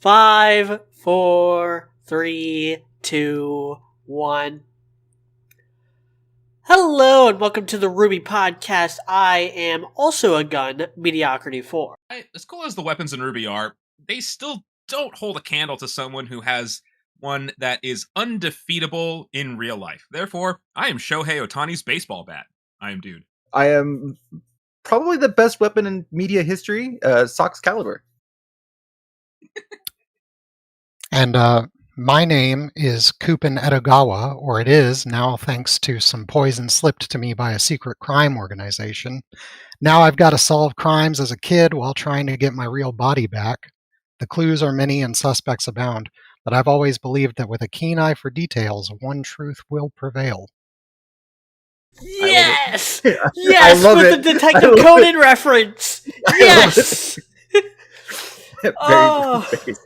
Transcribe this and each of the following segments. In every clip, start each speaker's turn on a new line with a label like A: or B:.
A: 5, 4, 3, 2, 1. Hello and welcome to the RWBY podcast. I am also a gun, Mediocrity 4.
B: As cool as the weapons in RWBY are, they still don't hold a candle to someone who has one that is undefeatable in real life. Therefore, I am Shohei Ohtani's baseball bat. I am Dude.
C: I am probably the best weapon in media history, Sox Caliber.
D: And my name is Kupin Edogawa, or it is now thanks to some poison slipped to me by a secret crime organization. Now I've got to solve crimes as a kid while trying to get my real body back. The clues are many and suspects abound, but I've always believed that with a keen eye for details, one truth will prevail.
A: Yes!
C: I
A: Yes,
C: love
A: with
C: it.
A: the Detective Conan reference! Yes!
C: Very good.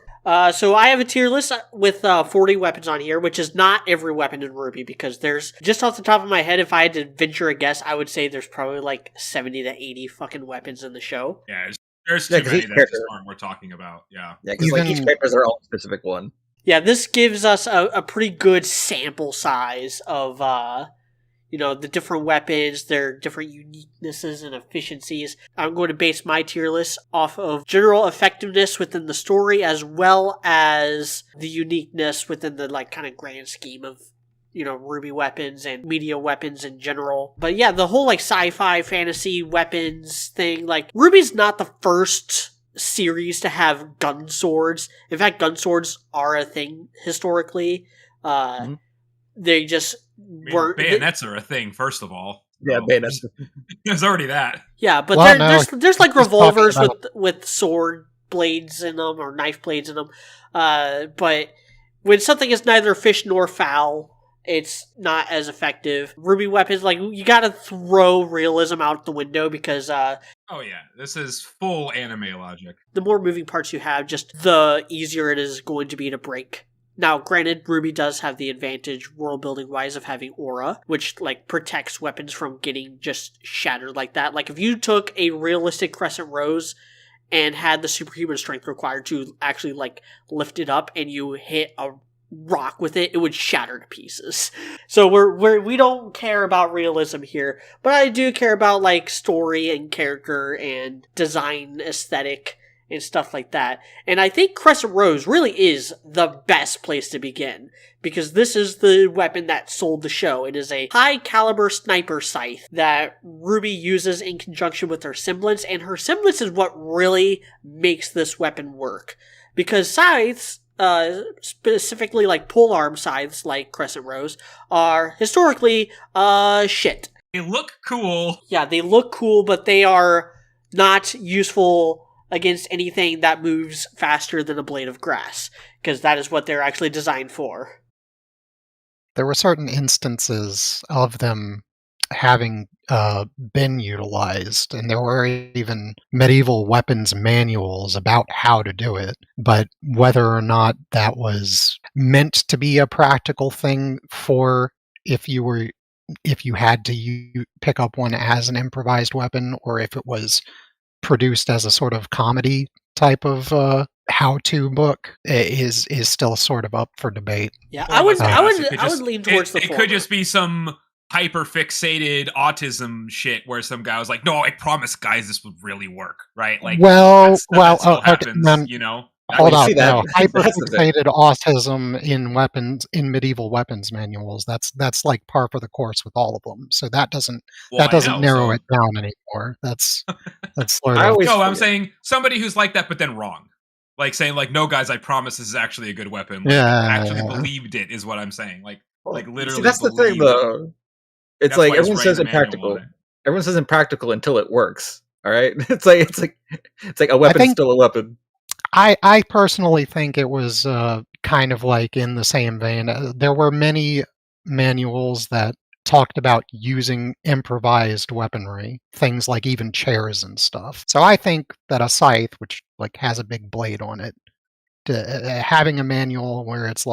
A: So I have a tier list with 40 weapons on here, which is not every weapon in RWBY, because there's, just off the top of my head, if I had to venture a guess, I would say there's probably like 70 to 80 fucking weapons in the show.
B: Yeah, there's too many that just aren't worth talking about. Yeah,
C: because like each character is their own specific one.
A: Yeah, this gives us a pretty good sample size of the different weapons, their different uniquenesses and efficiencies. I'm going to base my tier list off of general effectiveness within the story, as well as the uniqueness within the kind of grand scheme of RWBY weapons and media weapons in general. But yeah, the whole sci-fi fantasy weapons thing, RWBY's not the first series to have gun swords. In fact, gun swords are a thing historically. They just weren't.
B: Bayonets are a thing, first of all.
C: Yeah, bayonets.
B: There's already that.
A: Yeah, but there's revolvers with sword blades in them or knife blades in them. But when something is neither fish nor fowl, it's not as effective. RWBY weapons, you gotta throw realism out the window because
B: oh yeah, this is full anime logic.
A: The more moving parts you have, just the easier it is going to be to break. Now, granted, RWBY does have the advantage, world-building-wise, of having aura, which, protects weapons from getting just shattered like that. If you took a realistic Crescent Rose and had the superhuman strength required to actually, lift it up and you hit a rock with it, it would shatter to pieces. So we don't care about realism here, but I do care about, story and character and design aesthetic and stuff like that. And I think Crescent Rose really is the best place to begin, because this is the weapon that sold the show. It is a high-caliber sniper scythe that RWBY uses in conjunction with her semblance, and her semblance is what really makes this weapon work. Because scythes, specifically polearm scythes like Crescent Rose, are historically, shit.
B: They look cool.
A: Yeah, they look cool, but they are not useful against anything that moves faster than a blade of grass, because that is what they're actually designed for.
D: There were certain instances of them having been utilized, and there were even medieval weapons manuals about how to do it, but whether or not that was meant to be a practical thing for if you had to pick up one as an improvised weapon, or if it was produced as a sort of comedy type of how-to book is still sort of up for debate.
A: Yeah, I would lean towards the former.
B: It could just be some hyper-fixated autism shit where some guy was like, "No, I promise, guys, this would really work." Right? That happens,
D: Hold on, no. Hyper-fixated autism in medieval weapons manuals. That's par for the course with all of them. So that doesn't narrow it down anymore. That's sort of.
B: No, I'm saying somebody who's like that, but then wrong. Saying no, guys, I promise this is actually a good weapon. Actually believed it is what I'm saying. Literally.
C: See, that's the thing, though. It's everyone says impractical. Everyone says impractical until it works. All right, it's like a weapon is still a weapon.
D: I personally think it was kind of in the same vein. There were many manuals that talked about using improvised weaponry, things like even chairs and stuff. So I think that a scythe, which has a big blade on it, having a manual where it's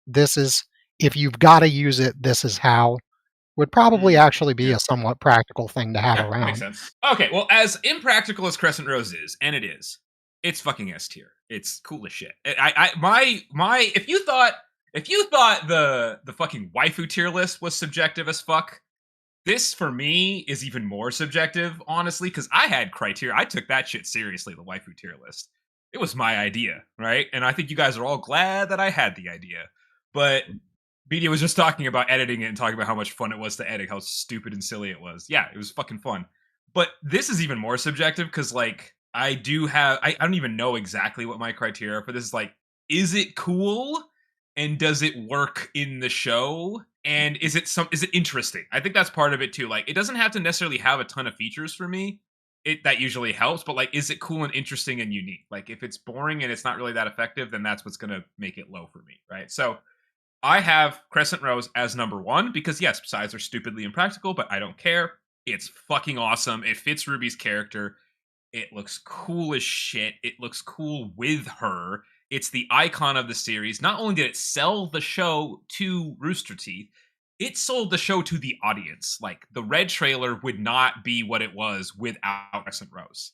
D: this is, if you've got to use it, this is how, would probably actually be a somewhat practical thing to have around.
B: Makes sense. Okay, well, as impractical as Crescent Rose is, and it It's fucking S tier. It's cool as shit. If you thought the fucking waifu tier list was subjective as fuck, this for me is even more subjective, honestly, because I had criteria. I took that shit seriously, the waifu tier list. It was my idea, right? And I think you guys are all glad that I had the idea. But BD was just talking about editing it and talking about how much fun it was to edit, how stupid and silly it was. Yeah, it was fucking fun. But this is even more subjective because, like, I don't even know exactly what my criteria for this is. Like, is it cool? And does it work in the show? And is it interesting? I think that's part of it too. Like, it doesn't have to necessarily have a ton of features for me. That usually helps, but like, is it cool and interesting and unique? Like, if it's boring and it's not really that effective, then that's what's gonna make it low for me, right? So I have Crescent Rose as number 1 because yes, sides are stupidly impractical, but I don't care. It's fucking awesome. It fits RWBY's character. It looks cool as shit. It looks cool with her. It's the icon of the series. Not only did it sell the show to Rooster Teeth, it sold the show to the audience. Like, the red trailer would not be what it was without Crescent Rose.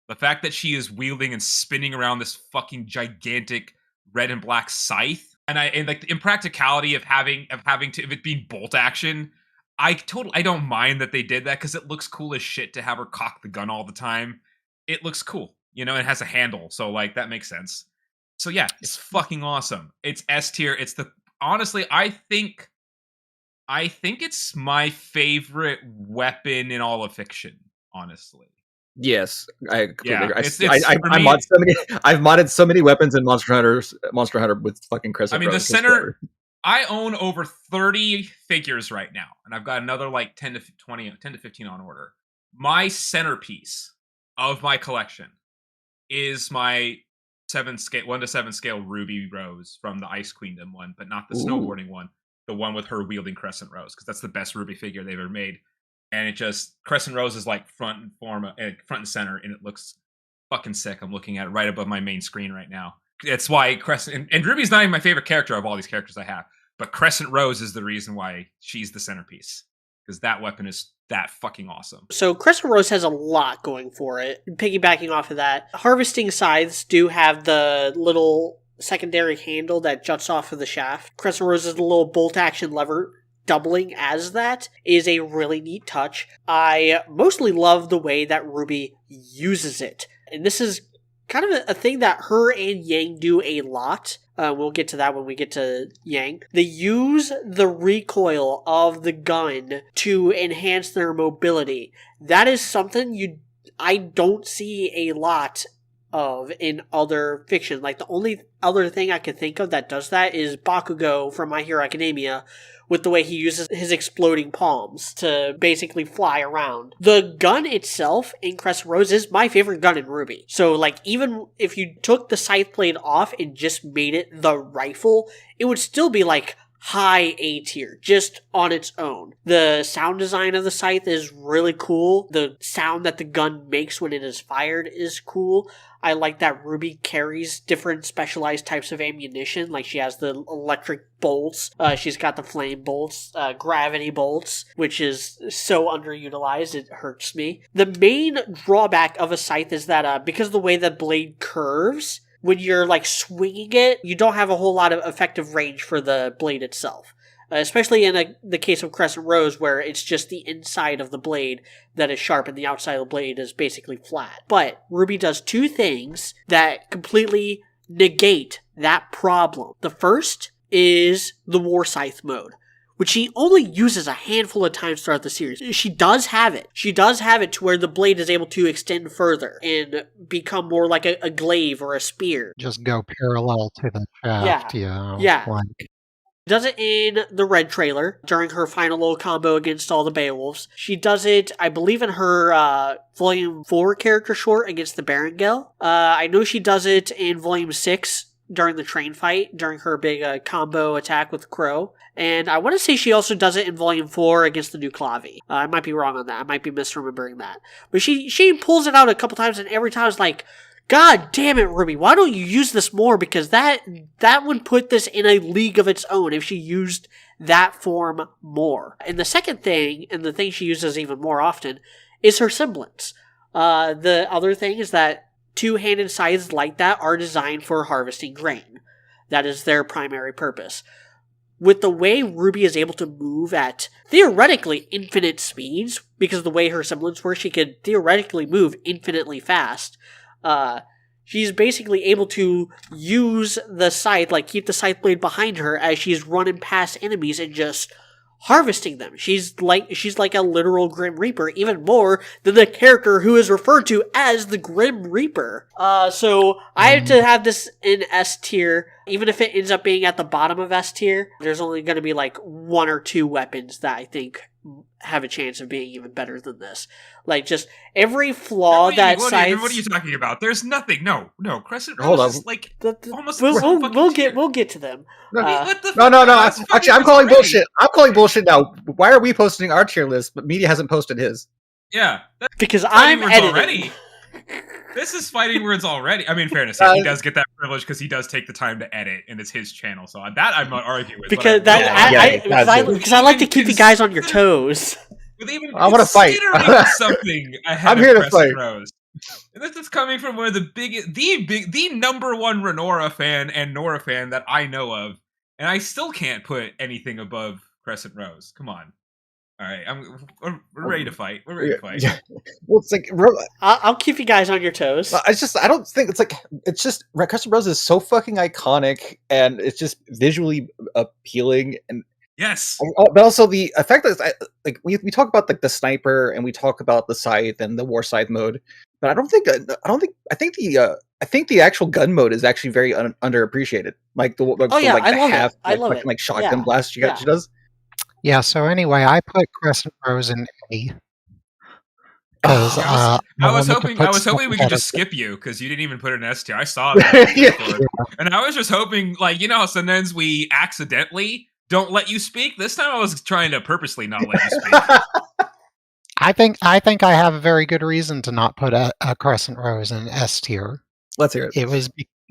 B: The fact that she is wielding and spinning around this fucking gigantic red and black scythe, and like the impracticality of having to, if it being bolt action, I don't mind that they did that because it looks cool as shit to have her cock the gun all the time. It looks cool, it has a handle, so like that makes sense. So yeah, it's fucking awesome. It's S tier. Honestly, I think it's my favorite weapon in all of fiction, honestly.
C: Yes, I completely agree. I've modded so many weapons in Monster Hunter with fucking Crescent Rose.
B: The center, I own over 30 figures right now, and I've got another like 10 to 15 on order. My centerpiece of my collection is my 1 to 7 scale Ruby Rose from the Ice Queendom one, but not the snowboarding one. The one with her wielding Crescent Rose, because that's the best RWBY figure they've ever made. And Crescent Rose is like front and center, and it looks fucking sick. I'm looking at it right above my main screen right now. That's why Crescent and RWBY's not even my favorite character of all these characters I have, but Crescent Rose is the reason why she's the centerpiece, because that weapon is that fucking awesome.
A: So Crescent Rose has a lot going for it. Piggybacking off of that, harvesting scythes do have the little secondary handle that juts off of the shaft. Crescent Rose's little bolt action lever doubling as that is a really neat touch. I mostly love the way that RWBY uses it. And this is kind of a thing that her and Yang do a lot. We'll get to that when we get to Yang. They use the recoil of the gun to enhance their mobility. That is something I don't see a lot of in other fiction. Like, the only other thing I can think of that does that is Bakugo from My Hero Academia, with the way he uses his exploding palms to basically fly around. The gun itself in Crescent Rose is my favorite gun in RWBY. So, like, even if you took the scythe blade off and just made it the rifle, it would still be like high A tier, just on its own. The sound design of the scythe is really cool. The sound that the gun makes when it is fired is cool. I like that RWBY carries different specialized types of ammunition. Like, she has the electric bolts, she's got the flame bolts, gravity bolts, which is so underutilized, it hurts me. The main drawback of a scythe is that because of the way the blade curves, when you're like swinging it, you don't have a whole lot of effective range for the blade itself. Especially in the case of Crescent Rose, where it's just the inside of the blade that is sharp and the outside of the blade is basically flat. But RWBY does two things that completely negate that problem. The first is the War Scythe mode, which she only uses a handful of times throughout the series. She does have it. She does have it to where the blade is able to extend further and become more like a glaive or a spear.
D: Just go parallel to the shaft,
A: Yeah.
D: Like.
A: Does it in the Red trailer during her final little combo against all the Beowulfs. She does it, I believe, in her Volume 4 character short against the Barangel. I know she does it in Volume 6 during the train fight, during her big combo attack with Crow. And I want to say she also does it in Volume 4 against the new Clavi. I might be wrong on that. I might be misremembering that. But she pulls it out a couple times, and every time it's like, God damn it, RWBY, why don't you use this more? Because that would put this in a league of its own if she used that form more. And the second thing, and the thing she uses even more often, is her semblance. The other thing is that two-handed scythes like that are designed for harvesting grain. That is their primary purpose. With the way RWBY is able to move at theoretically infinite speeds, because of the way her semblance works, she could theoretically move infinitely fast. She's basically able to use the scythe, like keep the scythe blade behind her as she's running past enemies and just harvesting them. She's like a literal Grim Reaper, even more than the character who is referred to as the Grim Reaper. So I have to have this in S tier. Even if it ends up being at the bottom of S tier, there's only going to be like 1 or 2 weapons that I think have a chance of being even better than this. Like, just every flaw
B: what
A: are
B: you talking about? There's nothing. No. Crescent Rose
C: Hold on.
B: is like almost.
A: We'll get to them.
C: No. Actually, I'm calling bullshit. I'm calling bullshit now. Why are we posting our tier list, but Media hasn't posted his?
B: Yeah,
A: because I'm editing.
B: Already. This is fighting words already. I mean, fairness, he does get that privilege because he does take the time to edit, and it's his channel. So that I'm not arguing with.
A: Because I like to keep you guys on your toes.
C: I want to fight.
B: Something
C: I'm here to fight.
B: Rose. And this is coming from one of the number one Renora fan and Nora fan that I know of, and I still can't put anything above Crescent Rose. Come on. All right, we're ready to fight. We're ready to fight.
C: Yeah. Well, it's like
A: I'll keep you guys on your toes.
C: I don't think it's just Crescent Rose is so fucking iconic, and it's just visually appealing, and
B: yes.
C: But also the effect that we talk about like the sniper, and we talk about the scythe and the war scythe mode, but I think the actual gun mode is actually very underappreciated. Like I love it. Like shotgun blast she does.
D: Yeah, so anyway, I put Crescent Rose in A.
B: I was hoping we could just skip you because you didn't even put an S tier. I saw that. And I was just hoping, like, how sometimes we accidentally don't let you speak? This time I was trying to purposely not let you speak.
D: I think I have a very good reason to not put a Crescent Rose in S tier.
C: Let's hear it.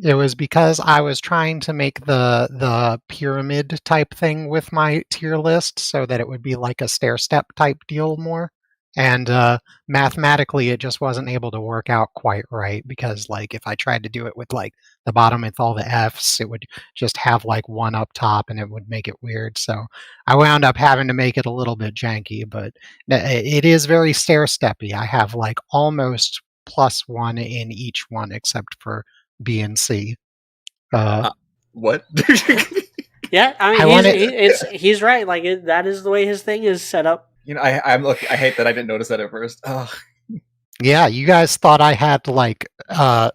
D: It was because I was trying to make the pyramid type thing with my tier list so that it would be like a stair step type deal more. And mathematically, it just wasn't able to work out quite right because, like, if I tried to do it with like the bottom with all the Fs, it would just have like one up top, and it would make it weird. So I wound up having to make it a little bit janky, but it is very stair steppy. I have like almost +1 in each one except for B and C.
C: What?
A: Yeah, I mean, he's right. Like that is the way his thing is set up.
C: I hate that I didn't notice that at first. Oh.
D: Yeah, you guys thought I had like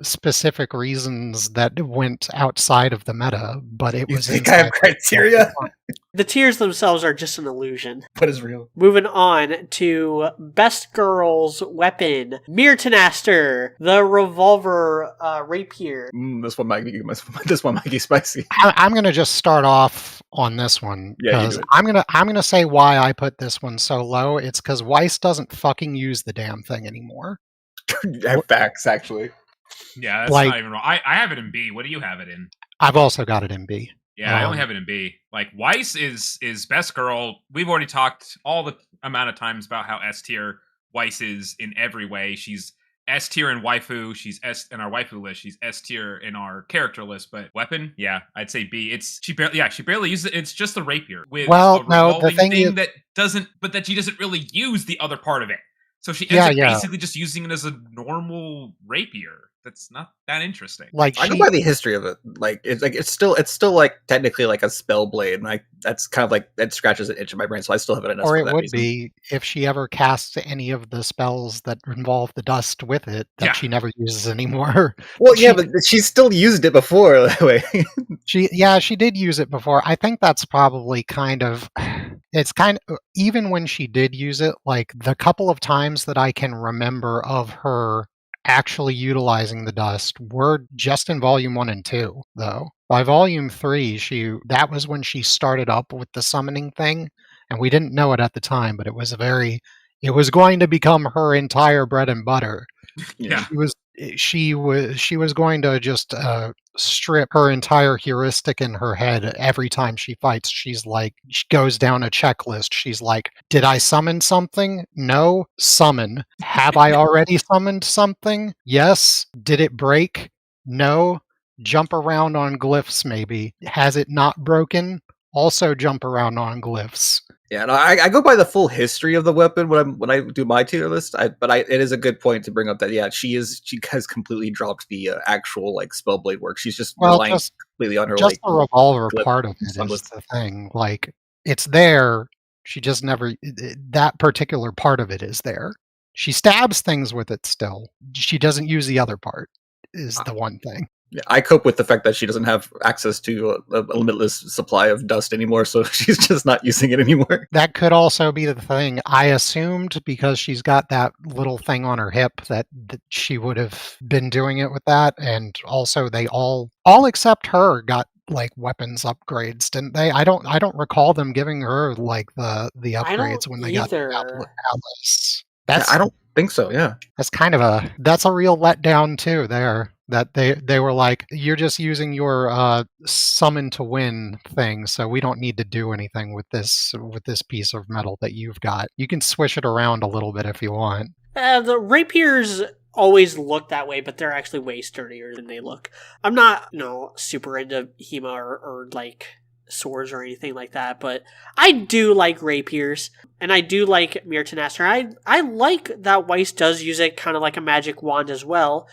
D: specific reasons that went outside of the meta, but it was.
C: You think I have criteria?
A: The tiers themselves are just an illusion.
C: What is real?
A: Moving on to Best Girl's Weapon, Mirtanaster, the Revolver Rapier.
C: This one might be spicy.
D: I'm gonna just start off on this one because I'm gonna say why I put this one so low. It's because Weiss doesn't fucking use the damn thing anymore.
C: I have facts, actually.
B: Yeah, that's not even wrong. I have it in B. What do you have it in?
D: I've also got it in B.
B: Yeah, I only have it in B. Like, Weiss is Best Girl. We've already talked all the amount of times about how S tier Weiss is in every way. She's S tier in waifu. She's S in our waifu list. She's S tier in our character list. But weapon, yeah, I'd say B. She barely uses it. It's just the rapier with a revolving thing that she doesn't really use the other part of it. So she ends up basically just using it as a normal rapier. That's not that interesting.
C: Like I go by the history of it. It's still like technically like a spell blade, and that's kind of like that scratches an itch in my brain. So I still have it in.
D: Or it would be if she ever casts any of the spells that involve the dust with it that she never uses anymore.
C: Well, but she still used it before that way.
D: She did use it before. I think that's probably even when she did use it, like the couple of times that I can remember of her actually utilizing the dust were just in volume 1 and 2, though. By volume 3, that was when she started up with the summoning thing, and we didn't know it at the time, but it was going to become her entire bread and butter.
B: Yeah.
D: she was going to just strip her entire heuristic in her head every time she fights. She goes down a checklist. She's like, did I summon something? No. Summon. Have I already summoned something? Yes. Did it break? No. Jump around on glyphs, maybe. Has it not broken? Also jump around on glyphs.
C: Yeah, and I go by the full history of the weapon when I do my tier list. It is a good point to bring up that she has completely dropped the actual like spellblade work. She's just relying completely on her
D: just the revolver
C: glyph
D: part of it is the thing. Like it's there. She just never that particular part of it is there. She stabs things with it still. She doesn't use the other part. Is the one thing.
C: I cope with the fact that she doesn't have access to a limitless supply of dust anymore, so she's just not using it anymore.
D: That could also be the thing. I assumed because she's got that little thing on her hip that she would have been doing it with that, and also they all except her got like weapons upgrades, didn't they? I don't recall them giving her like the upgrades when they got Alice.
C: I don't think so. Yeah,
D: that's kind of a real letdown too. There. That they were like, you're just using your summon to win thing, so we don't need to do anything with this piece of metal that you've got. You can swish it around a little bit if you want.
A: The rapiers always look that way, but they're actually way sturdier than they look. I'm not, super into Hema or like swords or anything like that, but I do like rapiers, and I do like Mir Tenaster. I like that Weiss does use it kind of like a magic wand as well,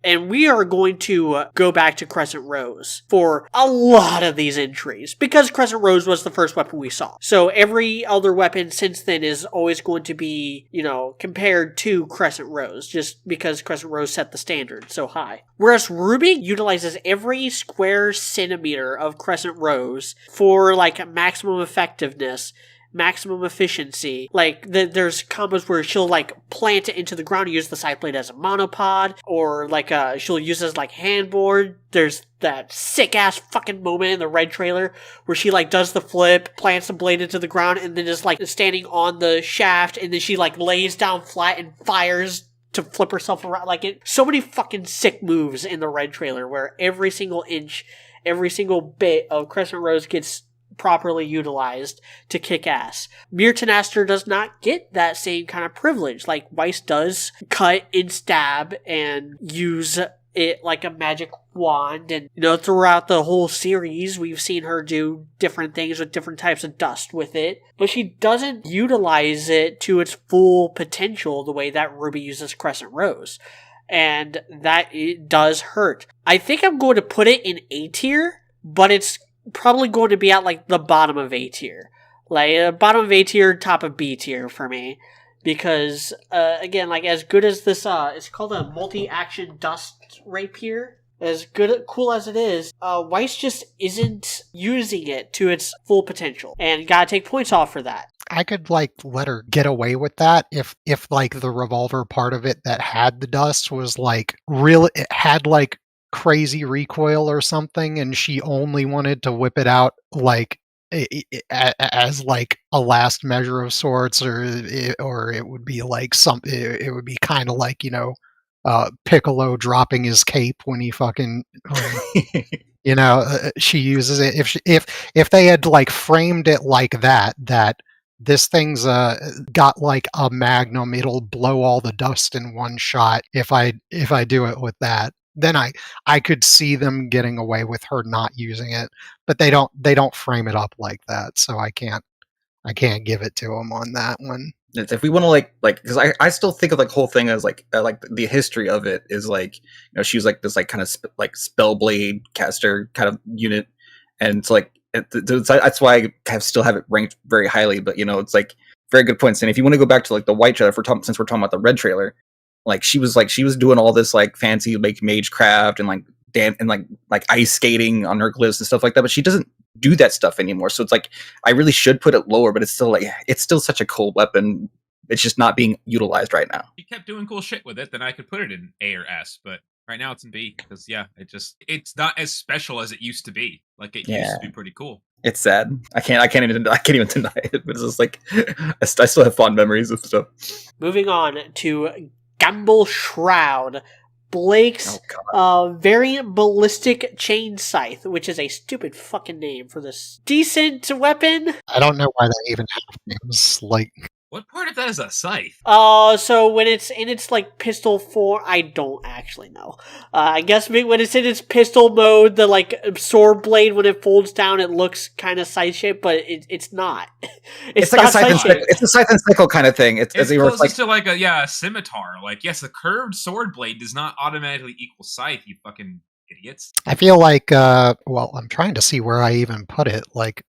A: and we are going to go back to Crescent Rose for a lot of these entries, because Crescent Rose was the first weapon we saw. So every other weapon since then is always going to be, compared to Crescent Rose, just because Crescent Rose set the standard so high. Whereas RWBY utilizes every square centimeter of Crescent Rose for like maximum effectiveness, maximum efficiency. Like there's combos where she'll like plant it into the ground and use the side blade as a monopod, or like she'll use it as like handboard. There's that sick ass fucking moment in the Red trailer where she like does the flip, plants the blade into the ground, and then just like standing on the shaft, and then she like lays down flat and fires to flip herself around. So many fucking sick moves in the Red trailer where every single inch, every single bit of Crescent Rose gets properly utilized to kick ass. Mir Tenaster does not get that same kind of privilege. Like Weiss does cut and stab and use it like a magic wand, and throughout the whole series we've seen her do different things with different types of dust with it, but she doesn't utilize it to its full potential the way that RWBY uses Crescent Rose, and that it does hurt. I think I'm going to put it in A tier, but it's probably going to be at like the bottom of A tier, like bottom of A tier, top of B tier for me. Because, again, like, as good as this, it's called a multi-action dust rapier. As cool as it is, Weiss just isn't using it to its full potential. And gotta take points off for that.
D: I could, like, let her get away with that if like, the revolver part of it that had the dust was, like, it had, like, crazy recoil or something, and she only wanted to whip it out, like, as like a last measure of sorts, or it would be like it would be kind of like Piccolo dropping his cape when he fucking she uses it. If they had like framed it like that this thing's got like a magnum, it'll blow all the dust in one shot if I do it with that, then I could see them getting away with her not using it, but they don't frame it up like that, so I can't give it to them on that one.
C: If we want to like because I still think of like whole thing as like the history of it is like she was like this like kind of like spellblade caster kind of unit, and it's like that's why I still have it ranked very highly. But it's like very good points. And if you want to go back to like the white trailer, since we're talking about the red trailer. Like she was doing all this like fancy like magecraft and like and like ice skating on her glyphs and stuff like that, but she doesn't do that stuff anymore. So it's like I really should put it lower, but it's still such a cool weapon. It's just not being utilized right now.
B: If you kept doing cool shit with it, then I could put it in A or S, but right now it's in B because it's not as special as it used to be. Like it used to be pretty cool.
C: It's sad. I can't even deny it, but it's just like I still have fond memories of stuff.
A: Moving on to Gamble Shroud Blake's
C: Oh god.
A: variant ballistic chain scythe, which is a stupid fucking name for this decent weapon.
D: I don't know why they even have names. Like,
B: What part of that is a scythe?
A: So when it's in its like pistol form, I don't actually know. I guess when it's in its pistol mode, the like sword blade when it folds down, it looks kind of scythe shaped, but it's not.
C: It's like
A: not
C: a scythe and
A: scythe-shaped.
C: sickle. It's a scythe and sickle kind of thing. It's
B: It's
C: as you were
B: closest
C: like
B: to like a scimitar. Like, yes, a curved sword blade does not automatically equal scythe, you fucking idiots.
D: I feel like, well, I'm trying to see where I even put it, like,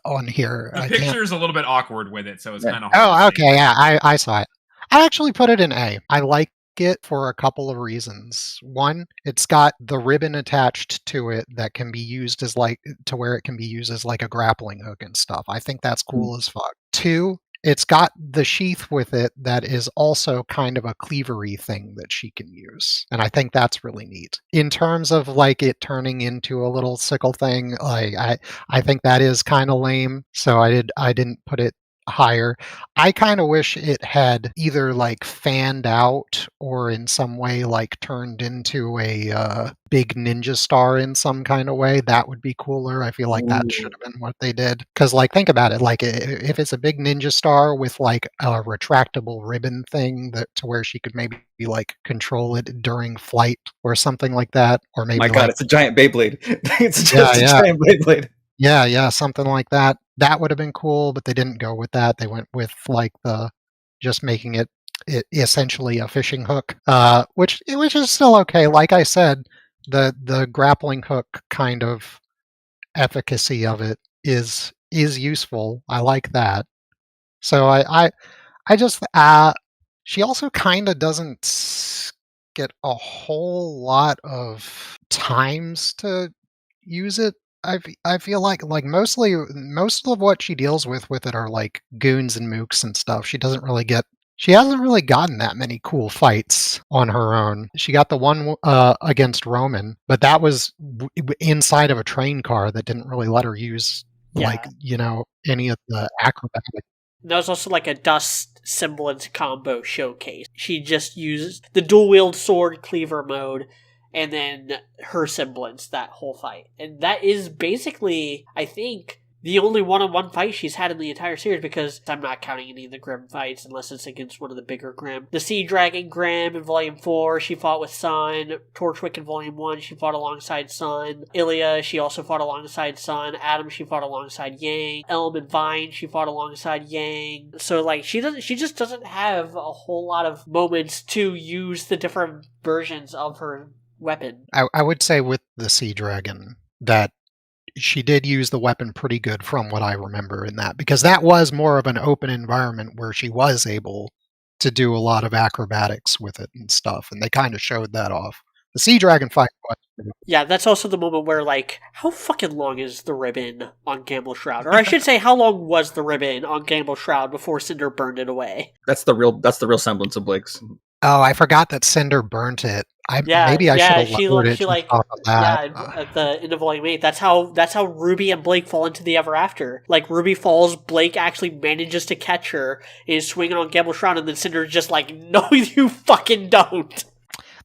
D: on here.
B: The
D: I can't.
B: picture's a little bit awkward with it, so it's
C: Yeah.
B: kind of hard.
D: Oh,
B: to see.
D: okay, yeah, I saw it. I actually put it in A. I like it for a couple of reasons. One, it's got the ribbon attached to it that can be used as like to where it can be used as like a grappling hook and stuff. I think that's cool as fuck. Two, it's got the sheath with it that is also kind of a cleavery thing that she can use. And I think that's really neat. In terms of like it turning into a little sickle thing, like I think that is kind of lame. So I didn't put it higher. I kind of wish it had either like fanned out or in some way like turned into a big ninja star in some kind of way. That would be cooler. I feel like that should have been what they did. Because like think about it, like if it's a big ninja star with like a retractable ribbon thing that to where she could maybe like control it during flight or something like that, or maybe
C: my god,
D: like
C: it's a giant Beyblade. It's just
D: Yeah,
C: a
D: yeah.
C: giant Beyblade.
D: yeah, something like that. That would have been cool, but they didn't go with that. They went with like the just making it essentially a fishing hook, which is still okay. Like I said, the grappling hook kind of efficacy of it is useful. I like that. So I just she also kind of doesn't get a whole lot of times to use it. I feel like most of what she deals with it are like goons and mooks and stuff. She hasn't really gotten that many cool fights on her own. She got the one against Roman, but that was inside of a train car that didn't really let her use like any of the acrobatic.
A: There was also like a dust semblance combo showcase. She just used the dual wield sword cleaver mode and then her semblance that whole fight. And that is basically, I think, the only one-on-one fight she's had in the entire series, because I'm not counting any of the Grimm fights unless it's against one of the bigger Grimm. The Sea Dragon Grimm in Volume 4, she fought with Sun. Torchwick in Volume 1, she fought alongside Sun. Ilya, she also fought alongside Sun. Adam, she fought alongside Yang. Elm and Vine, she fought alongside Yang. So, like, she just doesn't have a whole lot of moments to use the different versions of her weapon.
D: I would say with the Sea Dragon that she did use the weapon pretty good from what I remember in that, because that was more of an open environment where she was able to do a lot of acrobatics with it and stuff, and they kind of showed that off. The Sea Dragon fight was...
A: Yeah, that's also the moment where, like, how fucking long is the ribbon on Gamble Shroud? Or I should say, how long was the ribbon on Gamble Shroud before Cinder burned it away?
C: That's the real semblance of Blake's.
D: Oh, I forgot that Cinder burnt it. Maybe I should have lowered it
A: like,
D: off of that.
A: at the end of Volume 8. That's how RWBY and Blake fall into the Ever After. Like, RWBY falls, Blake actually manages to catch her, is swinging on Gamble Shroud, and then Cinder's just like, no, you fucking don't.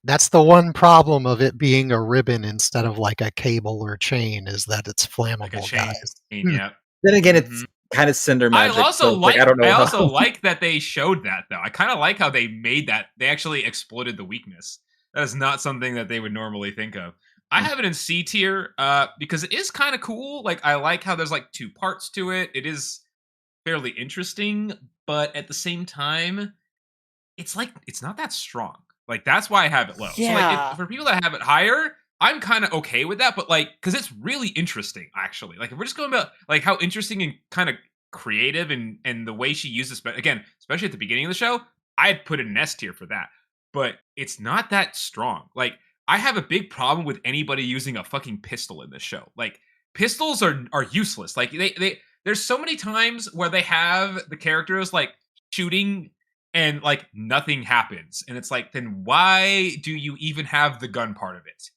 D: That's the one problem of it being a ribbon instead of like a cable or chain, is that it's flammable,
B: Like a chain.
D: guys.
B: Yeah.
C: Then again, it's kind of Cinder magic.
B: I also
C: I don't know.
B: I also like that they showed that, though. I kind of like how they made that. They actually exploited the weakness. That is not something that they would normally think of. I have it in C tier because it is kind of cool. Like, I like how there's like two parts to it. It is fairly interesting, but at the same time, it's like it's not that strong. Like, that's why I have it low.
A: Yeah.
B: So like, for people that have it higher, I'm kind of okay with that. But like, because it's really interesting, actually. Like, if we're just going about like how interesting and kind of creative and the way she uses, but again, especially at the beginning of the show, I'd put it in S tier for that. But it's not that strong. Like, I have a big problem with anybody using a fucking pistol in this show. Like, pistols are useless. Like, they there's so many times where they have the characters like shooting and like nothing happens, and it's like, then why do you even have the gun part of it?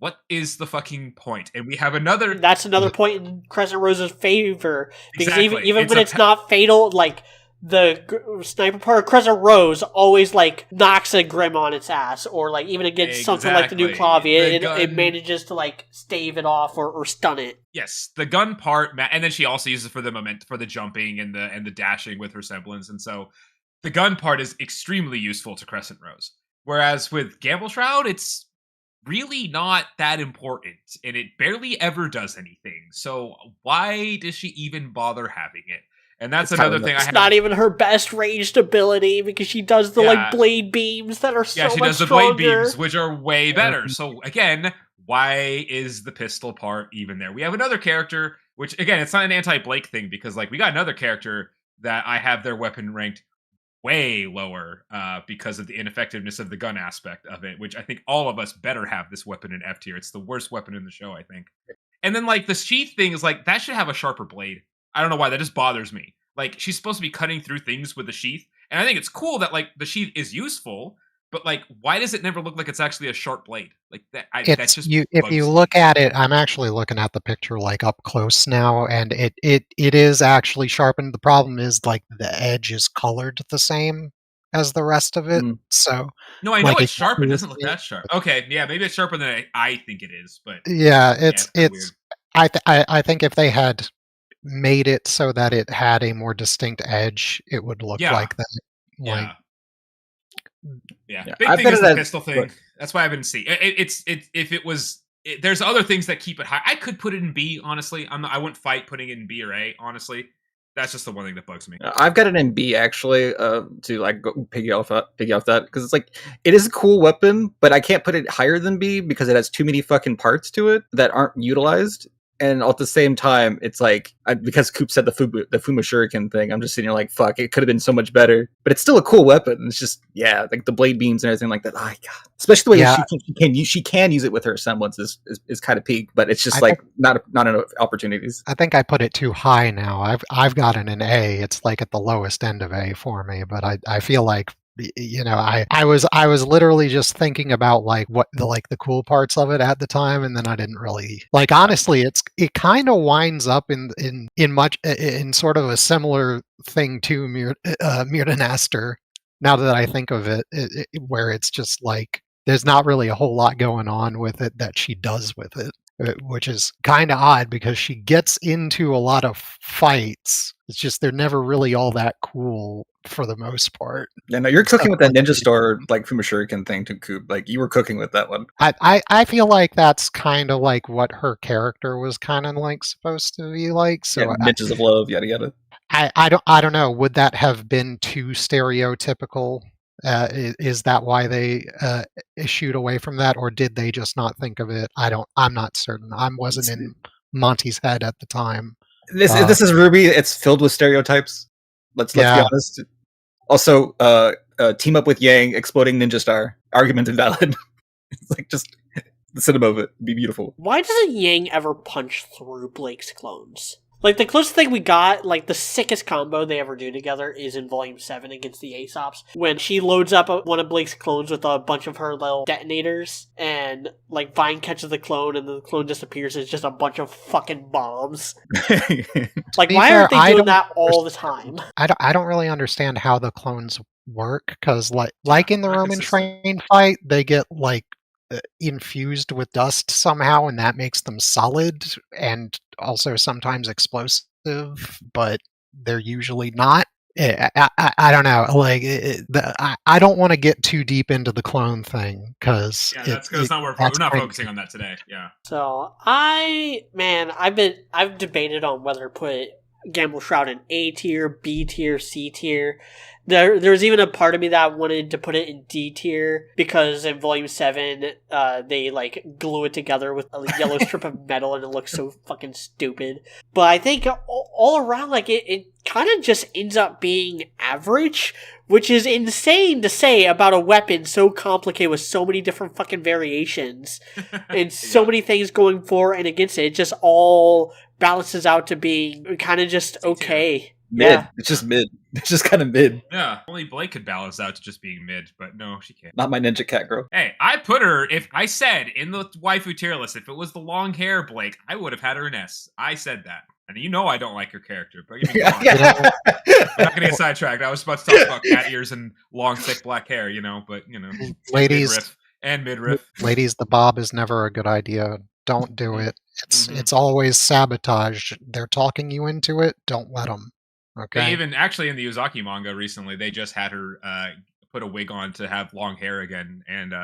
B: What is the fucking point? And we have another.
A: That's another point in Crescent Rose's favor, because
B: Exactly.
A: even when it's not fatal, like, the sniper part of Crescent Rose always like knocks a Grim on its ass, or like even against something like the new
B: Exactly.
A: Clavi,
B: The
A: it
B: gun-
A: manages to like stave it off or stun it.
B: Yes, the gun part, and then she also uses it for the for the jumping and the dashing with her semblance, and so the gun part is extremely useful to Crescent Rose. Whereas with Gamble Shroud, it's really not that important, and it barely ever does anything. So why does she even bother having it? And that's
C: It's kind
B: another
C: of
B: thing I
A: It's
B: have.
A: not even her best ranged ability because she does the
B: Yeah.
A: like blade beams that are
B: Yeah,
A: so
B: she
A: much
B: does the
A: stronger.
B: blade beams, which are way better. So again, why is the pistol part even there? We have another character, which again, it's not an anti-Blake thing because like we got another character that I have their weapon ranked way lower because of the ineffectiveness of the gun aspect of it, which I think all of us better have this weapon in F tier. It's the worst weapon in the show, I think. And then like the sheath thing is like that should have a sharper blade. I don't know why, that just bothers me. Like she's supposed to be cutting through things with the sheath, and I think it's cool that like the sheath is useful, but like why does it never look like it's actually a sharp blade? Like that that
D: It's
B: just
D: you if
B: bugs
D: you
B: me.
D: look at it, I'm actually looking at the picture like up close now, and it is actually sharpened. The problem is like the edge is colored the same as the rest of it.
C: Mm.
D: So
B: No, I know
D: like
B: it's sharp. It
D: you
B: doesn't look that sharp. Okay, yeah, maybe it's sharper than I think it is, but
D: yeah,
B: yeah, it's kind of weird.
D: I think if they had made it so that it had a more distinct edge, it would look
B: Yeah.
D: like that. Like
B: Yeah.
C: Yeah,
B: Big
C: I've
B: thing
C: got
B: is
C: it
B: the
C: at-
B: pistol thing. That's why I've been C. It's if it was. There's other things that keep it high. I could put it in B. Honestly, I wouldn't fight putting it in B or A. Honestly, that's just the one thing that bugs me.
C: I've got it in B actually, to like go piggy off that because it's like it is a cool weapon, but I can't put it higher than B because it has too many fucking parts to it that aren't utilized. And at the same time, it's like because Coop said the Fuma Shuriken thing, I'm just sitting here like, fuck, it could have been so much better. But it's still a cool weapon. It's just like the blade beams and everything like that. Oh, God. Especially the way
D: Yeah.
C: she can use it with her semblance is kind of peak, but it's just
D: I
C: like not enough opportunities.
D: I think I put it too high now. I've got it in A. It's like at the lowest end of A for me, but I feel like I was literally just thinking about like what the cool parts of it at the time, and then I didn't really like honestly it kind of winds up in sort of a similar thing to Myrtanaster now that I think of it, where it's just like there's not really a whole lot going on with it that she does with it, which is kind of odd because she gets into a lot of fights. It's just they're never really all that cool for the most part.
C: Yeah, no, you're cooking with that Ninja Store like Fuma Shuriken thing to Coop. Like you were cooking with that one.
D: I feel like that's kind of like what her character was kind of like supposed to be like. So
C: Yeah, Ninjas of Love, yada yada.
D: I don't know. Would that have been too stereotypical? Is that why they issued away from that, or did they just not think of it? I'm not certain. I wasn't in Monty's head at the time.
C: This is RWBY. It's filled with stereotypes. Let's be honest. Also, team up with Yang, exploding Ninja Star. Argument invalid. It's like just the cinema of it. It'd be beautiful.
A: Why doesn't Yang ever punch through Blake's clones? Like, the closest thing we got, like, the sickest combo they ever do together is in Volume 7 against the Aesops, when she loads up one of Blake's clones with a bunch of her little detonators, and, like, Vine catches the clone, and the clone disappears. It's just a bunch of fucking bombs. Like, why aren't they doing that all the time?
D: I don't really understand how the clones work, because, like in the Roman train fight, they get, like, infused with dust somehow, and that makes them solid and also sometimes explosive, but they're usually not. I don't know. Like, I don't want to get too deep into the clone thing because
B: that's because we're not focusing on that today. Yeah.
A: So I've debated on whether to put Gamble Shroud in A tier, B tier, C tier. There was even a part of me that wanted to put it in D tier because in Volume 7, they like glue it together with a yellow strip of metal and it looks so fucking stupid. But I think all around, like it kind of just ends up being average, which is insane to say about a weapon so complicated with so many different fucking variations and so many things going for and against it. It just all balances out to being kind of just okay.
C: Mid.
A: Yeah.
C: It's just mid. It's just kind of mid.
B: Yeah, only Blake could balance out to just being mid, but no, she can't.
C: Not my Ninja Cat girl.
B: Hey, I put her, if I said in the waifu tier list, if it was the long hair Blake, I would have had her in S. I said that. And you know I don't like her character, but give me
C: Yeah,
B: on.
C: yeah.
B: I'm not gonna get sidetracked. I was about to talk about cat ears and long, thick black hair, but
D: Ladies,
B: midriff.
D: ladies, the bob is never a good idea. Don't do it. It's always sabotage. They're talking you into it. Don't let them.
B: They
D: Okay.
B: even actually in the Uzaki manga recently, they just had her put a wig on to have long hair again, and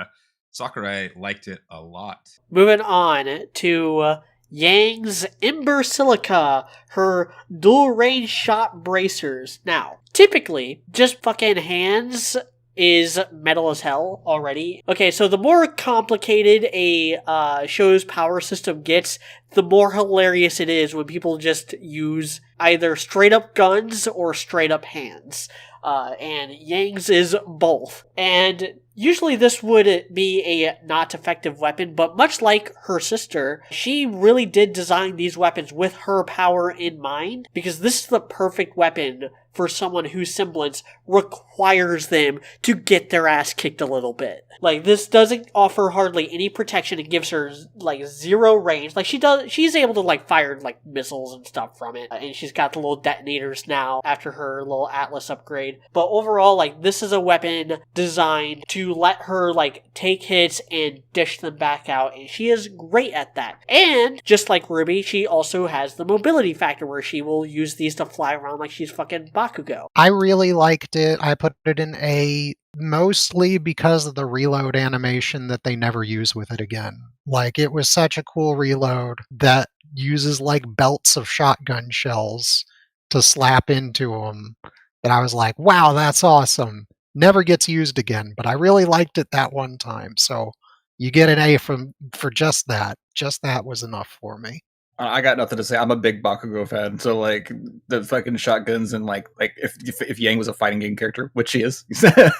B: Sakurai liked it a lot.
A: Moving on to Yang's Ember Silica, her dual range shot bracers. Now, typically, just fucking hands is metal as hell already. Okay, so the more complicated a show's power system gets, the more hilarious it is when people just use either straight up guns or straight up hands. And Yang's is both. And usually this would be a not effective weapon, but much like her sister, she really did design these weapons with her power in mind, because this is the perfect weapon for someone whose semblance requires them to get their ass kicked a little bit. Like, this doesn't offer hardly any protection. It gives her, like, zero range. Like, she's able to, like, fire, like, missiles and stuff from it. And she's got the little detonators now after her little Atlas upgrade. But overall, like, this is a weapon designed to let her, like, take hits and dish them back out. And she is great at that. And, just like RWBY, she also has the mobility factor where she will use these to fly around like she's fucking Bakugo.
D: I really liked it. I put it in A mostly because of the reload animation that they never use with it again. Like, it was such a cool reload that uses like belts of shotgun shells to slap into them that I was like, wow, that's awesome. Never gets used again, but I really liked it that one time. So you get an A for just that. Just that was enough for me.
C: I got nothing to say. I'm a big Bakugo fan, so like the fucking shotguns and like if Yang was a fighting game character, which she is, the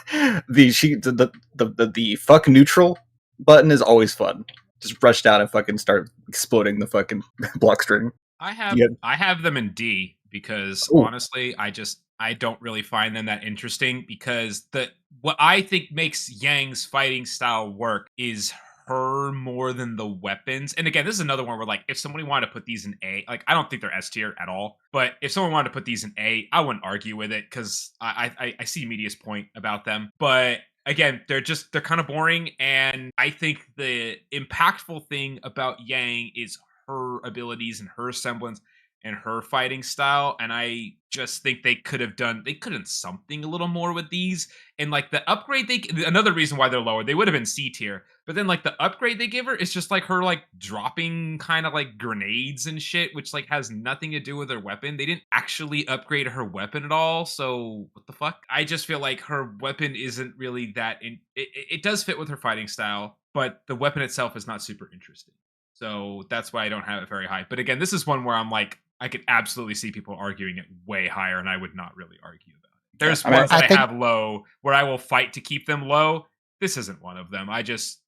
C: fuck neutral button is always fun. Just rush down and fucking start exploding the fucking block string.
B: I have them in D because honestly, I don't really find them that interesting, because what I think makes Yang's fighting style work is her more than the weapons. And again, this is another one where, like, if somebody wanted to put these in A, like, I don't think they're S tier at all, but if someone wanted to put these in A, I wouldn't argue with it, because I see Media's point about them. But again, they're kind of boring, and I think the impactful thing about Yang is her abilities and her semblance and her fighting style, and I just think they could have done something a little more with these. And like the upgrade another reason why they're lower, they would have been C tier, but then like the upgrade they give her is just like her like dropping kind of like grenades and shit, which like has nothing to do with her weapon. They didn't actually upgrade her weapon at all, so what the fuck? I just feel like her weapon isn't really that it does fit with her fighting style, but the weapon itself is not super interesting. So that's why I don't have it very high. But again, this is one where I'm like, I could absolutely see people arguing it way higher, and I would not really argue about it. There's ones that I have low where I will fight to keep them low. This isn't one of them. I just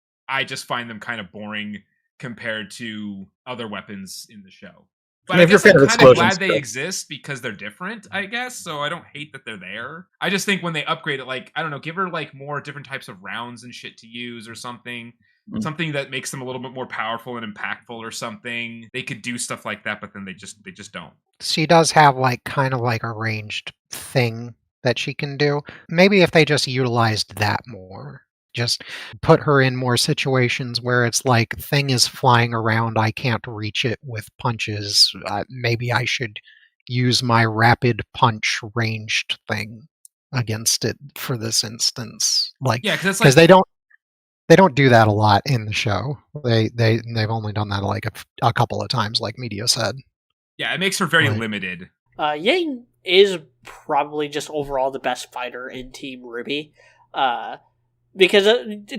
B: find them kind of boring compared to other weapons in the show. But I guess I'm kind of glad they exist because they're different, I guess. So I don't hate that they're there. I just think when they upgrade it, like, I don't know, give her like more different types of rounds and shit to use or something. Something that makes them a little bit more powerful and impactful or something. They could do stuff like that, but then they just don't.
D: She does have like kind of like a ranged thing that she can do. Maybe if they just utilized that more. Just put her in more situations where it's like thing is flying around, I can't reach it with punches. Maybe I should use my rapid punch ranged thing against it for this instance. Like,
B: yeah, because
D: like, they don't do that a lot in the show. They've only done that like a couple of times, like Media said.
B: Yeah, it makes her very limited.
A: Yang is probably just overall the best fighter in Team RWBY. Because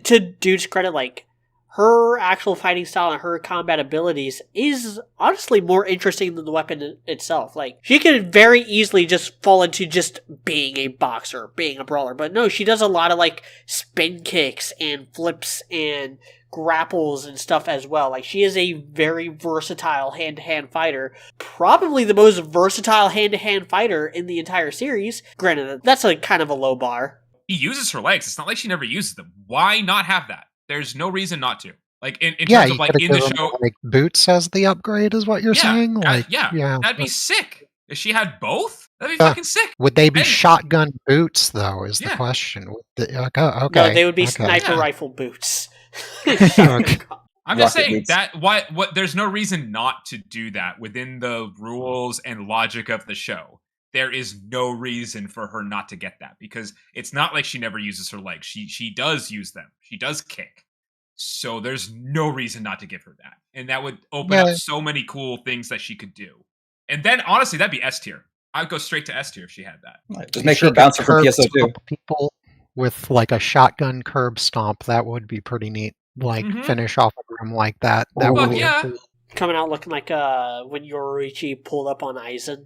A: to Dude's credit, like, her actual fighting style and her combat abilities is honestly more interesting than the weapon itself. Like, she could very easily just fall into just being a boxer, being a brawler. But no, she does a lot of, like, spin kicks and flips and grapples and stuff as well. Like, she is a very versatile hand-to-hand fighter. Probably the most versatile hand-to-hand fighter in the entire series. Granted, that's a kind of a low bar.
B: He uses her legs. It's not like she never uses them. Why not have that? There's no reason not to. Like in
D: Yeah,
B: terms
D: you
B: of like
D: could
B: in
D: have
B: the
D: given
B: show.
D: her, like, boots as the upgrade, is what you're saying? Like,
B: Yeah, that'd be
D: but,
B: sick. If she had both, that'd be fucking sick.
D: would they be
B: And
D: shotgun boots, though, is the
B: yeah,
D: question. Okay,
A: No,
D: okay.
A: they would be
D: okay.
A: sniper
B: Yeah.
A: rifle boots.
D: Okay.
B: I'm just
C: Rocket
B: saying
C: boots.
B: that what there's no reason not to do that within the rules and logic of the show. There is no reason for her not to get that because it's not like she never uses her legs. She does use them. She does kick. So there's no reason not to give her that. And that would open up
D: Yeah.
B: so many cool things that she could do. And then honestly, that'd be S tier. I'd go straight to S tier if she had that.
C: Just make
D: She
C: her
D: could
C: bounce from
D: curb
C: PSO2.
D: stomp people with like a shotgun curb stomp. That would be pretty neat. Like
B: Mhm.
D: finish off a room like that. That would
B: Fuck
D: be
B: yeah.
D: cool.
A: Coming out looking like when Yoruichi pulled up on Aizen.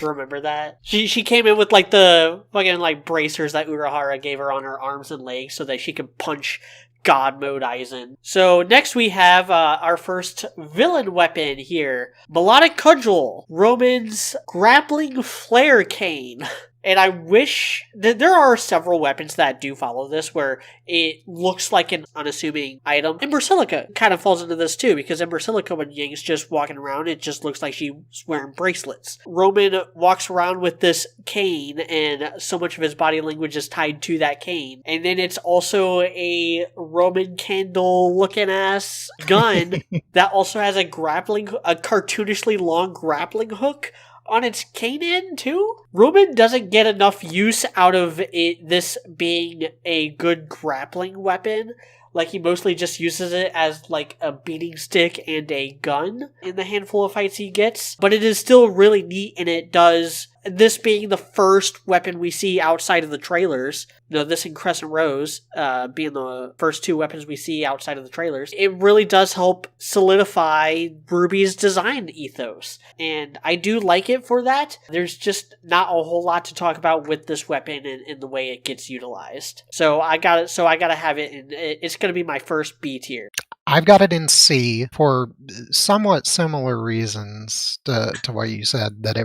A: Remember that? She came in with like the fucking like bracers that Urahara gave her on her arms and legs so that she could punch God mode Aizen. So next we have our first villain weapon here. Melodic Cudgel. Roman's grappling flare cane. And I wish that there are several weapons that do follow this where it looks like an unassuming item. Ember Silica kind of falls into this too because Ember Silica, when Ying's just walking around, it just looks like she's wearing bracelets. Roman walks around with this cane and so much of his body language is tied to that cane. And then it's also a Roman candle looking ass gun that also has a cartoonishly long grappling hook on its cane end too. Roman doesn't get enough use out of this being a good grappling weapon. Like, he mostly just uses it as like a beating stick and a gun in the handful of fights he gets. But it is still really neat, and it does, this being the first weapon we see outside of the trailers, this and Crescent Rose being the first two weapons we see outside of the trailers, it really does help solidify RWBY's design ethos. And I do like it for that. There's just not a whole lot to talk about with this weapon and the way it gets utilized. So I gotta have it, and it's gonna be my first B tier.
D: I've got it in C for somewhat similar reasons to what you said. That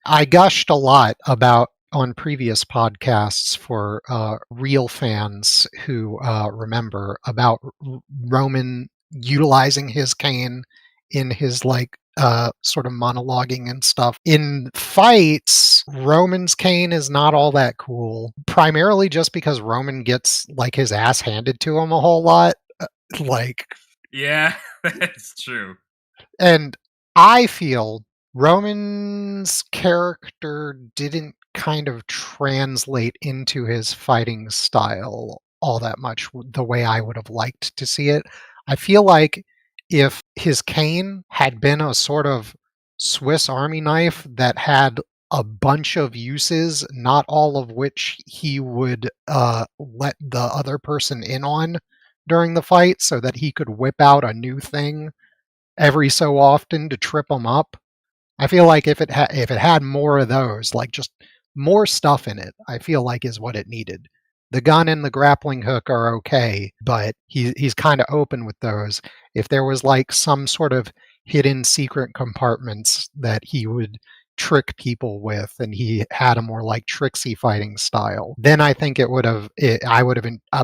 D: I gushed a lot about on previous podcasts for real fans who remember about Roman utilizing his cane in his like sort of monologuing and stuff. In fights, Roman's cane is not all that cool, primarily just because Roman gets like his ass handed to him a whole lot. Like,
B: yeah, that's true.
D: And I feel Roman's character didn't kind of translate into his fighting style all that much the way I would have liked to see it. I feel like if his cane had been a sort of Swiss Army knife that had a bunch of uses, not all of which he would let the other person in on during the fight so that he could whip out a new thing every so often to trip them up. I feel like if it had more of those, like just more stuff in it, I feel like is what it needed. The gun and the grappling hook are okay, but he's kind of open with those. If there was like some sort of hidden secret compartments that he would trick people with, and he had a more like tricksy fighting style, then I think I would have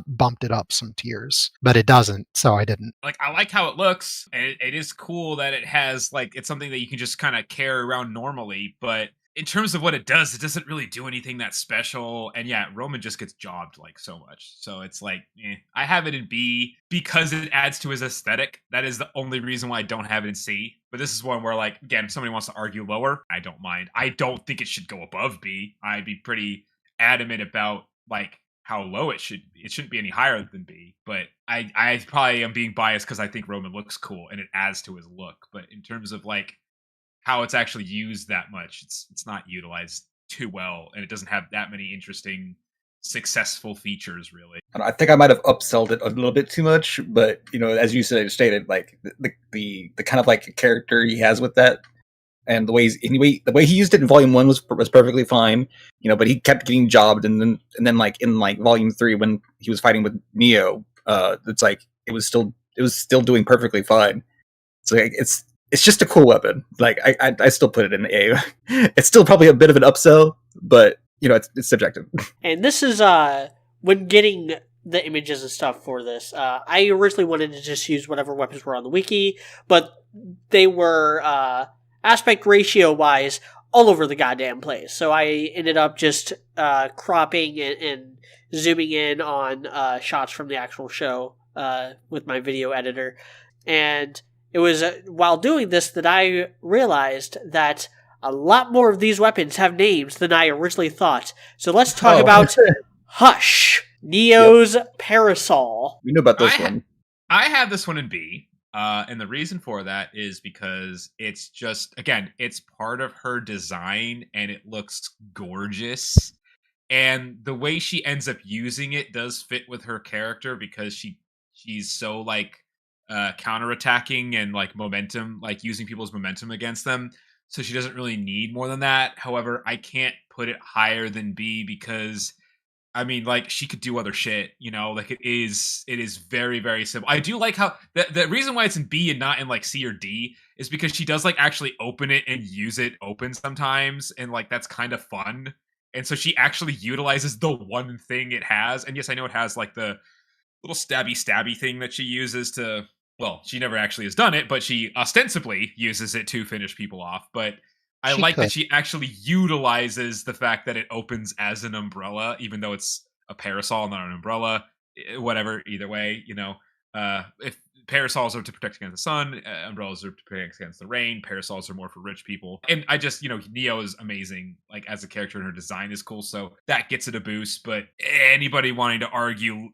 D: bumped it up some tiers, but it doesn't, so I didn't.
B: Like, I like how it looks, and it is cool that it has like, it's something that you can just kind of carry around normally, but in terms of what it doesn't really do anything that special. And yeah, Roman just gets jobbed like so much. So it's like, I have it in B because it adds to his aesthetic. That is the only reason why I don't have it in C. But this is one where, like, again, if somebody wants to argue lower, I don't mind. I don't think it should go above B. I'd be pretty adamant about like how low it shouldn't be any higher than B. But I probably am being biased because I think Roman looks cool and it adds to his look. But in terms of like how it's actually used that much, it's not utilized too well, and it doesn't have that many interesting successful features really.
C: I think I might have upsold it a little bit too much, but as you stated, like the kind of like character he has with that, and the way he used it in Volume 1 was perfectly fine, but he kept getting jobbed, and then like in like Volume 3 when he was fighting with Neo, it's like it was still doing perfectly fine. So like, it's just a cool weapon. Like I still put it in A. It's still probably a bit of an upsell, but it's subjective.
A: And this is when getting the images and stuff for this. I originally wanted to just use whatever weapons were on the wiki, but they were aspect ratio wise all over the goddamn place. So I ended up just cropping and zooming in on shots from the actual show with my video editor. And it was while doing this that I realized that a lot more of these weapons have names than I originally thought. So let's talk about Hush, Neo's Parasol.
C: We knew about this one.
B: I have this one in B. And the reason for that is because it's just, again, it's part of her design and it looks gorgeous. And the way she ends up using it does fit with her character because she's so like counterattacking and like momentum, like using people's momentum against them. So she doesn't really need more than that. However, I can't put it higher than B because I mean, like, she could do other shit, you know, like it is very, very simple. I do like how the reason why it's in B and not in like C or D is because she does like actually open it and use it open sometimes. And like, that's kind of fun. And so she actually utilizes the one thing it has. And yes, I know it has like the little stabby thing that she uses to, well, she never actually has done it, but she ostensibly uses it to finish people off. But I like that she actually utilizes the fact that it opens as an umbrella, even though it's a parasol, not an umbrella. Whatever, either way, you know, if parasols are to protect against the sun, umbrellas are to protect against the rain. Parasols are more for rich people. And I just, you know, Neo is amazing, like as a character, and her design is cool, so that gets it a boost. But anybody wanting to argue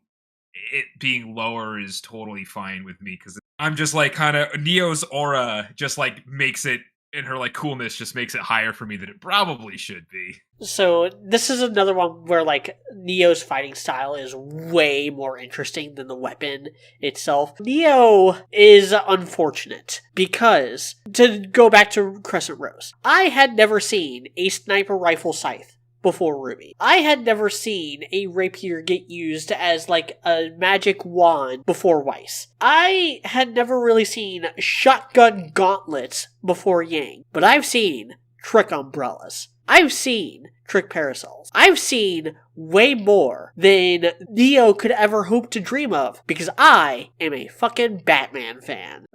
B: it being lower is totally fine with me because I'm just like kind of Neo's aura just like makes it. And her like coolness just makes it higher for me than it probably should be.
A: So this is another one where like Neo's fighting style is way more interesting than the weapon itself. Neo is unfortunate because, to go back to Crescent Rose, I had never seen a sniper rifle scythe before RWBY. I had never seen a rapier get used as like a magic wand before Weiss. I had never really seen shotgun gauntlets before Yang, but I've seen trick umbrellas. I've seen trick parasols. I've seen way more than Neo could ever hope to dream of because I am a fucking Batman fan.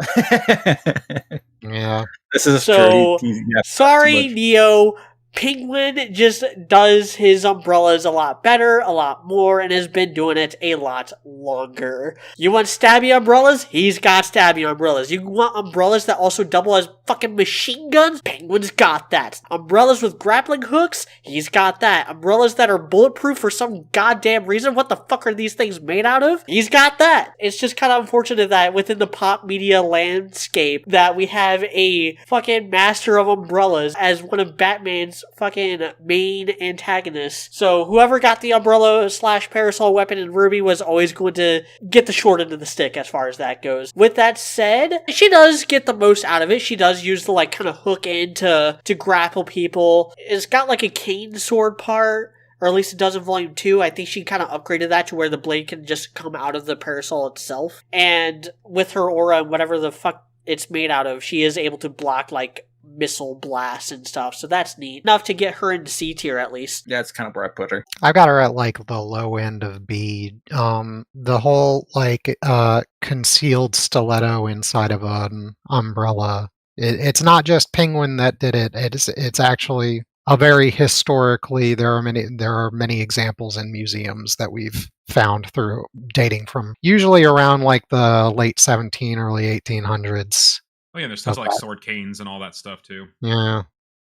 D: Yeah.
C: This is
A: so
C: true.
A: sorry, Neo. Penguin just does his umbrellas a lot better, a lot more, and has been doing it a lot longer. You want stabby umbrellas? He's got stabby umbrellas. You want umbrellas that also double as fucking machine guns? Penguin's got that. Umbrellas with grappling hooks? He's got that. Umbrellas that are bulletproof for some goddamn reason? What the fuck are these things made out of? He's got that. It's just kind of unfortunate that within the pop media landscape that we have a fucking master of umbrellas as one of Batman's fucking main antagonists. So whoever got the umbrella / parasol weapon in RWBY was always going to get the short end of the stick as far as that goes. With that said, she does get the most out of it. She does use the like kind of hook in to grapple people. It's got like a cane sword part, or at least it does in Volume 2. I think she kind of upgraded that to where the blade can just come out of the parasol itself. And with her aura and whatever the fuck it's made out of, she is able to block like missile blasts and stuff, so that's neat. Enough to get her into C tier at least.
C: Yeah, that's kind of where I put her.
D: I've got her at like the low end of B. The whole like concealed stiletto inside of an umbrella. It's not just Penguin that did it. It's actually a very historically there are many examples in museums that we've found through dating from usually around like the late 17 early 1800s.
B: Oh yeah, there's tons of like sword canes and all that stuff too.
D: Yeah.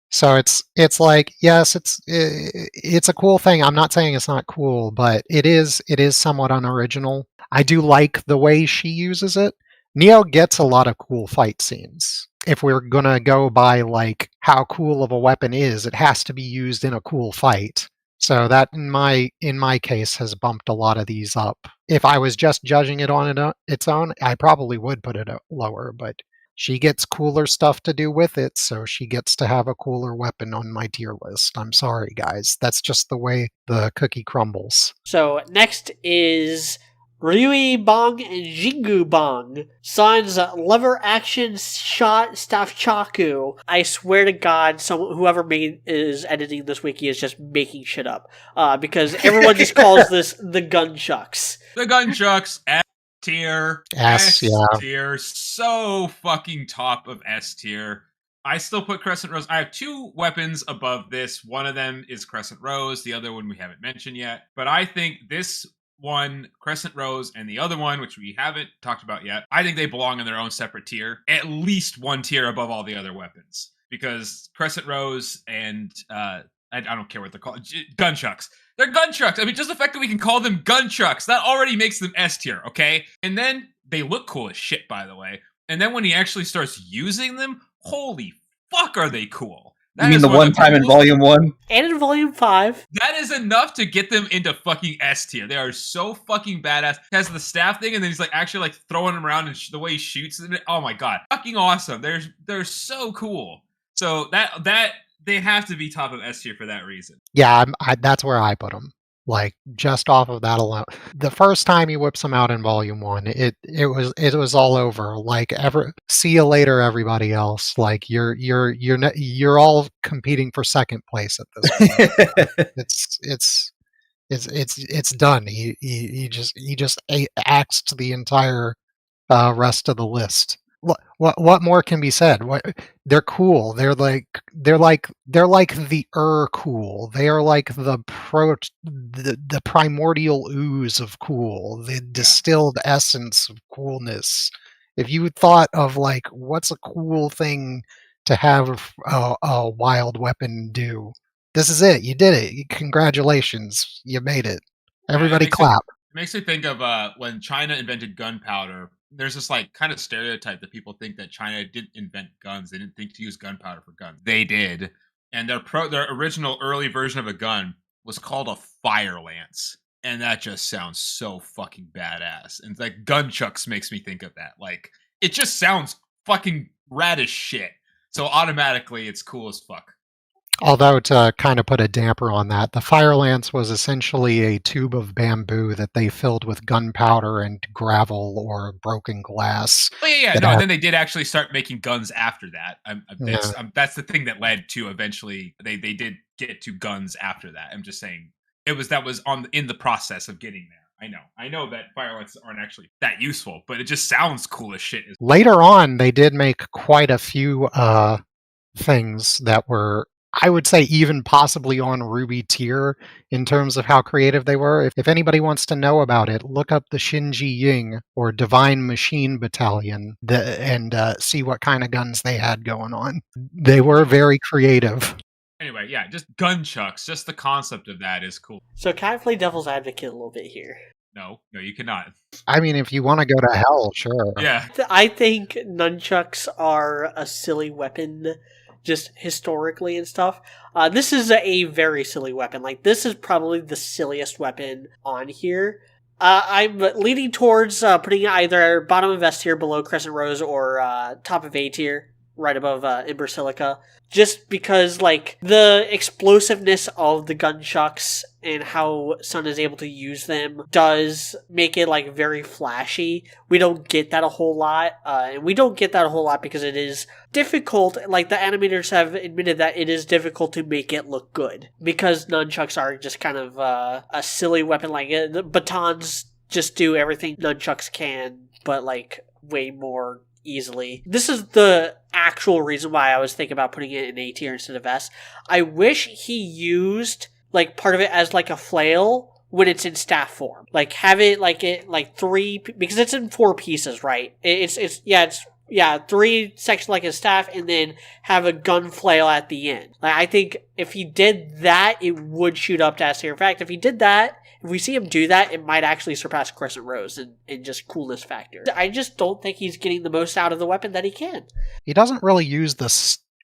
D: So it's like, yes, it's a cool thing. I'm not saying it's not cool, but it is somewhat unoriginal. I do like the way she uses it. Neo gets a lot of cool fight scenes. If we're gonna go by like how cool of a weapon is, it has to be used in a cool fight. So that in my case has bumped a lot of these up. If I was just judging it on its own, I probably would put it lower, but she gets cooler stuff to do with it, so she gets to have a cooler weapon on my tier list. I'm sorry, guys. That's just the way the cookie crumbles.
A: So next is RWBY Bong and Jingu Bong. Sans lever action shot staff chaku. I swear to God, whoever is editing this wiki is just making shit up. Because everyone just calls this the gunchucks.
B: The gunchucks, S tier.
D: S, yeah.
B: tier. So fucking top of S tier. I still put Crescent Rose. I have 2 weapons above this. One of them is Crescent Rose. The other one we haven't mentioned yet. But I think this one, Crescent Rose, and the other one, which we haven't talked about yet, I think they belong in their own separate tier. At least 1 tier above all the other weapons. Because Crescent Rose and, I don't care what they're called, gunchucks. They're gunchucks. I mean, just the fact that we can call them gunchucks, that already makes them S tier, okay? And then, they look cool as shit, by the way. And then when he actually starts using them, holy fuck are they cool.
C: You mean the one time in Volume 1?
A: And in Volume 5.
B: That is enough to get them into fucking S tier. They are so fucking badass. He has the staff thing, and then he's like actually like throwing them around, and the way he shoots it. Oh my god, fucking awesome. They're so cool. So that they have to be top of S tier for that reason.
D: Yeah, that's where I put them. Like, just off of that alone. The first time he whips them out in Volume 1, it was all over. Like, see you later, everybody else. Like, you're all competing for second place at this point. It's done. He just axed the entire rest of the list. What more can be said? They're cool. They're like the cool. They are like the primordial ooze of cool, the distilled essence of coolness. If you thought of like what's a cool thing to have a wild weapon do, this is it. You did it. Congratulations, you made it. Everybody clap.
B: It makes me think of when China invented gunpowder. There's this like kind of stereotype that people think that China didn't invent guns. They didn't think to use gunpowder for guns. They did. And their original early version of a gun was called a fire lance. And that just sounds so fucking badass. And like gunchucks makes me think of that. Like it just sounds fucking rad as shit. So automatically it's cool as fuck.
D: Although, to kind of put a damper on that, the fire lance was essentially a tube of bamboo that they filled with gunpowder and gravel or broken glass.
B: Oh, yeah. No, and then they did actually start making guns after that. That's the thing that led to eventually, they did get to guns after that. I'm just saying, that was in the process of getting there. I know that fire lances aren't actually that useful, but it just sounds cool as shit.
D: Later on, they did make quite a few things that were, I would say, even possibly on RWBY tier in terms of how creative they were. If anybody wants to know about it, look up the Shinji Ying or Divine Machine Battalion and see what kind of guns they had going on. They were very creative.
B: Anyway, yeah, just gunchucks. Just the concept of that is cool.
A: So can I play devil's advocate a little bit here?
B: No, you cannot.
D: I mean, if you want to go to hell, sure.
B: Yeah.
A: I think nunchucks are a silly weapon, just historically and stuff. This is a very silly weapon. Like, this is probably the silliest weapon on here. I'm leaning towards putting either bottom of S tier below Crescent Rose or top of A tier, right above Ember Silica. Just because, like, the explosiveness of the gunchucks and how Sun is able to use them does make it, like, very flashy. We don't get that a whole lot, and we don't get that a whole lot because it is difficult. Like, the animators have admitted that it is difficult to make it look good, because nunchucks are just kind of a silly weapon. Like, the batons just do everything nunchucks can, but, like, way more easily. This is the actual reason why I was thinking about putting it in A tier instead of S. I wish he used, like, part of it as, like, a flail when it's in staff form. Like, have it, like, 3, because it's in 4 pieces, right? It's 3 sections like a staff, and then have a gun flail at the end. Like, I think if he did that, it would shoot up to S tier. In fact, if he did that, if we see him do that, it might actually surpass Crescent Rose in just coolness factor. I just don't think he's getting the most out of the weapon that he can.
D: He doesn't really use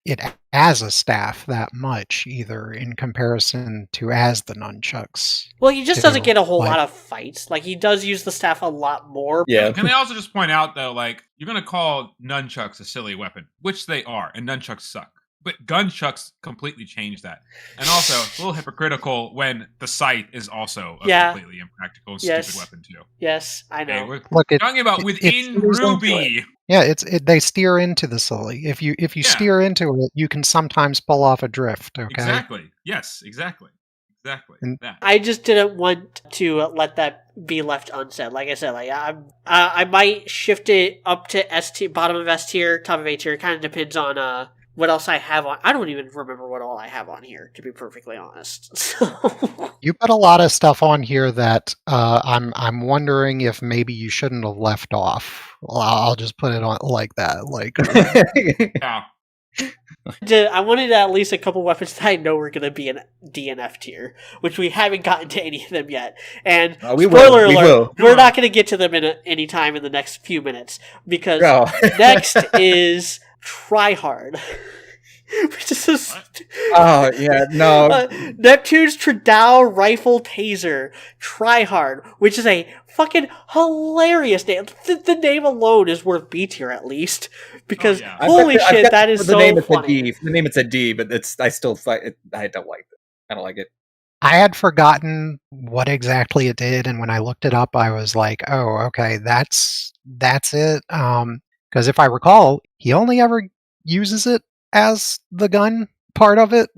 D: it as a staff that much either in comparison to as the nunchucks.
A: Well, he just doesn't get a whole lot of fights. Like, he does use the staff a lot more.
C: Yeah.
B: Can I also just point out, though, like, you're going to call nunchucks a silly weapon, which they are, and nunchucks suck. But gunchucks completely changed that. And also, a little hypocritical when the scythe is also a completely impractical and stupid weapon, too.
A: Yes, I know.
B: Hey, we're talking about within RWBY.
D: Yeah, they steer into the silly. If you steer into it, you can sometimes pull off a drift. Okay.
B: Exactly. Yes. Exactly. That.
A: I just didn't want to let that be left unsaid. Like I said, like I might shift it up to S tier, bottom of S tier, top of A tier. It kind of depends on what else I have on. I don't even remember what all I have on here, to be perfectly honest. So.
D: You put a lot of stuff on here that I'm wondering if maybe you shouldn't have left off. Well, I'll just put it on like that. Like,
B: yeah.
A: I wanted at least a couple weapons that I know were going to be in D and F tier, which we haven't gotten to any of them yet. And spoiler alert, we're not going to get to them any time in the next few minutes, because next is Try Hard. Which is Neptune's Tridao Rifle Taser Try Hard, which is a fucking hilarious name. The name alone is worth B tier at least, because holy shit, that is so funny.
C: The name it's a D, but I still fight it. I don't like it. I don't like it.
D: I had forgotten what exactly it did, and when I looked it up, I was like, "Oh, okay, that's it." Because if I recall, he only ever uses it as the gun part of it.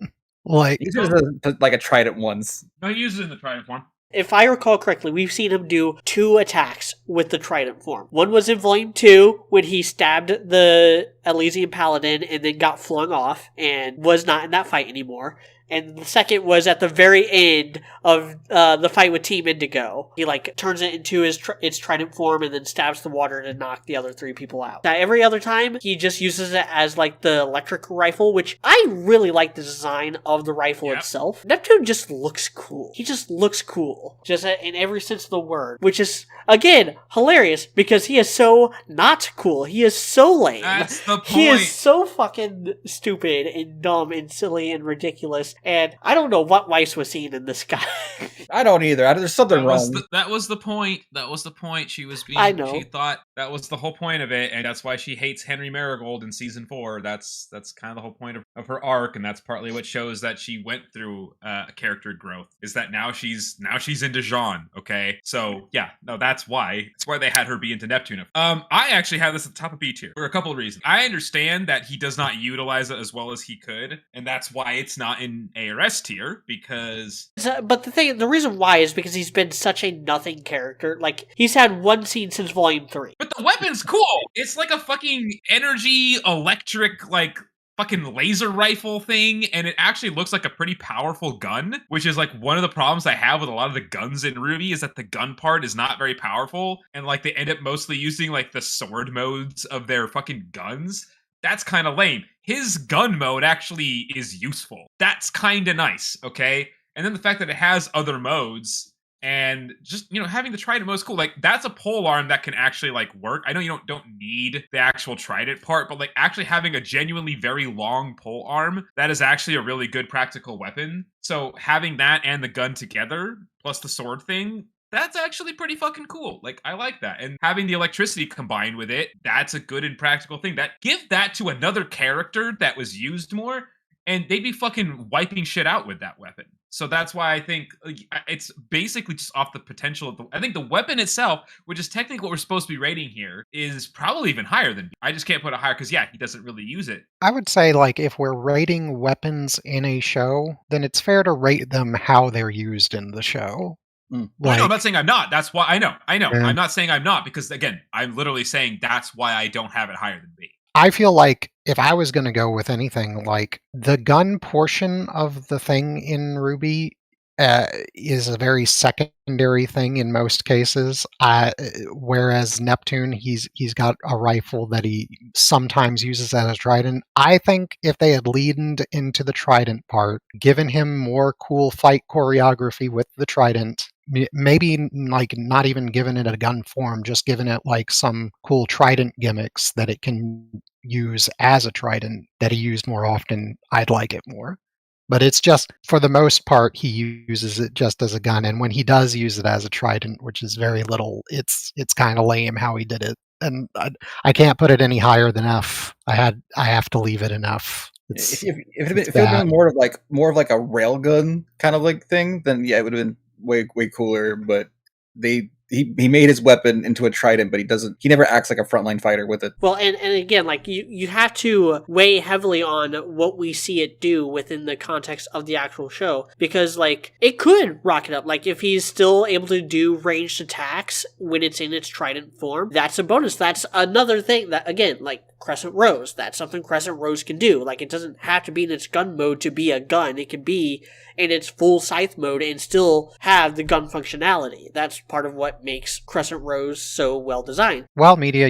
D: Like,
C: he uses it like a trident once.
B: No, he uses it in the trident form.
A: If I recall correctly, we've seen him do 2 attacks with the trident form. One was in Volume 2, when he stabbed the Elysian Paladin and then got flung off and was not in that fight anymore. And the second was at the very end of the fight with Team Indigo. He turns it into its trident form and then stabs the water to knock the other 3 people out. Now, every other time, he just uses it as the electric rifle, which I really like the design of the rifle itself. Neptune just looks cool. He just looks cool. Just in every sense of the word. Which is, again, hilarious because he is so not cool. He is so lame.
B: That's the point.
A: He is so fucking stupid and dumb and silly and ridiculous. And I don't know what Weiss was seeing in this guy.
C: I don't either. There's something wrong.
B: That was the point. That was the point. She was being.
A: I know.
B: She thought that was the whole point of it, and that's why she hates Henry Marigold in season 4. That's kind of the whole point of her arc, and that's partly what shows that she went through character growth. Is that now she's into Jean? Okay, so yeah, no, that's why. That's why they had her be into Neptune. I actually have this at the top of B tier for a couple of reasons. I understand that he does not utilize it as well as he could, and that's why it's not in A or S tier, because...
A: But the reason why is because he's been such a nothing character. He's had one scene since Volume 3.
B: But the weapon's cool! It's like a fucking energy, electric, fucking laser rifle thing, and it actually looks like a pretty powerful gun, which is one of the problems I have with a lot of the guns in RWBY is that the gun part is not very powerful, and they end up mostly using the sword modes of their fucking guns. That's kind of lame. His gun mode actually is useful. That's kind of nice, okay? And then the fact that it has other modes and just, having the trident mode is cool. That's a pole arm that can actually, work. I know you don't need the actual trident part, but, actually having a genuinely very long pole arm, that is actually a really good practical weapon. So having that and the gun together, plus the sword thing, that's actually pretty fucking cool. I like that. And having the electricity combined with it, that's a good and practical thing. Give that to another character that was used more, and they'd be fucking wiping shit out with that weapon. So that's why I think it's basically just off the potential of I think the weapon itself, which is technically what we're supposed to be rating here, is probably even higher than B. I just can't put it higher because, he doesn't really use it.
D: I would say, if we're rating weapons in a show, then it's fair to rate them how they're used in the show.
B: No, I'm not saying I'm not. That's why I know. Yeah. I'm not saying I'm not because, again, I'm literally saying that's why I don't have it higher than B.
D: I feel like if I was going to go with anything, the gun portion of the thing in RWBY is a very secondary thing in most cases. Whereas Neptune, he's got a rifle that he sometimes uses as a trident. I think if they had leaned into the trident part, given him more cool fight choreography with the trident, maybe not even given it a gun form, just given it some cool trident gimmicks that it can use as a trident that he used more often, I'd like it more. But it's just, for the most part, he uses it just as a gun, and when he does use it as a trident, which is very little, it's kind of lame how he did it, and I can't put it any higher than F. I have to leave it in F. It's
C: If it had been more of like a railgun kind of like thing, then yeah, it would have been way cooler. But he made his weapon into a trident, but he never acts like a frontline fighter with it.
A: Well, and again, like you have to weigh heavily on what we see it do within the context of the actual show, because like it could rocket up. Like if he's still able to do ranged attacks when it's in its trident form, that's a bonus. That's another thing that, again, like Crescent Rose, that's something Crescent Rose can do. Like it doesn't have to be in its gun mode to be a gun. It can be in its full scythe mode and still have the gun functionality. That's part of what makes Crescent Rose so well designed.
D: Well, media,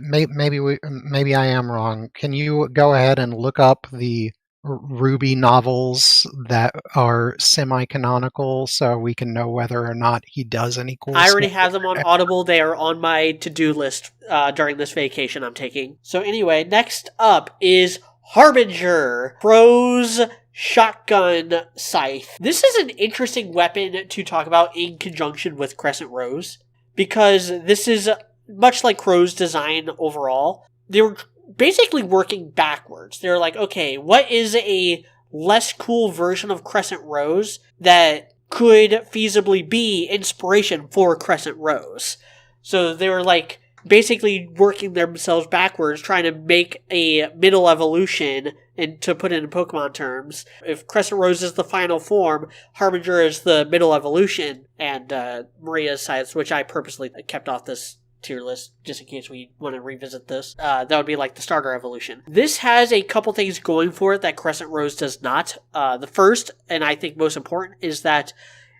D: maybe I am wrong. Can you go ahead and look up the RWBY novels that are semi-canonical so we can know whether or not he does any cool
A: I already
D: stuff?
A: have them on Audible. They are on my to-do list during this vacation I'm taking. So anyway, next up is Harbinger, Crow's shotgun scythe. This is an interesting weapon to talk about in conjunction with Crescent Rose, because this is much like Crow's design overall. They were basically working backwards. They're like, okay, what is a less cool version of Crescent Rose that could feasibly be inspiration for Crescent Rose? So they were like basically working themselves backwards, trying to make a middle evolution, and to put it in Pokemon terms, if Crescent Rose is the final form, Harbinger is the middle evolution, and Maria's Scythes, which I purposely kept off this tier list just in case we want to revisit this, that would be like the starter evolution. This has a couple things going for it that Crescent Rose does not. The first, and I think most important, is that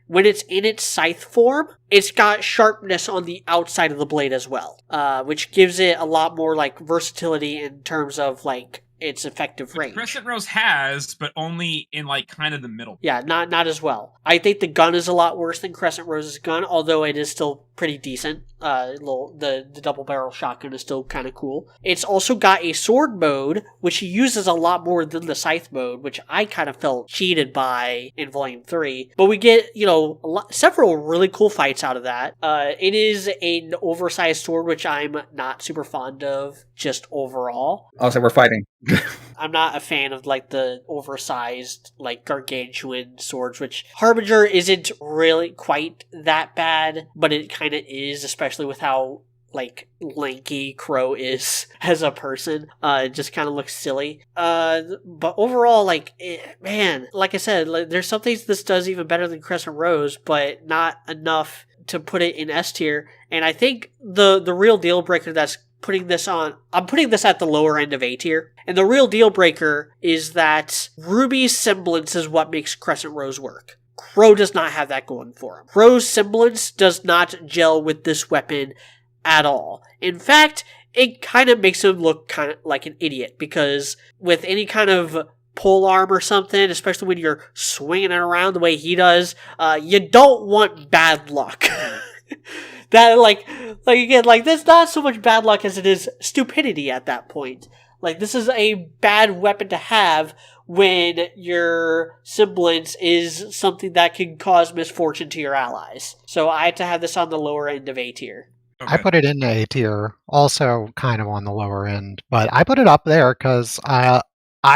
A: when it's in its scythe form, it's got sharpness on the outside of the blade as well, which gives it a lot more like versatility in terms of like its effective range.
B: Crescent Rose has, but only in like kind of the middle.
A: Yeah, not as well. I think the gun is a lot worse than Crescent Rose's gun, although it is still pretty decent. The double barrel shotgun is still kind of cool. It's also got a sword mode, which he uses a lot more than the scythe mode, which I kind of felt cheated by in Volume 3. But we get, several really cool fights out of that. It is an oversized sword, which I'm not super fond of, just overall.
C: Oh, so we're fighting.
A: I'm not a fan of like the oversized, like gargantuan swords, which Harbinger isn't really quite that bad, but it kind of is, especially with how like lanky Crow is as a person. It just kind of looks silly. But overall, like I said, like, there's some things this does even better than Crescent Rose, but not enough to put it in S tier. And I think the real deal breaker that's putting this on, I'm putting this at the lower end of A tier. And the real deal breaker is that Ruby's semblance is what makes Crescent Rose work. Crow does not have that going for him. Crow's semblance does not gel with this weapon at all. In fact, it kind of makes him look kind of like an idiot, because with any kind of pole arm or something, especially when you're swinging it around the way he does, you don't want bad luck. That, that's not so much bad luck as it is stupidity at that point. Like, this is a bad weapon to have when your semblance is something that can cause misfortune to your allies. So I had to have this on the lower end of A tier.
D: Okay. I put it in A tier, also kind of on the lower end, but I put it up there because I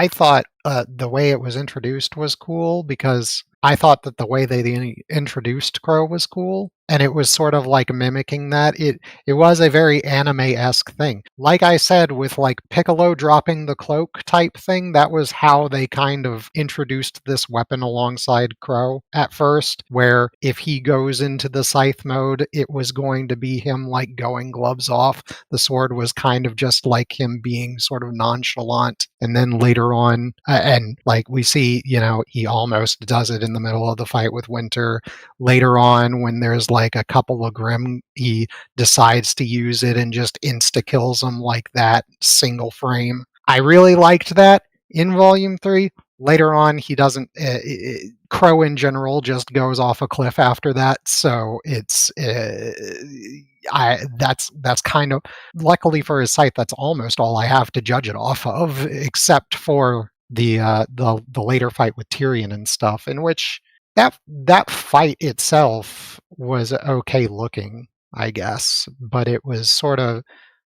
D: thought the way it was introduced was cool, because I thought that the way they introduced Crow was cool, and it was sort of like mimicking that. It was a very anime-esque thing. Like I said, with like Piccolo dropping the cloak type thing, that was how they kind of introduced this weapon alongside Crow at first, where if he goes into the scythe mode, it was going to be him like going gloves off. The sword was kind of just like him being sort of nonchalant, and then later on, and like we see, he almost does it in the middle of the fight with Winter. Later on, when there's like a couple of Grimm, he decides to use it and just insta-kills them like that, single frame. I really liked that in Volume 3. Later on, he doesn't. Crow in general just goes off a cliff after that, so it's that's kind of, luckily for his site, that's almost all I have to judge it off of, except for the later fight with Tyrion and stuff, in which that fight itself was okay looking, I guess, but it was sort of,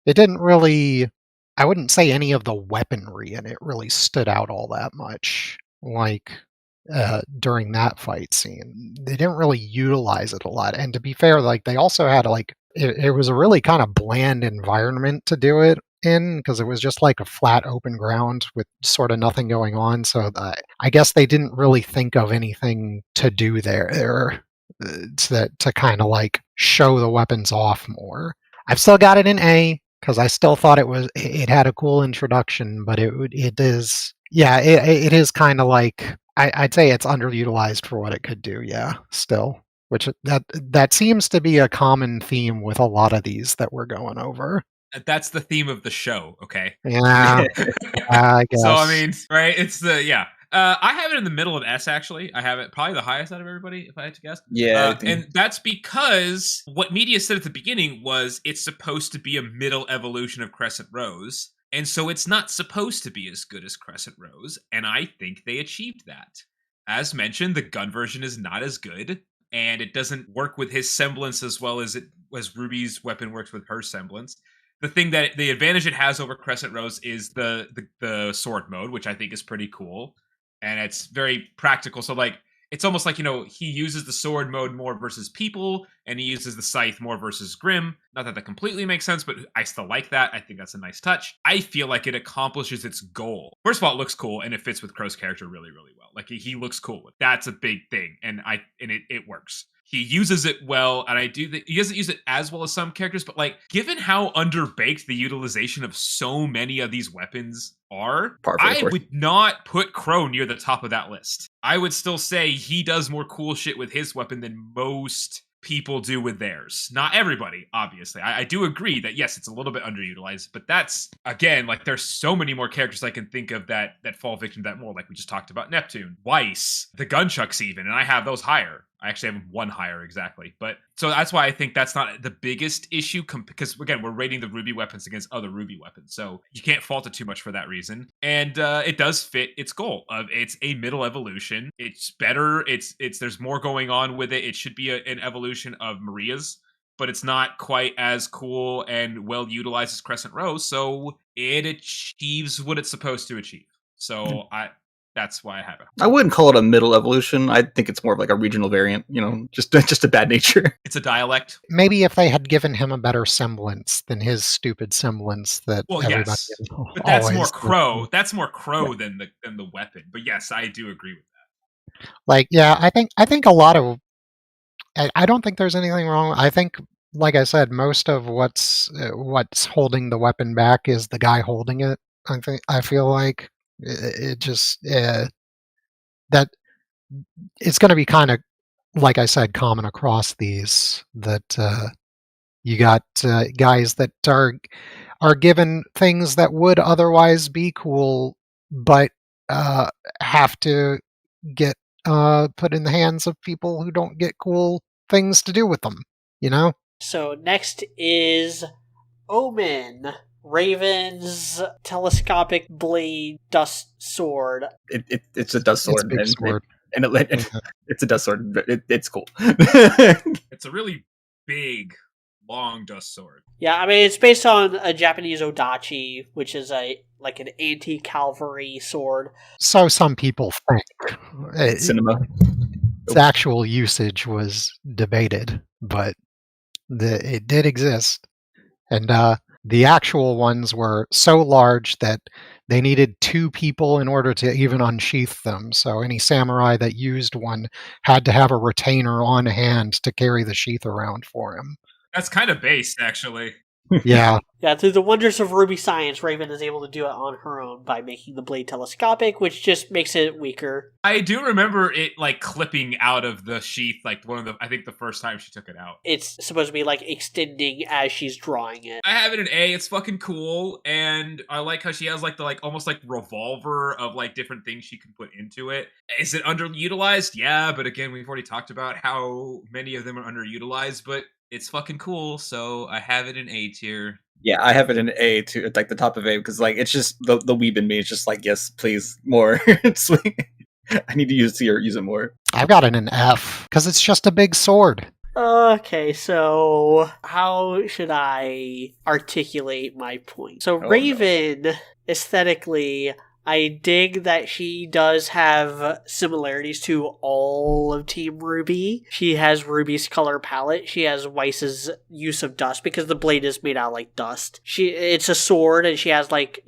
D: it didn't really I wouldn't say any of the weaponry in it really stood out all that much. Like during that fight scene, they didn't really utilize it a lot. And to be fair, like they also had like it was a really kind of bland environment to do it in because it was just like a flat open ground with sort of nothing going on. So I guess they didn't really think of anything to do there to kind of like show the weapons off more. I've still got it in A because I still thought it had a cool introduction, but it is it is kind of like I'd say it's underutilized for what it could do. Yeah, still. Which that seems to be a common theme with a lot of these that we're going over.
B: That's the theme of the show, okay?
D: Yeah, I guess.
B: So, I mean, right? It's I have it in the middle of S, actually. I have it probably the highest out of everybody, if I had to guess.
C: Yeah.
B: And that's because what media said at the beginning was it's supposed to be a middle evolution of Crescent Rose. And so it's not supposed to be as good as Crescent Rose. And I think they achieved that. As mentioned, the gun version is not as good. And it doesn't work with his semblance as well as Ruby's weapon works with her semblance. The thing that the advantage it has over Crescent Rose is the sword mode, which I think is pretty cool, and it's very practical. So like it's almost like, he uses the sword mode more versus people, and he uses the scythe more versus Grim. Not that completely makes sense, but I still like that. I think that's a nice touch. I feel like it accomplishes its goal. First of all, it looks cool, and it fits with Crow's character really, really well. Like he looks cool. That's a big thing, and it works. He uses it well, and he doesn't use it as well as some characters, but like, given how underbaked the utilization of so many of these weapons are, I would not put Crow near the top of that list. I would still say he does more cool shit with his weapon than most people do with theirs. Not everybody, obviously. I do agree that, yes, it's a little bit underutilized, but that's, again, like, there's so many more characters I can think of that fall victim to that more, like we just talked about Neptune, Weiss, the Gunchucks even, and I have those higher. I actually have one higher, exactly. But so that's why I think that's not the biggest issue, because again, we're rating the RWBY weapons against other RWBY weapons, so you can't fault it too much for that reason. And it does fit its goal of it's a middle evolution. It's better. It's there's more going on with it. It should be an evolution of Maria's, but it's not quite as cool and well utilized as Crescent Rose. So it achieves what it's supposed to achieve. So that's why I have it.
C: I wouldn't call it a middle evolution. I think it's more of like a regional variant, just a bad nature.
B: It's a dialect.
D: Maybe if they had given him a better semblance than his stupid semblance that everybody
B: but that's more Crow. That's more Crow than the weapon. But yes, I do agree with that.
D: Like, yeah, I think a lot of I don't think there's anything wrong. I think, like I said, most of what's holding the weapon back is the guy holding it. I feel like it just that it's going to be kind of, like I said, common across these, that you got guys that are given things that would otherwise be cool, but have to get put in the hands of people who don't get cool things to do with them,
A: So next is Omen, Raven's telescopic blade dust sword.
C: It's a dust sword.
D: It's a big sword.
C: It's a dust sword. It's cool.
B: It's a really big, long dust sword.
A: Yeah, I mean, it's based on a Japanese odachi, which is an anti-cavalry sword.
D: So some people think.
C: Cinema.
D: Its actual usage was debated, but it did exist. And the actual ones were so large that they needed 2 people in order to even unsheath them. So any samurai that used one had to have a retainer on hand to carry the sheath around for him.
B: That's kind of based, actually.
D: Yeah.
A: Yeah, through the wonders of RWBY science, Raven is able to do it on her own by making the blade telescopic, which just makes it weaker.
B: I do remember it, clipping out of the sheath, I think the first time she took it out.
A: It's supposed to be, extending as she's drawing it.
B: I have it in A. It's fucking cool, and I like how she has, almost revolver of, different things she can put into it. Is it underutilized? Yeah, but again, we've already talked about how many of them are underutilized, but it's fucking cool, so I have it in A tier.
C: Yeah, I have it in A too, the top of A, because it's just the weeb in me is just yes, please, more. It's I need to use it more.
D: I've got it in F because it's just a big sword.
A: Okay, so how should I articulate my point? So
C: no.
A: Raven, aesthetically, I dig that she does have similarities to all of Team RWBY. She has Ruby's color palette. She has Weiss's use of dust because the blade is made out of like dust. It's a sword and she has like,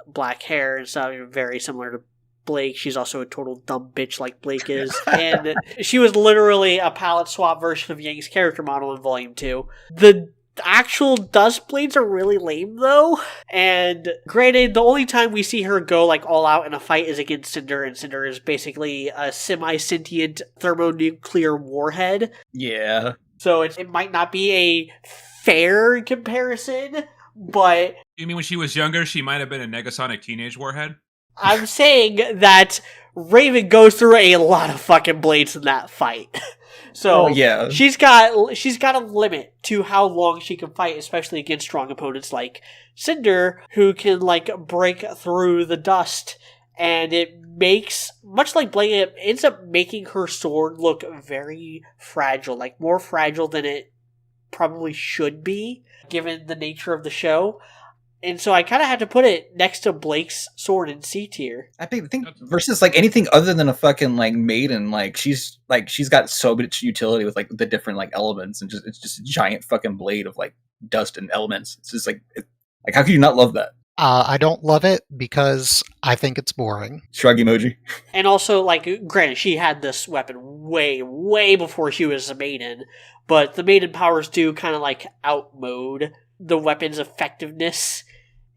A: black hair and stuff, very similar to Blake. She's also a total dumb bitch like Blake is. And she was literally a palette swap version of Yang's character model in Volume 2. The actual dust blades are really lame though. And granted, the only time we see her go like all out in a fight is against Cinder, and Cinder is basically a semi-sentient thermonuclear warhead.
C: Yeah.
A: So it might not be a fair comparison, but...
B: You mean when she was younger, she might have been a Negasonic teenage warhead?
A: I'm saying that Raven goes through a lot of fucking blades in that fight. So
C: yeah.
A: she's got a limit to how long she can fight, especially against strong opponents like Cinder, who can like break through the dust, and it makes, much like Blade, it ends up making her sword look very fragile, like more fragile than it probably should be, given the nature of the show. And so I kind of had to put it next to Blake's sword in C tier.
C: I think versus like anything other than a fucking like maiden, like she's got so much utility with like the different like elements, and it's just a giant fucking blade of like dust and elements. It's just like how could you not love that?
D: I don't love it because I think it's boring.
C: Shrug emoji.
A: And also, like, granted, she had this weapon way, way before she was a maiden, but the maiden powers do kind of like outmode the weapon's effectiveness,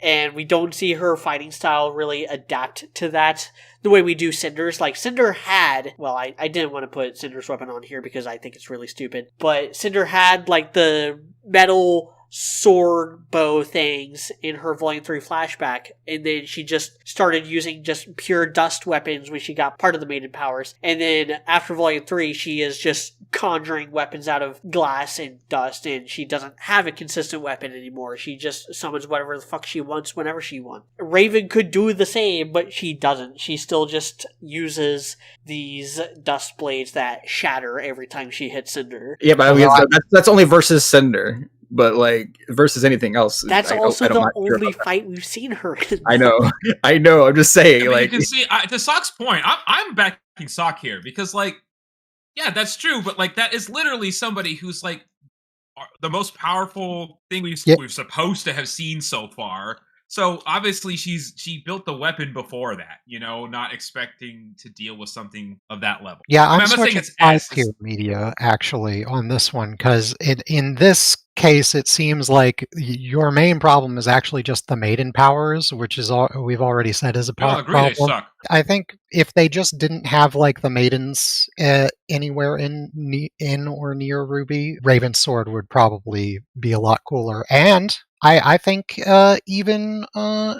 A: and we don't see her fighting style really adapt to that the way we do Cinder's. Like, Cinder had, well, I didn't want to put Cinder's weapon on here because I think it's really stupid, but Cinder had, like, the metal sword bow things in her Volume 3 flashback, and then she just started using just pure dust weapons when she got part of the maiden powers, and then after Volume 3 she is just conjuring weapons out of glass and dust, and she doesn't have a consistent weapon anymore. She just summons whatever the fuck she wants whenever she wants. Raven could do the same, but she doesn't. She still just uses these dust blades that shatter every time she hits Cinder.
C: Yeah, but I mean, that's only versus Cinder. But like versus anything else,
A: that's also the only fight we've seen her in.
C: I know. I'm just saying.
B: Yeah,
C: like
B: you can see to Sock's point, I'm backing Sock here because, like, yeah, that's true. But like, that is literally somebody who's like the most powerful thing we're supposed to have seen so far. So obviously she built the weapon before that, not expecting to deal with something of that level.
D: Yeah, I'm not saying it's S tier media actually on this one, because in this case it seems like your main problem is actually just the maiden powers, which is all we've already said is a problem.
B: They suck.
D: I think if they just didn't have like the maidens anywhere in or near RWBY, Raven's sword would probably be a lot cooler. And I think even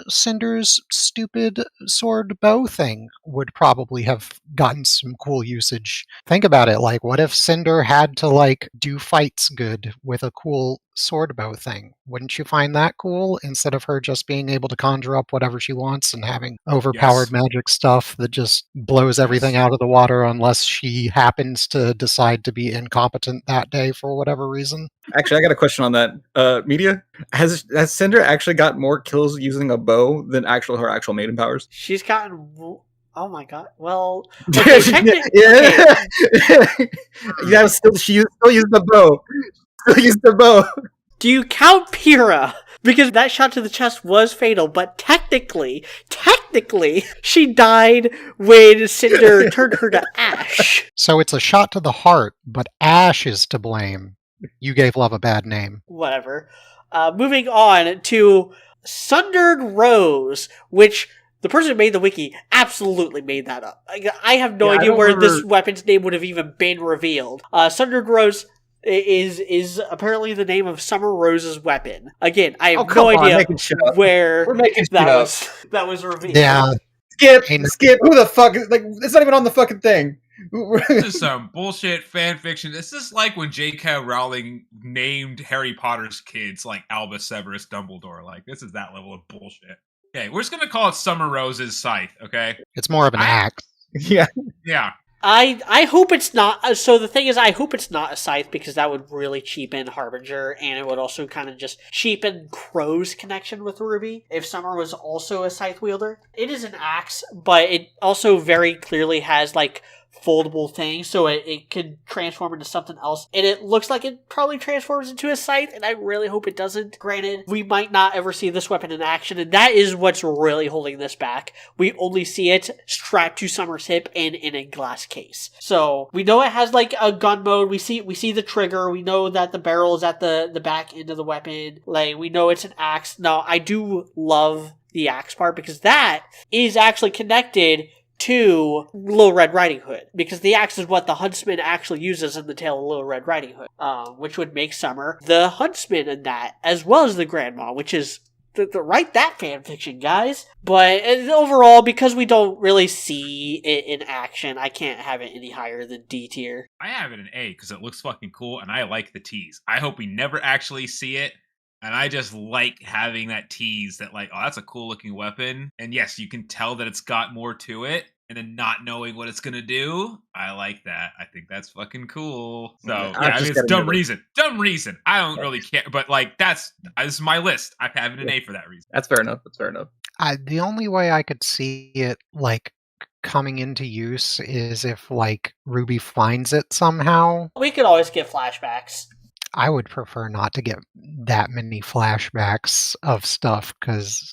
D: Cinder's stupid sword bow thing would probably have gotten some cool usage. Think about it, like what if Cinder had to like do fights good with a cool sword bow thing? Wouldn't you find that cool, instead of her just being able to conjure up whatever she wants and having overpowered magic stuff that just blows everything out of the water unless she happens to decide to be incompetent that day for whatever reason?
C: Actually, I got a question on that. Media, has Cinder actually got more kills using a bow than her actual maiden powers?
A: She's gotten... Oh my god. Well, okay,
C: yeah, she still used the bow. Still used the bow.
A: Do you count Pyrrha? Because that shot to the chest was fatal, but technically, she died when Cinder turned her to ash.
D: So it's a shot to the heart, but Ash is to blame. You gave love a bad name.
A: Whatever. Moving on to Sundered Rose, which the person who made the wiki absolutely made that up. I have no idea where this weapon's name would have even been revealed. Sundered Rose is apparently the name of Summer Rose's weapon. Again, I have no idea where that was revealed.
D: Yeah.
C: Skip. Who the fuck? Like, it's not even on the fucking thing.
B: This is some bullshit fan fiction. This is like when J.K. Rowling named Harry Potter's kids like Albus Severus Dumbledore. Like, this is that level of bullshit. Okay, we're just gonna call it Summer Rose's scythe. Okay,
D: it's more of an axe.
C: Yeah.
B: Yeah.
A: I hope it's not. So the thing is, I hope it's not a scythe because that would really cheapen Harbinger, and it would also kind of just cheapen Crow's connection with RWBY if Summer was also a scythe wielder. It is an axe, but it also very clearly has like foldable thing, so it could transform into something else, and it looks like it probably transforms into a scythe, and I really hope it doesn't. Granted, we might not ever see this weapon in action, and that is what's really holding this back. We only see it strapped to Summer's hip and in a glass case. So we know it has like a gun mode. We see the trigger. We know that the barrel is at the back end of the weapon. Like, we know it's an axe. Now, I do love the axe part because that is actually connected to Little Red Riding Hood, because the axe is what the huntsman actually uses in the tale of Little Red Riding Hood, which would make Summer the huntsman in that, as well as the grandma, which is write that fanfiction, guys. But overall, because we don't really see it in action, I can't have it any higher than D tier.
B: I have it in A because it looks fucking cool, and I like the tease. I hope we never actually see it. And I just like having that tease that, like, oh, that's a cool looking weapon. And yes, you can tell that it's got more to it. And then not knowing what it's going to do. I like that. I think that's fucking cool. So, yeah, I mean, it's dumb reason. Dumb reason. I don't really care. But, like, this is my list. I have it an A for that reason.
C: That's fair enough.
D: The only way I could see it, like, coming into use is if, like, RWBY finds it somehow.
A: We could always get flashbacks.
D: I would prefer not to get that many flashbacks of stuff,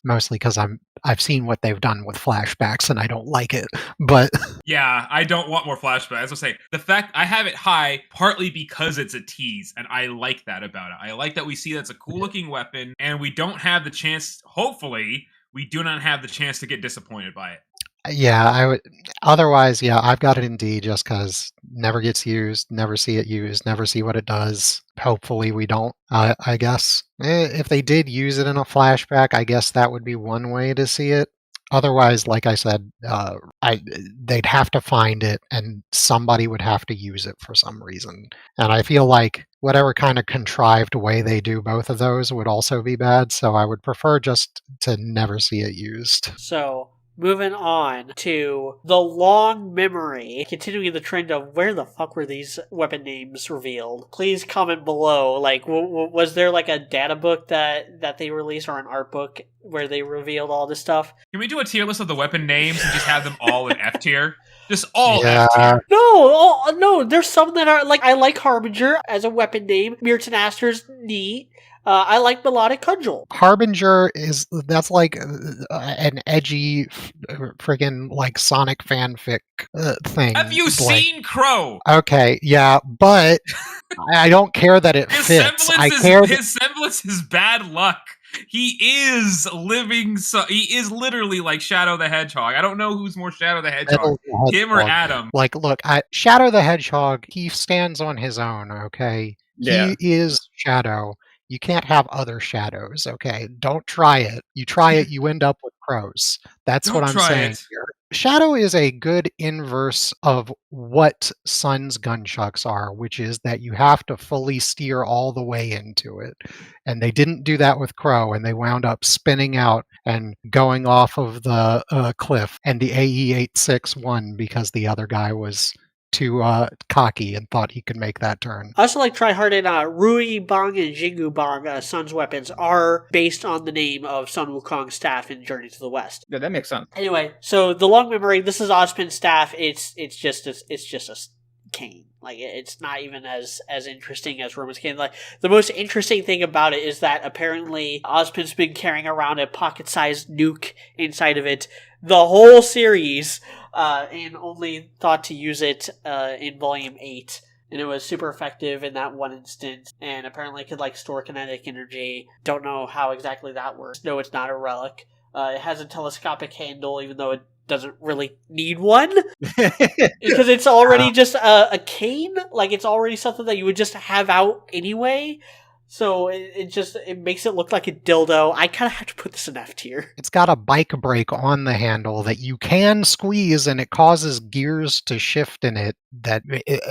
D: mostly because I've seen what they've done with flashbacks and I don't like it. But
B: yeah, I don't want more flashbacks. I'll say the fact I have it high partly because it's a tease, and I like that about it. I like that we see that's a cool looking weapon, and we don't have the chance. Hopefully, we do not have the chance to get disappointed by it.
D: Yeah, I would. Otherwise, yeah, I've got it in D just because never gets used, never see it used, never see what it does. Hopefully, we don't. I guess if they did use it in a flashback, I guess that would be one way to see it. Otherwise, like I said, they'd have to find it, and somebody would have to use it for some reason. And I feel like whatever kind of contrived way they do both of those would also be bad. So I would prefer just to never see it used.
A: So, moving on to the long memory, continuing the trend of where the fuck were these weapon names revealed? Please comment below. Like, was there like a data book that they released, or an art book where they revealed all this stuff?
B: Can we do a tier list of the weapon names and just have them all in F tier? Just all F tier.
A: No, there's some that are like, I like Harbinger as a weapon name. Mirton Aster's neat. I like Melodic Cudgel.
D: Harbinger that's like an edgy friggin' like Sonic fanfic thing.
B: Have you seen Crow?
D: Okay, yeah, but I don't care that it fits.
B: His semblance is bad luck. He is living. He is literally like Shadow the Hedgehog. I don't know who's more Shadow the Hedgehog, him or Adam.
D: Like, look, Shadow the Hedgehog, he stands on his own. Okay, yeah. He is Shadow. You can't have other shadows, okay? Don't try it. You try it, you end up with crows. That's what I'm saying here. Shadow is a good inverse of what Sun's gunchucks are, which is that you have to fully steer all the way into it. And they didn't do that with Crow, and they wound up spinning out and going off of the cliff. And the AE-86 won because the other guy was too cocky and thought he could make that turn.
A: I also like tryhard RWBY Bang and Jingu Bang, Sun's weapons, are based on the name of Sun Wukong's staff in Journey to the West.
C: Yeah, that makes sense.
A: Anyway, so the long memory, this is Ozpin's staff. It's just a cane. Like, it's not even as interesting as Roman's cane. Like, the most interesting thing about it is that apparently Ozpin's been carrying around a pocket-sized nuke inside of it the whole series, and only thought to use it in Volume 8. And it was super effective in that one instance, and apparently it could, like, store kinetic energy. Don't know how exactly that works. No, it's not a relic. It has a telescopic handle, even though it doesn't really need one. Because it's already just a cane. Like, it's already something that you would just have out anyway. So it makes it look like a dildo. I kind of have to put this in F tier.
D: It's got a bike brake on the handle that you can squeeze, and it causes gears to shift in it that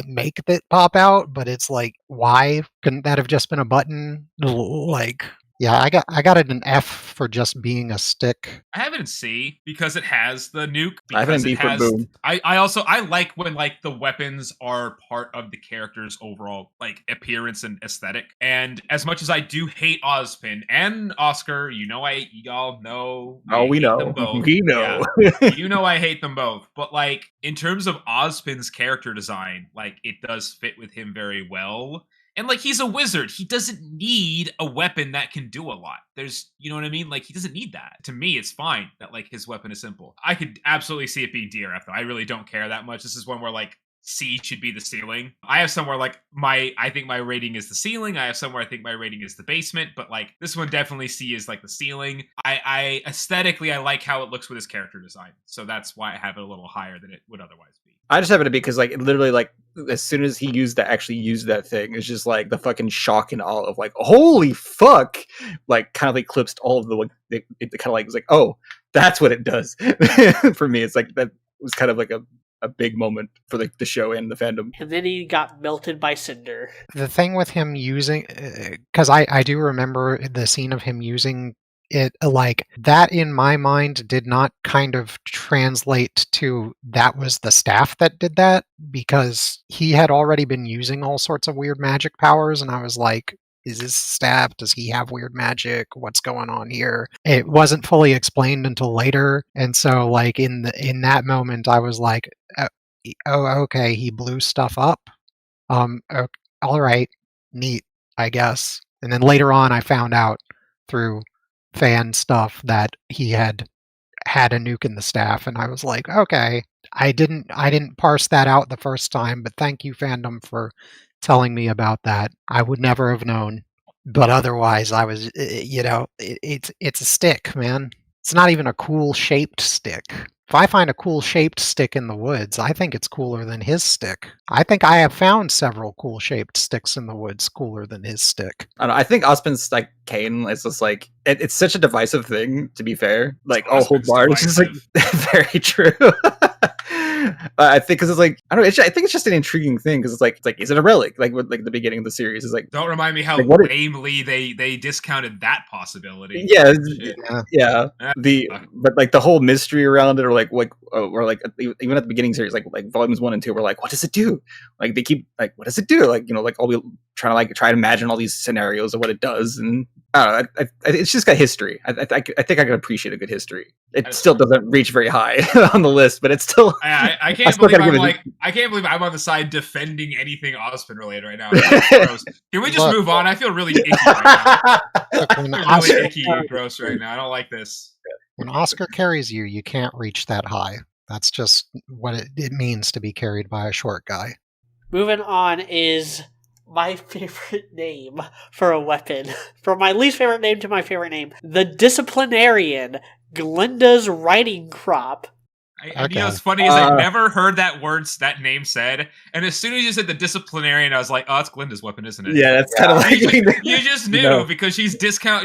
D: make it pop out. But it's like, why couldn't that have just been a button? Like, Yeah, I got it an F for just being a stick.
B: I have it in C because it has the nuke.
C: I have it in
B: Because
C: B
B: it
C: for
B: has.
C: boom.
B: I also I like when like the weapons are part of the character's overall like appearance and aesthetic. And as much as I do hate Ozpin and Oscar, y'all know
C: Oh,
B: I
C: we
B: hate them
C: know.
B: both.
C: We
B: Yeah.
C: know.
B: You know I hate them both. But like in terms of Ozpin's character design, like it does fit with him very well. And like he's a wizard. He doesn't need a weapon that can do a lot. You know what I mean? Like he doesn't need that. To me, it's fine that like his weapon is simple. I could absolutely see it being DRF though. I really don't care that much. This is one where like C should be the ceiling. I have somewhere like I think my rating is the ceiling. I have somewhere I think my rating is the basement, but like this one definitely C is like the ceiling. I aesthetically I like how it looks with his character design. So that's why I have it a little higher than it would otherwise be.
C: I just have it because like literally like as soon as he actually used that thing, it's just like the fucking shock and awe of like holy fuck, like kind of eclipsed all of the like it kind of like was like, oh, that's what it does. For me, it's like that was kind of like a big moment for the show and the fandom.
A: And then he got melted by Cinder.
D: The thing with him using, because I do remember the scene of him using it, like that in my mind did not kind of translate to that was the staff that did that, because he had already been using all sorts of weird magic powers, and I was like, is this staff? Does he have weird magic? What's going on here? It wasn't fully explained until later, and so like in that moment, I was like, oh, okay, he blew stuff up. Okay, all right, neat, I guess. And then later on, I found out through fan stuff that he had a nuke in the staff, and I was like, okay. I didn't parse that out the first time, but thank you, fandom, for telling me about that. I would never have known. But otherwise, I was, it's a stick, man. It's not even a cool shaped stick. If I find a cool shaped stick in the woods, I think it's cooler than his stick. I think I have found several cool shaped sticks in the woods cooler than his stick.
C: I don't know, I think Osmond's like Kane is just like it's such a divisive thing. To be fair, like oh, hold bar, it's just like very true. I think because it's like I don't know. I think it's just an intriguing thing because it's like is it a relic? Like with like the beginning of the series is like.
B: Don't remind me how
C: like,
B: lamely they discounted that possibility.
C: Yeah,
B: Yeah.
C: but like the whole mystery around it, or like even at the beginning series, like volumes 1 and 2, we're like, what does it do? Like they keep like, what does it do? Like like all we trying to imagine all these scenarios of what it does, and I don't know. It's just got history. I think I can appreciate a good history. It still doesn't reach very high on the list, but it's still.
B: I can't believe I can't believe I'm on the side defending anything Ozpin related right now. Can we just move on? I feel really icky right now. I feel really icky and gross right now. I don't like this.
D: When Oscar carries you, you can't reach that high. That's just what it means to be carried by a short guy.
A: Moving on is my favorite name for a weapon. From my least favorite name to my favorite name. The Disciplinarian, Glinda's Riding Crop.
B: You know what's funny is I've never heard that name said, and as soon as you said the Disciplinarian, I was like, oh, it's Glinda's weapon, isn't it?
C: Yeah, that's kind of like
B: you just knew because she's Timu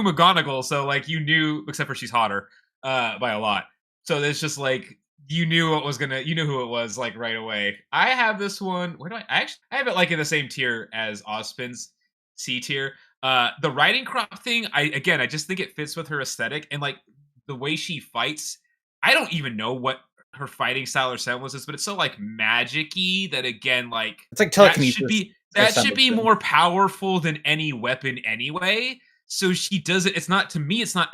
B: McGonagall, so like you knew, except for she's hotter by a lot. So it's just like you knew who it was like right away. I have this one. Where do I have it like in the same tier as Ozpin's, C tier. The riding crop thing, I just think it fits with her aesthetic and like the way she fights. I don't even know what her fighting style or semblance is, but it's so like magic-y that again, like
C: it's like telekinesis.
B: That should be more powerful than any weapon anyway. So she does it. It's not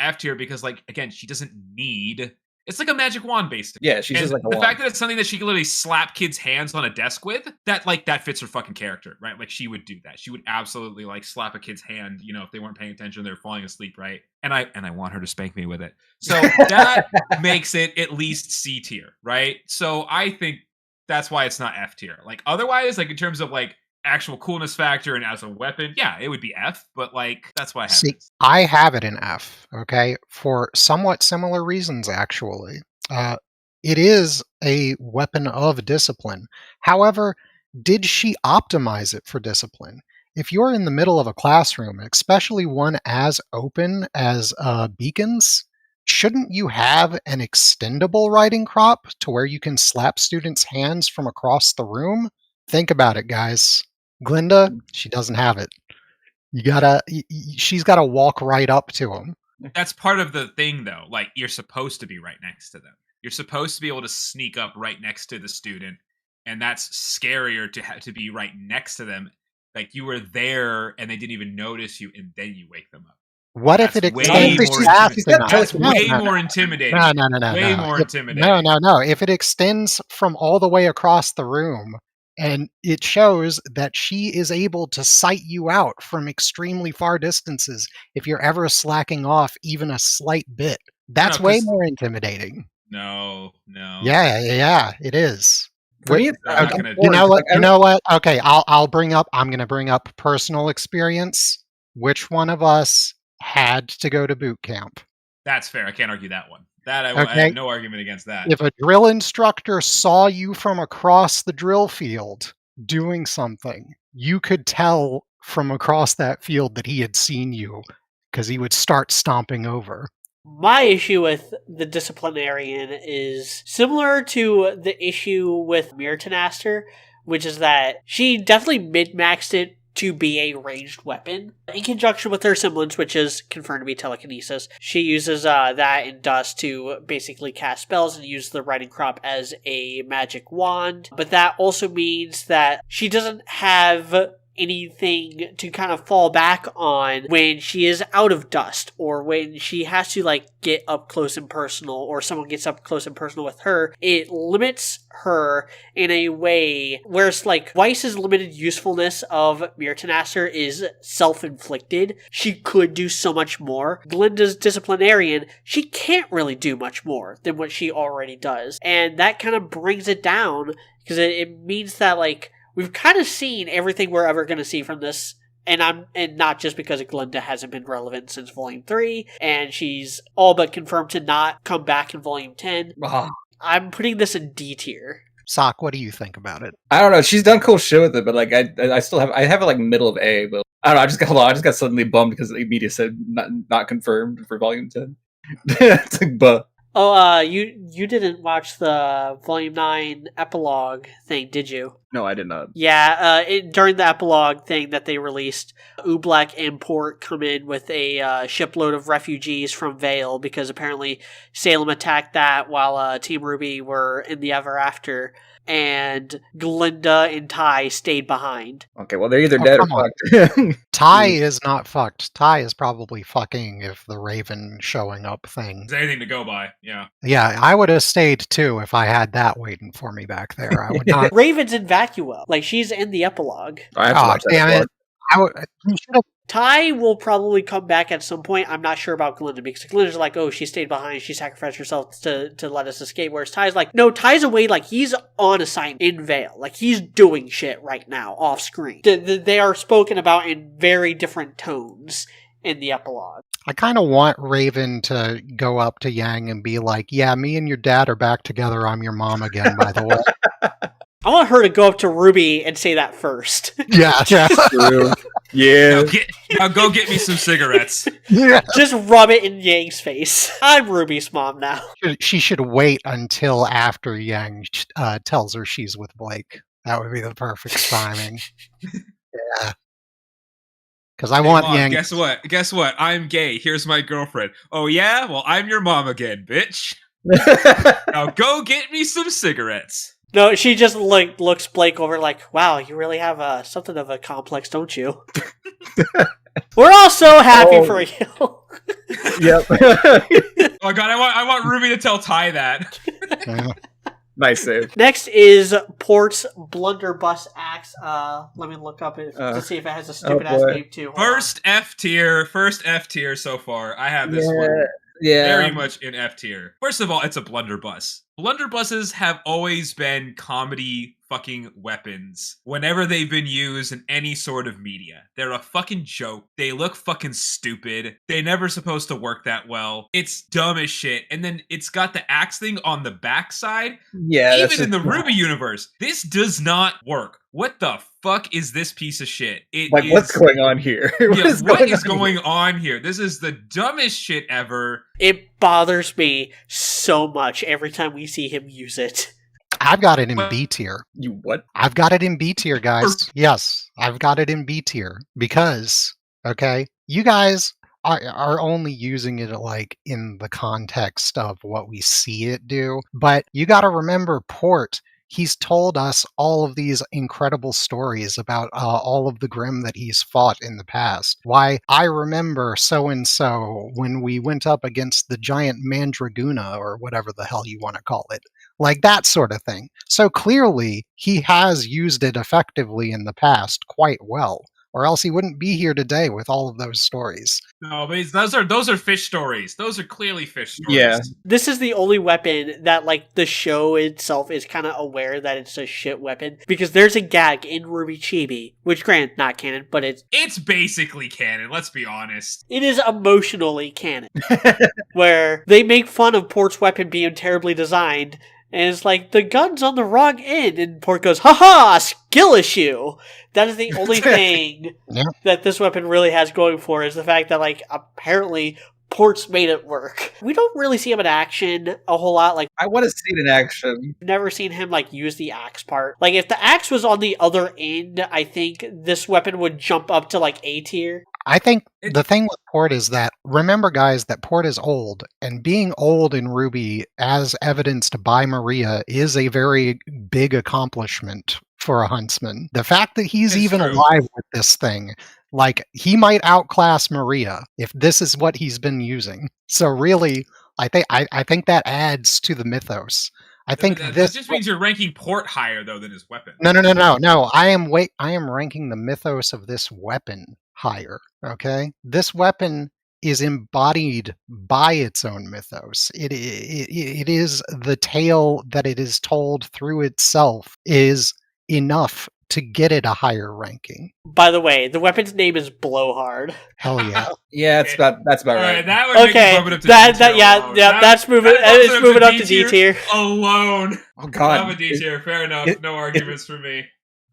B: F tier because like again, she doesn't need. It's like a magic wand basically.
C: Yeah, she's just like a wand.
B: The fact that it's something that she can literally slap kids' hands on a desk with, that fits her fucking character, right? Like she would do that. She would absolutely like slap a kid's hand, if they weren't paying attention, they're falling asleep, right? And I want her to spank me with it. So that makes it at least C tier, right? So I think that's why it's not F tier. Like otherwise, like in terms of like actual coolness factor and as a weapon, yeah, it would be F, but like that's why I have it.
D: I have it in F, okay, for somewhat similar reasons actually. It is a weapon of discipline. However, did she optimize it for discipline? If you're in the middle of a classroom, especially one as open as beacons, shouldn't you have an extendable riding crop to where you can slap students' hands from across the room? Think about it, guys. Glinda, she doesn't have it. She's gotta walk right up to him.
B: That's part of the thing, though. Like, you're supposed to be right next to them. You're supposed to be able to sneak up right next to the student, and that's scarier to have to be right next to them. Like, you were there and they didn't even notice you, and then you wake them up.
D: What if
B: That's
D: it
B: way
D: extends
B: more
D: past
C: she's
D: the
C: got
B: That's
C: No,
B: way
D: no,
B: more intimidating.
D: no.
B: Way more intimidating.
D: No. If it extends from all the way across the room and it shows that she is able to sight you out from extremely far distances if you're ever slacking off even a slight bit, that's
B: No,
D: way
B: 'cause-
D: more intimidating.
B: No.
D: Yeah, it is.
C: For me,
B: They're not
C: I'm
B: gonna
C: torn,
D: You know what?
C: like,
D: You know what? Okay, I'm going to bring up personal experience. Which one of us had to go to boot camp?
B: That's fair. I can't argue that one. That I
D: Okay.
B: have no argument against that.
D: If a drill instructor saw you from across the drill field doing something, you could tell from across that field that he had seen you because he would start stomping over.
A: My issue with the disciplinarian is similar to the issue with Mirtanaster, which is that she definitely min-maxed it to be a ranged weapon. In conjunction with her semblance, which is confirmed to be telekinesis, she uses that in Dust to basically cast spells and use the Riding Crop as a magic wand. But that also means that she doesn't have anything to kind of fall back on when she is out of Dust, or when she has to like get up close and personal, or someone gets up close and personal with her. It limits her in a way whereas like Weiss's limited usefulness of Mirtanaster is self-inflicted. She could do so much more. Glinda's disciplinarian, she can't really do much more than what she already does, and that kind of brings it down because it means that like we've kind of seen everything we're ever going to see from this, and not just because Glinda hasn't been relevant since Volume 3, and she's all but confirmed to not come back in Volume 10.
C: Ah,
A: I'm putting this in D tier.
D: Sock, what do you think about it?
C: I don't know. She's done cool shit with it, but like I still have it like middle of A. But I don't know. I just got suddenly bummed because the media said not confirmed for Volume 10. It's like, buh.
A: Oh, you didn't watch the Volume 9 epilogue thing, did you?
C: No, I did not.
A: Yeah, during the epilogue thing that they released, Oobleck and Port come in with a shipload of refugees from Vale because apparently Salem attacked that while Team RWBY were in the Ever After, and Glinda and Ty stayed behind.
C: Okay, well they're either dead or
D: come on.
C: fucked.
D: Ty is not fucked. Ty is probably fucking if the Raven showing up thing.
B: There's anything to go by. Yeah.
D: Yeah, I would have stayed too if I had that waiting for me back there. I would not.
A: Raven's in Vacuo. Like, she's in the epilogue.
C: I have to
D: Oh,
C: watch that
D: damn
C: episode.
D: it. I would. You should have.
A: Ty will probably come back at some point. I'm not sure about Glinda because Glinda's like, oh, she stayed behind. She sacrificed herself to let us escape. Whereas Ty's like, no, Ty's away. Like, he's on assignment in Vale. Like, he's doing shit right now off screen. They are spoken about in very different tones in the epilogue.
D: I kind of want Raven to go up to Yang and be like, yeah, me and your dad are back together. I'm your mom again, by the way.
A: I want her to go up to RWBY and say that first.
D: Yeah.
C: True. Yeah.
B: Now go get me some cigarettes.
D: Yeah.
A: Just rub it in Yang's face. I'm RWBY's mom now.
D: She should wait until after Yang tells her she's with Blake. That would be the perfect timing. Yeah. Because I
B: Hey,
D: want
B: Mom,
D: Yang.
B: Guess what? I'm gay. Here's my girlfriend. Oh yeah? Well, I'm your mom again, bitch. Now go get me some cigarettes.
A: No, she just like looks Blake over like, wow, you really have something of a complex, don't you? We're all so happy for you.
C: Yep.
B: Oh god, I want RWBY to tell Ty that.
D: Yeah.
C: Nice save.
A: Next is Port's blunderbuss axe. Let me look up it to see if it has a stupid ass
C: boy.
A: name too. Hold
B: First F tier so far. I have this one.
C: Yeah.
B: Very much in F tier. First of all, it's a blunderbuss. Blunderbusses have always been comedy fucking weapons whenever they've been used in any sort of media. They're a fucking joke. They look fucking stupid. They're never supposed to work that well. It's dumb as shit. And then it's got the axe thing on the backside.
C: Yeah.
B: Even in the RWBY universe, this does not work. What the fuck is this piece of shit?
C: What's going on here?
B: What is
C: here?
B: going on here? This is the dumbest shit ever.
A: It bothers me so much every time we see him use it.
D: I've got it in B tier.
C: You what?
D: I've got it in B tier, guys. Yes, I've got it in B tier because Okay? You guys are only using it like in the context of what we see it do. But you got to remember, Port, he's told us all of these incredible stories about all of the Grimm that he's fought in the past. Why, I remember so and so when we went up against the giant Mandraguna, or whatever the hell you want to call it. Like that sort of thing. So clearly, he has used it effectively in the past quite well, or else he wouldn't be here today with all of those stories.
B: No, but those are fish stories. Those are clearly fish stories.
C: Yeah.
A: This is the only weapon that, like, the show itself is kind of aware that it's a shit weapon, because there's a gag in RWBY Chibi, which, granted, not canon, but
B: It's basically canon, let's be honest.
A: it is emotionally canon, where they make fun of Port's weapon being terribly designed, and it's like, the gun's on the wrong end, and Port goes, haha, skill issue! That is the only thing
D: Yeah.
A: that this weapon really has going for, is the fact that, like, apparently Port's made it work. We don't really see him in action a whole lot. Like,
C: I want to see it in action.
A: I've never seen him, like, use the axe part. Like, if the axe was on the other end, I think this weapon would jump up to, like, A tier.
D: I think the thing with Port is that, remember guys, that Port is old, and being old in RWBY, as evidenced by Maria, is a very big accomplishment for a huntsman. The fact that he's
B: It's
D: even
B: true.
D: alive with this thing, like, he might outclass Maria if this is what he's been using. So really, I think that adds to the mythos. I think
B: that
D: this
B: just means you're ranking Port higher though than his weapon.
D: No. I am ranking the mythos of this weapon higher. Okay, this weapon is embodied by its own mythos. It is the tale that it is told through itself is enough to get it a higher ranking.
A: By the way, the weapon's name is Blowhard.
D: Hell yeah.
C: Yeah, that's about
B: All
C: right.
B: right, that would make
A: Okay,
B: me bump it up to
A: that
B: D tier
A: yeah,
B: alone.
A: that's moving.
B: that bumps it
A: It's moving up to D tier.
B: alone.
C: Oh
B: I'm
C: god.
B: a D tier. Fair enough. No arguments for me.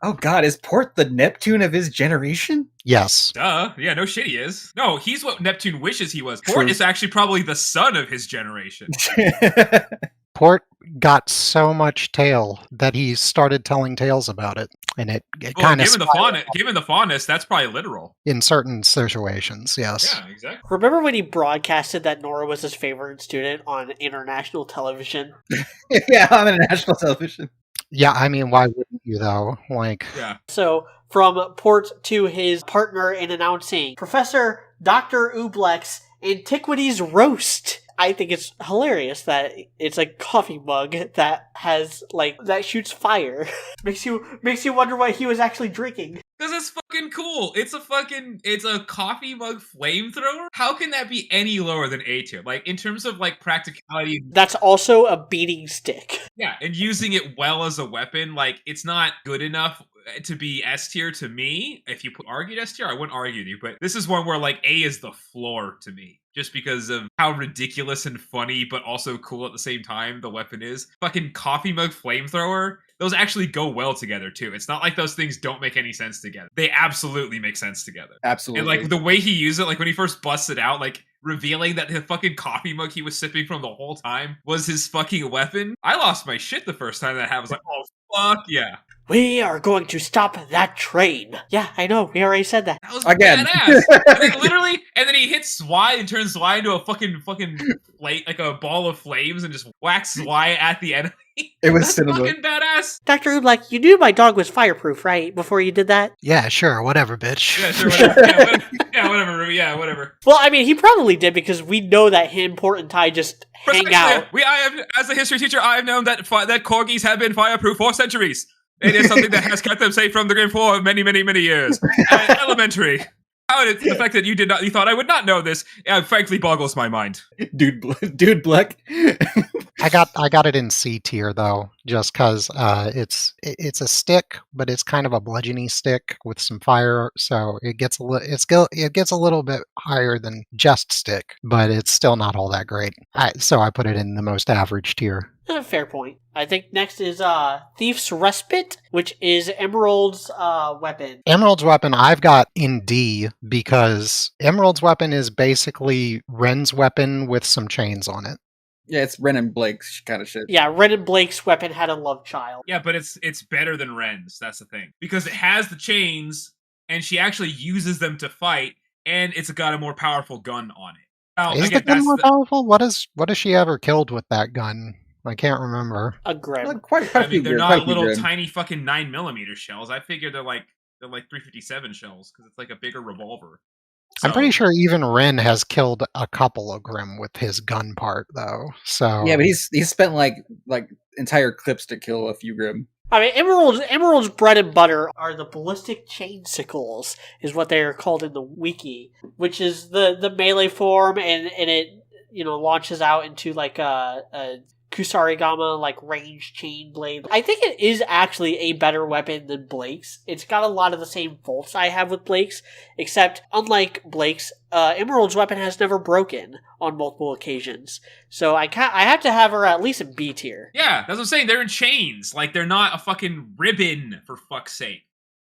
C: Oh god, is Port the Neptune of his generation?
D: Yes.
B: Duh. Yeah, no shit he is. No, he's what Neptune wishes he was. Port
C: True.
B: is actually probably the son of his generation.
D: Port got so much tail that he started telling tales about it, and it
B: Well,
D: kind of
B: given the fondness, that's probably literal.
D: in certain situations. Yes.
B: Yeah, exactly.
A: Remember when he broadcasted that Nora was his favorite student on international television?
C: Yeah, on international television.
D: Yeah, I mean, why wouldn't you though? Like,
B: Yeah.
A: So, from Port to his partner in announcing, Professor Dr. Ublex, Antiquities Roast. I think it's hilarious that it's a coffee mug that has, like, that shoots fire. makes you wonder what he was actually drinking.
B: Because it's fucking cool. It's a coffee mug flamethrower? How can that be any lower than A tier? Like, in terms of, like, practicality.
A: That's also a beating stick.
B: Yeah, and using it well as a weapon, like, it's not good enough to be S tier to me. If you argued S tier, I wouldn't argue with you, but this is one where, like, A is the floor to me. Just because of how ridiculous and funny, but also cool at the same time the weapon is. Fucking coffee mug flamethrower. Those actually go well together, too. It's not like those things don't make any sense together. They absolutely make sense together.
C: Absolutely.
B: And, like, the way he used it, like, when he first busts it out, like, revealing that the fucking coffee mug he was sipping from the whole time was his fucking weapon. I lost my shit the first time that happened. I was like, oh, fuck yeah.
A: We are going to stop that train. Yeah, I know. We already said that.
B: That was
C: Again.
B: badass. and then he hits Zwei and turns Zwei into a fucking like a ball of flames and just whacks Zwei at the enemy.
C: It was
B: That's
C: cinema.
B: fucking badass.
A: Dr. Ublex, you knew my dog was fireproof, right? Before you did that?
D: yeah, sure, whatever, bitch.
B: Yeah, sure, whatever. Whatever, Ruby. Yeah, whatever.
A: Well, I mean, he probably did because we know that him, Port, and Ty just hang
B: Precisely.
A: out.
B: I have, as a history teacher, I have known that that corgis have been fireproof for centuries. It is something that has kept them safe from the Grim for many, many, many years. Elementary. The fact that you thought I would not know this, frankly boggles my mind.
C: Dude Black.
D: I got it in C tier though, just because it's a stick, but it's kind of a bludgeony stick with some fire, so it gets a little bit higher than just stick, but it's still not all that great. So I put it in the most average tier.
A: Fair point. I think next is Thief's Respite, which is Emerald's weapon.
D: Emerald's weapon I've got in D because Emerald's weapon is basically Ren's weapon with some chains on it.
C: Yeah, it's Ren and Blake's kind of shit.
A: Yeah, Ren and Blake's weapon had a love child.
B: Yeah, but it's better than Ren's. That's the thing. Because it has the chains, and she actually uses them to fight, and it's got a more powerful gun on it. Now,
D: Is
B: again,
D: the gun
B: that's
D: more powerful? What has she ever killed with that gun? I can't remember.
A: A Grim.
C: Quite
B: I
C: a few.
B: mean, they're
C: quite a
B: not
C: few
B: little
C: Grim.
B: tiny fucking 9mm shells. I figure they're like 357 shells because it's like a bigger revolver.
D: I'm pretty
B: So-
D: sure even Ren has killed a couple of Grim with his gun part, though. So
C: Yeah, but he's spent like entire clips to kill a few Grim.
A: I mean, Emerald's bread and butter are the ballistic chain sickles, is what they are called in the wiki, which is the melee form, and it launches out into like a Kusarigama like ranged chain blade. I think it is actually a better weapon than Blake's. It's got a lot of the same faults I have with Blake's, except unlike Blake's, Emerald's weapon has never broken on multiple occasions. So I have to have her at least in B tier.
B: Yeah, that's what I'm saying. They're in chains. Like, they're not a fucking ribbon, for fuck's sake.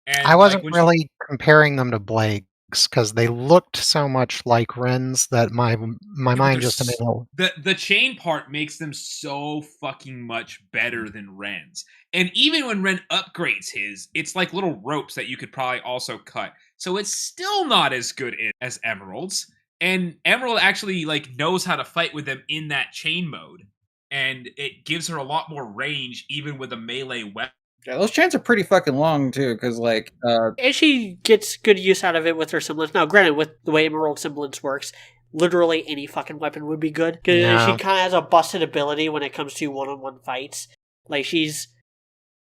B: And
D: I wasn't
B: like,
D: really comparing them to Blake's because they looked so much like Ren's that my mind just made
B: the chain part makes them so fucking much better than Ren's. And even when Ren upgrades his, it's like little ropes that you could probably also cut. So it's still not as good as Emerald's. And Emerald actually like knows how to fight with them in that chain mode. And it gives her a lot more range even with a melee weapon.
C: Yeah, those chains are pretty fucking long too, because like
A: And she gets good use out of it with her semblance. Now, granted, with the way Emerald semblance works, literally any fucking weapon would be good. Because she kind of has a busted ability when it comes to one-on-one fights. Like, she's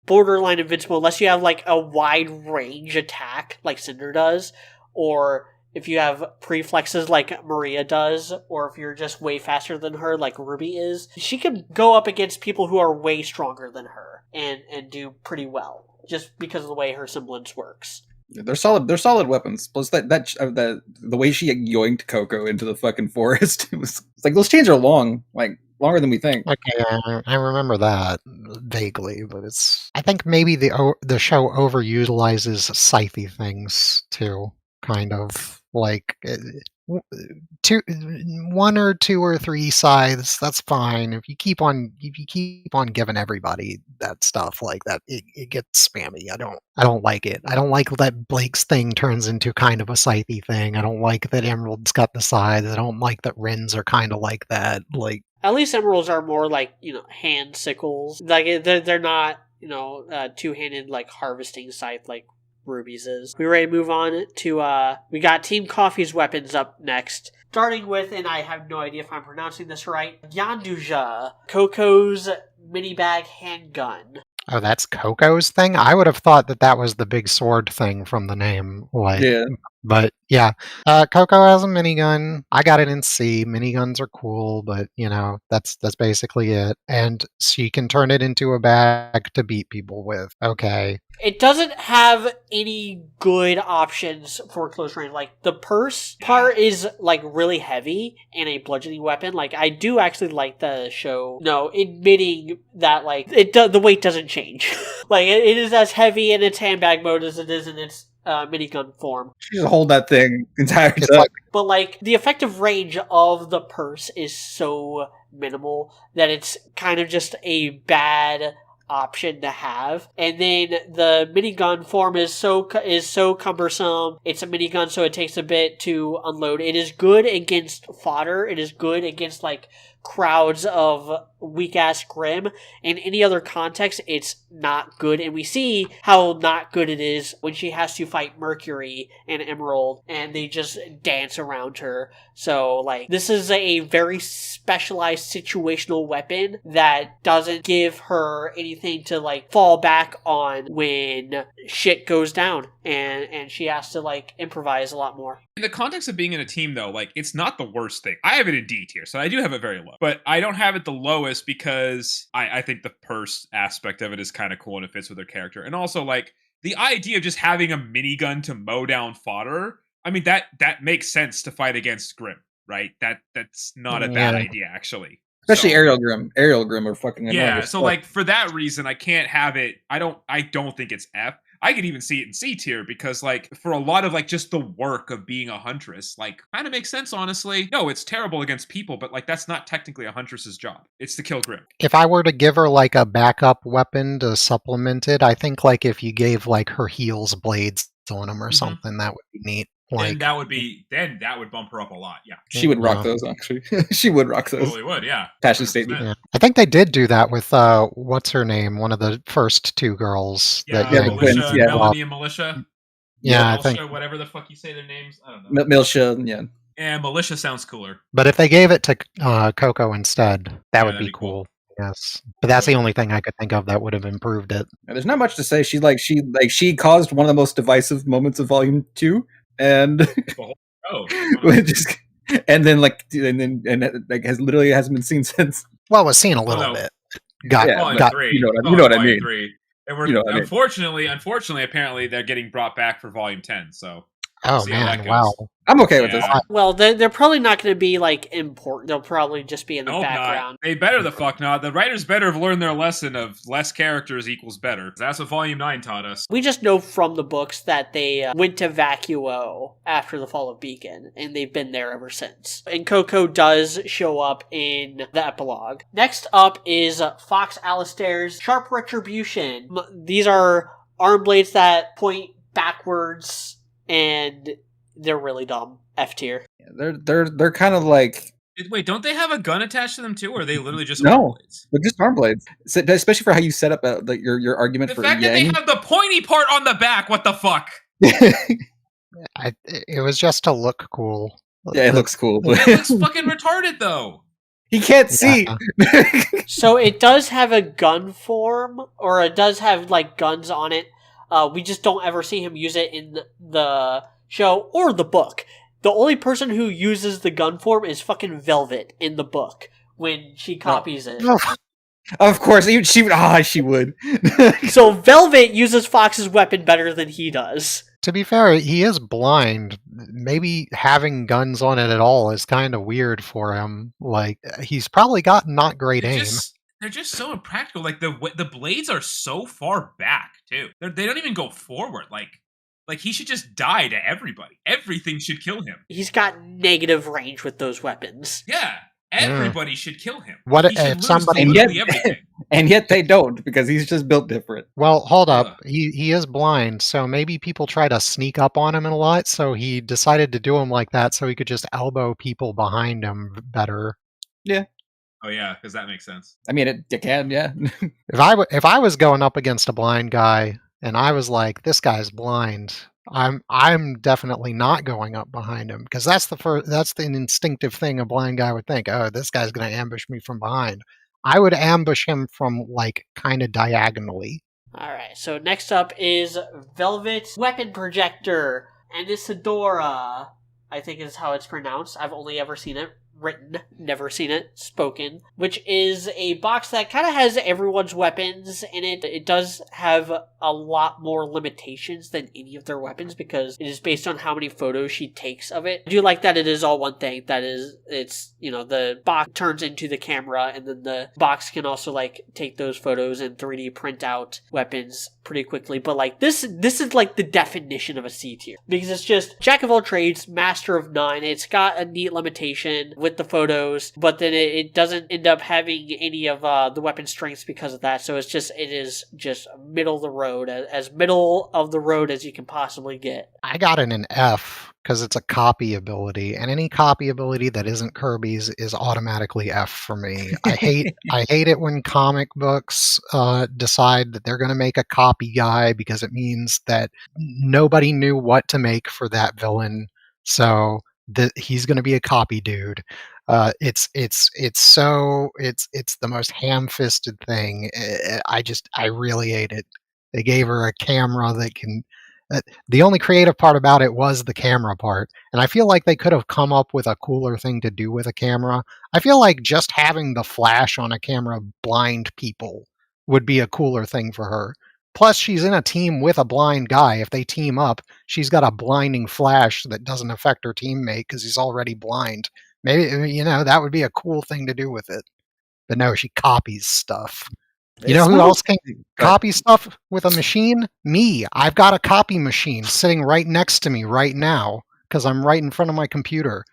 A: borderline invincible unless you have like a wide range attack like Cinder does, or if you have preflexes like Maria does, or if you're just way faster than her like RWBY is. She can go up against people who are way stronger than her and do pretty well, just because of the way her semblance works.
C: they're solid. They're solid weapons. Plus the way she yoinked Coco into the fucking forest, it's like those chains are long, like longer than we think.
D: Okay, I remember that vaguely, but I think maybe the show overutilizes scythe things too, kind of like one or two or three scythes. That's fine. If you keep on giving everybody that stuff like that, it gets spammy. I don't like it. I don't like that Blake's thing turns into kind of a scythe thing. I don't like that Emerald's got the scythes. I don't like that Ren's are kind of like that. Like,
A: at least Emeralds are more like, hand sickles. Like, they're not, two-handed, like, harvesting scythe like RWBY's is. We ready to move on to, we got Team Coffee's weapons up next. Starting with, and I have no idea if I'm pronouncing this right, Yanduja, Coco's mini bag handgun.
D: Oh, that's Coco's thing? I would have thought that was the big sword thing from the name. Like,
C: Yeah.
D: But yeah, Coco has a minigun. I got it in C. Miniguns are cool, but that's basically it. And she can turn it into a bag to beat people with. Okay.
A: It doesn't have any good options for close range. Like, the purse part is, like, really heavy and a bludgeoning weapon. Like, I do actually like the show, admitting that, like, the weight doesn't change. Like, it is as heavy in its handbag mode as it is in its minigun form.
C: She just hold that thing entire time.
D: Like,
A: but like the effective range of the purse is so minimal that it's kind of just a bad option to have. And then the minigun form is so cumbersome. It's a minigun, so it takes a bit to unload. It is good against fodder. It is good against like crowds of weak-ass Grim. In any other context, it's not good. And we see how not good it is when she has to fight Mercury and Emerald, and they just dance around her. So, like, this is a very specialized situational weapon that doesn't give her anything to, like, fall back on when shit goes down, and she has to, like, improvise a lot more.
B: In the context of being in a team, though, like, it's not the worst thing. I have it in D tier, so I do have it very low. But I don't have it the lowest because I think the purse aspect of it is kind of cool and it fits with her character. And also, like, the idea of just having a minigun to mow down fodder, I mean, that makes sense to fight against Grim, right? That's not a bad idea, actually.
C: Especially Aerial Grim. Aerial Grim are fucking annoying.
B: Yeah, so, like, for that reason, I can't have it. I don't think it's F. I could even see it in C tier because, like, for a lot of, like, just the work of being a huntress, like, kind of makes sense, honestly. No, it's terrible against people, but, like, that's not technically a huntress's job. It's to kill Grim.
D: If I were to give her, like, a backup weapon to supplement it, I think, like, if you gave, like, her heels blades on them or something, that would be neat.
B: then that would bump her up a lot. Yeah,
C: She would rock
D: Yeah.
C: those, actually. She would rock those.
B: totally would. Yeah,
C: Passion statement.
D: Yeah. I think they did do that with what's her name? One of the first two girls.
B: yeah.
D: that
C: Yeah,
D: Yang
C: the twins,
B: Militia,
C: yeah.
B: Melanie and Militia.
D: Yeah, I
B: Milsha,
D: think.
B: whatever the fuck you say their names. I don't know.
C: Milsha, yeah.
B: Yeah, Militia sounds cooler.
D: But if they gave it to Coco instead, that
B: Yeah,
D: would
B: that'd
D: be
B: be cool.
D: cool. Yes, but that's the only thing I could think of that would have improved it.
C: There's not much to say. She caused one of the most divisive moments of Volume 2, and
B: Oh,
C: just, and then it hasn't been seen since.
D: Well, it was seen a little
B: no.
D: bit. Got
C: Yeah,
B: Volume
D: got
B: 3.
C: you know what I mean.
B: 3. And we're
C: You know what I mean.
B: unfortunately, apparently they're getting brought back for Volume 10. So
D: Oh
B: see how that
D: man,
B: goes.
D: wow.
C: I'm okay with this.
B: Yeah.
A: Well, they're probably not going to be like important. They'll probably just be in the
B: Nope,
A: background.
B: not. They better the fuck not. The writers better have learned their lesson of less characters equals better. That's what Volume 9 taught us.
A: We just know from the books that they went to Vacuo after the fall of Beacon, and they've been there ever since. And Coco does show up in the epilogue. Next up is Fox Alistair's Sharp Retribution. These are arm blades that point backwards, and they're really dumb. F tier.
C: They're kind of like,
B: Wait, don't they have a gun attached to them too, or are they literally just
C: No.
B: arm blades?
C: they're just arm blades. Especially for how you set up your argument
B: The
C: for
B: fact that they
C: Yang.
B: have the pointy part on the back, what the fuck?
D: It was just to look cool.
C: Yeah, it looks cool.
B: It looks fucking retarded though.
C: He can't see.
A: So it does have a gun form, or it does have like guns on it. We just don't ever see him use it in the show or the book. The only person who uses the gun form is fucking Velvet in the book when she copies it.
C: Of course, she would.
A: So Velvet uses Fox's weapon better than he does.
D: To be fair, he is blind. Maybe having guns on it at all is kind of weird for him. Like, he's probably got not great aim.
B: They're just so impractical. Like the blades are so far back too. They don't even go forward. Like he should just die to everybody. Everything should kill him.
A: He's got negative range with those weapons.
B: Yeah, everybody should kill him.
D: What
B: He should
D: if
B: lose
D: somebody-
B: literally everything?
C: And yet they don't, because he's just built different.
D: Well, hold up. He is blind, so maybe people try to sneak up on him a lot, so he decided to do him like that so he could just elbow people behind him better.
B: Oh yeah, because that makes sense.
C: I mean, it can, yeah.
D: If I was going up against a blind guy and I was like, this guy's blind, I'm definitely not going up behind him, because that's the instinctive thing a blind guy would think. Oh, this guy's going to ambush me from behind. I would ambush him from like kind of diagonally.
A: Alright, so next up is Velvet's weapon projector, Anisadora, I think is how it's pronounced. I've only ever seen it written, never seen it spoken, which is a box that kind of has everyone's weapons in it. It does have a lot more limitations than any of their weapons because it is based on how many photos she takes of it. I do like that it is all one thing. That is, it's, the box turns into the camera, and then the box can also take those photos and 3D print out weapons pretty quickly. But this is like the definition of a C tier, because it's just jack of all trades, master of none. It's got a neat limitation with the photos, but then it doesn't end up having any of the weapon strengths because of that. So it is just middle of the road, as middle of the road as you can possibly get.
D: I got it an F because it's a copy ability, and any copy ability that isn't Kirby's is automatically F for me. I hate it when comic books decide that they're going to make a copy guy, because it means that nobody knew what to make for that villain, so he's going to be a copy dude. It's the most ham-fisted thing. I really hate it. They gave her a camera that can. The only creative part about it was the camera part, and I feel like they could have come up with a cooler thing to do with a camera. I feel like just having the flash on a camera blind people would be a cooler thing for her. Plus, she's in a team with a blind guy. If they team up, she's got a blinding flash that doesn't affect her teammate because he's already blind. Maybe, that would be a cool thing to do with it. But no, she copies stuff. You know who else can copy stuff with a machine? Me. I've got a copy machine sitting right next to me right now because I'm right in front of my computer.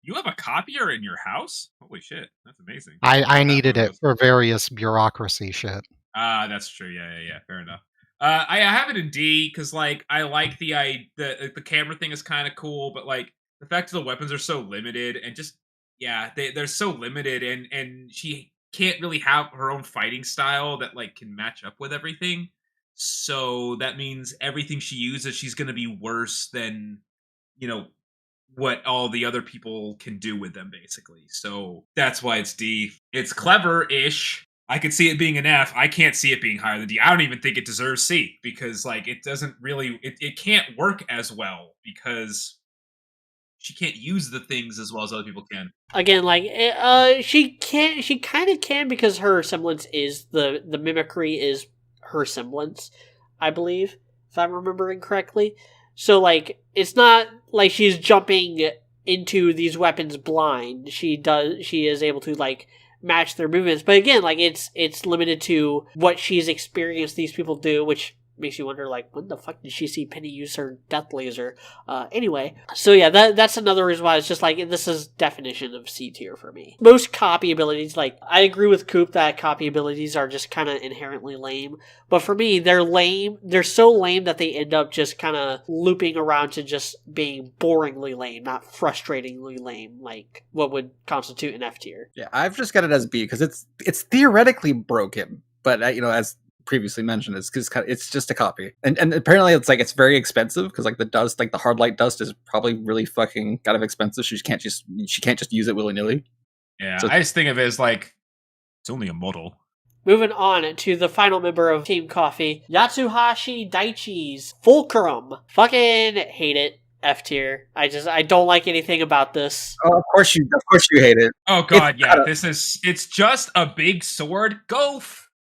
B: You have a copier in your house? Holy shit, that's amazing.
D: I needed it for various bureaucracy shit.
B: That's true. Yeah. Fair enough. I have it in D because like I like the camera thing is kind of cool, but like the fact that the weapons are so limited and just they're so limited and she can't really have her own fighting style that like can match up with everything. So that means everything she uses, she's going to be worse than what all the other people can do with them, basically. So that's why it's D. It's clever-ish. I could see it being an F. I can't see it being higher than D. I don't even think it deserves C because like it doesn't really it can't work as well because she can't use the things as well as other people can.
A: Again, like she kind of can because her semblance is the mimicry is her semblance, I believe, if I'm remembering correctly. So like it's not like she's jumping into these weapons blind. She is able to like match their movements, but again, like it's limited to what she's experienced these people do, which makes you wonder, like, when the fuck did she see Penny use her death laser? Anyway, so yeah, that's another reason why it's just like, this is definition of C tier for me. Most copy abilities, like, I agree with Coop that copy abilities are just kind of inherently lame, but for me, they're lame. They're so lame that they end up just kind of looping around to just being boringly lame, not frustratingly lame, like what would constitute an F tier.
C: Yeah, I've just got it as B because it's theoretically broken, but as previously mentioned, it's just a copy, and apparently it's very expensive because like the dust, like the hard light dust, is probably really fucking kind of expensive. She can't just use it willy nilly.
B: Yeah, so I just think of it as like it's only a model.
A: Moving on to the final member of Team Coffee, Yatsuhashi Daichi's Fulcrum. Fucking hate it. F tier. I don't like anything about this.
C: Oh, of course you hate it.
B: Oh god, it's just a big sword. Go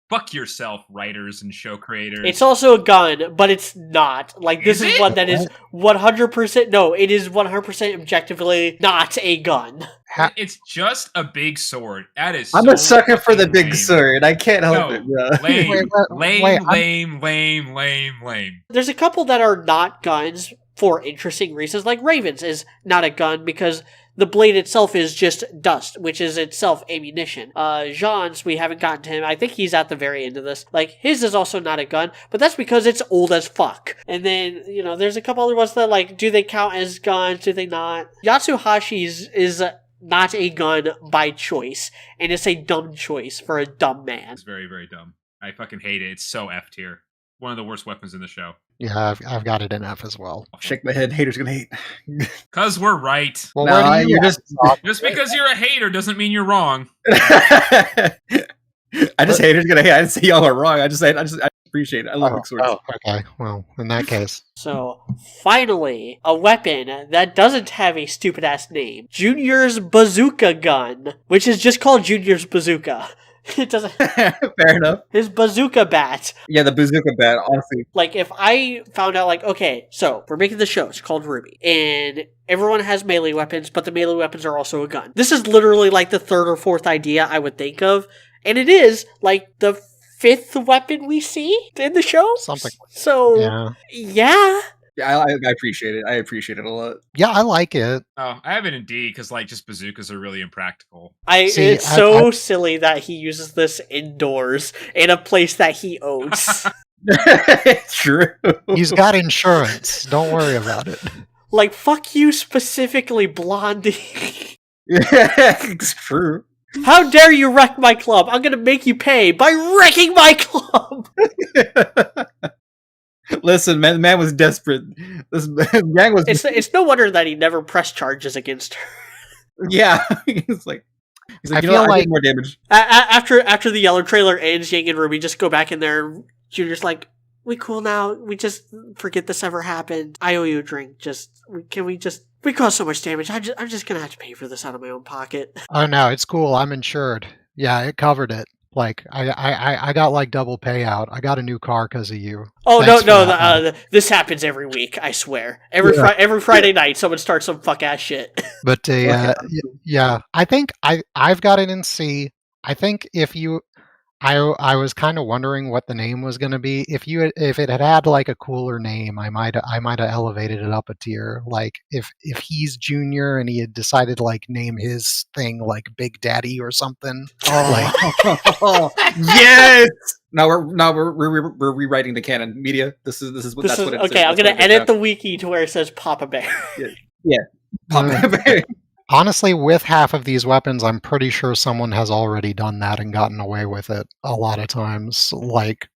B: fuck yourself, writers and show creators.
A: It's also a gun, but it's not. Like, this is one that is 100%... No, it is 100% objectively not a gun.
B: It's just a big sword. That is
C: I'm a sucker for the big sword. I can't help it, bro.
B: Lame.
A: There's a couple that are not guns for interesting reasons. Like, Raven's is not a gun because the blade itself is just dust, which is itself ammunition. Jean's, we haven't gotten to him. I think he's at the very end of this. Like, his is also not a gun, but that's because it's old as fuck. And then, there's a couple other ones that, like, do they count as guns? Do they not? Yatsuhashi's is not a gun by choice, and it's a dumb choice for a dumb man.
B: It's very, very dumb. I fucking hate it. It's so F tier. One of the worst weapons in the show.
D: Yeah, I've got it in F as well.
C: Shake my head. Haters gonna hate.
B: Cause we're right.
D: Well,
B: just because you're a hater doesn't mean you're wrong.
C: I just haters gonna hate. I didn't say y'all are wrong. I appreciate it. I love big swords.
D: Oh, okay. Well, in that case.
A: So, finally, a weapon that doesn't have a stupid-ass name. Junior's Bazooka Gun, which is just called Junior's Bazooka. It doesn't...
C: Fair enough.
A: His bazooka bat.
C: Yeah, the bazooka bat, honestly.
A: Like, if I found out, like, okay, so, we're making the show, it's called RWBY, and everyone has melee weapons, but the melee weapons are also a gun. This is literally, like, the third or fourth idea I would think of, and it is, like, the fifth weapon we see in the show.
D: Something.
A: So, yeah.
C: Yeah, I appreciate it. I appreciate it a lot.
D: Yeah, I like it.
B: Oh, I have it in D because like just bazookas are really impractical.
A: It's so silly that he uses this indoors in a place that he owns.
C: It's true.
D: He's got insurance. Don't worry about it.
A: Like, fuck you specifically, Blondie.
C: Yeah, it's true.
A: How dare you wreck my club? I'm gonna make you pay by wrecking my club!
C: Listen, man was desperate. This man was...
A: It's no wonder that he never pressed charges against her.
C: Yeah. He's like,
D: I feel like
C: more damage.
A: After the yellow trailer ends, Yang and RWBY just go back in there. Junior's like, we cool now. We just forget this ever happened. I owe you a drink. We caused so much damage. I'm just gonna have to pay for this out of my own pocket.
D: Oh no, it's cool. I'm insured. Yeah, it covered it. Like I got like double payout. I got a new car because of you.
A: Oh no! This happens every week. I swear. Every Friday night, someone starts some fuck ass shit.
D: But yeah, I think I've got it in C. I think if you, I was kind of wondering what the name was going to be. If it had like a cooler name, I might have elevated it up a tier. Like if he's Junior and he had decided to like name his thing like Big Daddy or something.
C: Oh, like, yes, we're rewriting the canon media. That's what it's
A: okay. I'm gonna edit the wiki to where it says Papa Bear.
C: Yeah. Papa Bear.
D: Honestly, with half of these weapons, I'm pretty sure someone has already done that and gotten away with it a lot of times. Like,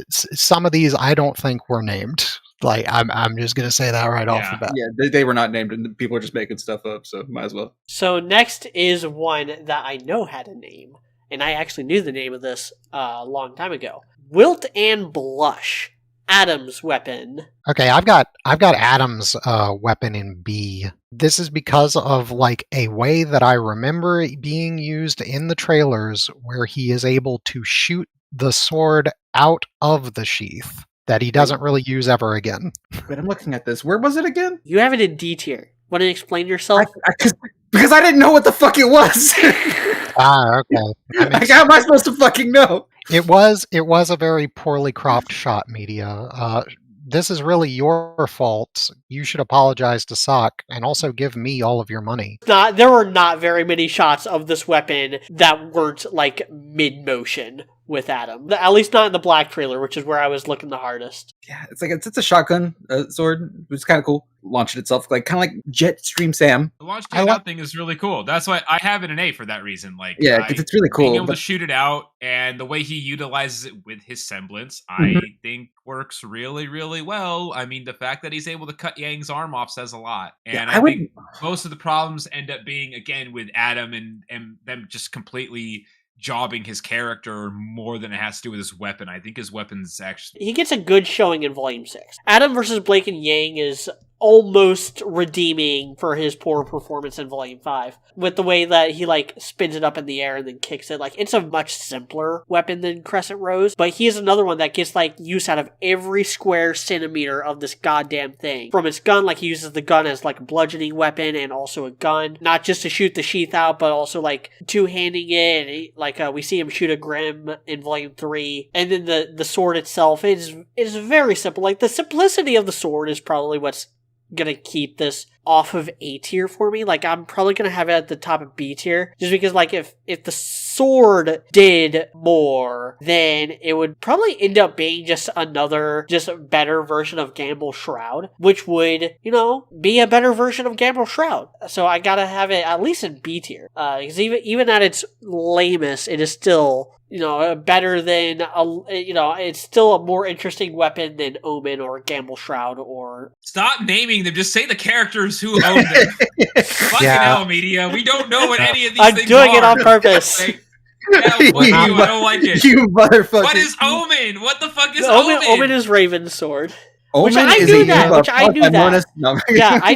D: some of these I don't think were named. Like, I'm just gonna say that right off the bat.
C: Yeah, they were not named, and people are just making stuff up, so might as well.
A: So next is one that I know had a name, and I actually knew the name of this a long time ago. Wilt and Blush, Adam's weapon.
D: Okay, I've got Adam's weapon in B. This is because of like a way that I remember it being used in the trailers, where he is able to shoot the sword out of the sheath that he doesn't really use ever again.
C: But I'm looking at this. Where was it again?
A: You have it in D tier. Want to explain yourself?
C: Because I didn't know what the fuck it was.
D: Okay.
C: Like, how am I supposed to fucking know?
D: It was a very poorly cropped shot, media. This is really your fault. You should apologize to Sock and also give me all of your money.
A: There were not very many shots of this weapon that weren't like mid-motion with Adam. At least not in the black trailer, which is where I was looking the hardest.
C: Yeah, it's a shotgun sword, which is kind of cool. Launched itself kind of like Jetstream Sam.
B: The launch out thing is really cool. That's why I have it in A for that reason. Like,
C: yeah, because it's really cool.
B: Being able to shoot it out and the way he utilizes it with his semblance, I think works really, really well. I mean, the fact that he's able to cut Yang's arm off says a lot. And I think most of the problems end up being, again, with Adam and them just completely jobbing his character more than it has to do with his weapon. I think his weapon's actually...
A: He gets a good showing in Volume 6. Adam versus Blake and Yang is almost redeeming for his poor performance in Volume 5. With the way that he, like, spins it up in the air and then kicks it. Like, it's a much simpler weapon than Crescent Rose, but he is another one that gets, like, use out of every square centimeter of this goddamn thing. From his gun, like, he uses the gun as, like, a bludgeoning weapon and also a gun. Not just to shoot the sheath out, but also, like, two-handing it. We see him shoot a Grim in Volume 3. And then the sword itself is very simple. Like, the simplicity of the sword is probably what's gonna keep this off of A tier for me. Like, I'm probably gonna have it at the top of B tier, just because, like, if the sword did more, then it would probably end up being just another, just a better version of Gamble Shroud, which would, be a better version of Gamble Shroud. So I gotta have it at least in B tier, because even at its lamest, it is still, better than, it's still a more interesting weapon than Omen or Gamble Shroud or...
B: Stop naming them, just say the characters who own them. Fucking hell, media. We don't know what any of these things are.
A: I'm doing it on purpose.
B: I don't like it.
C: You motherfucker.
B: What is Omen? What the fuck is Omen?
A: Omen is Raven's sword.
C: Omen
A: which I knew that. Yeah, I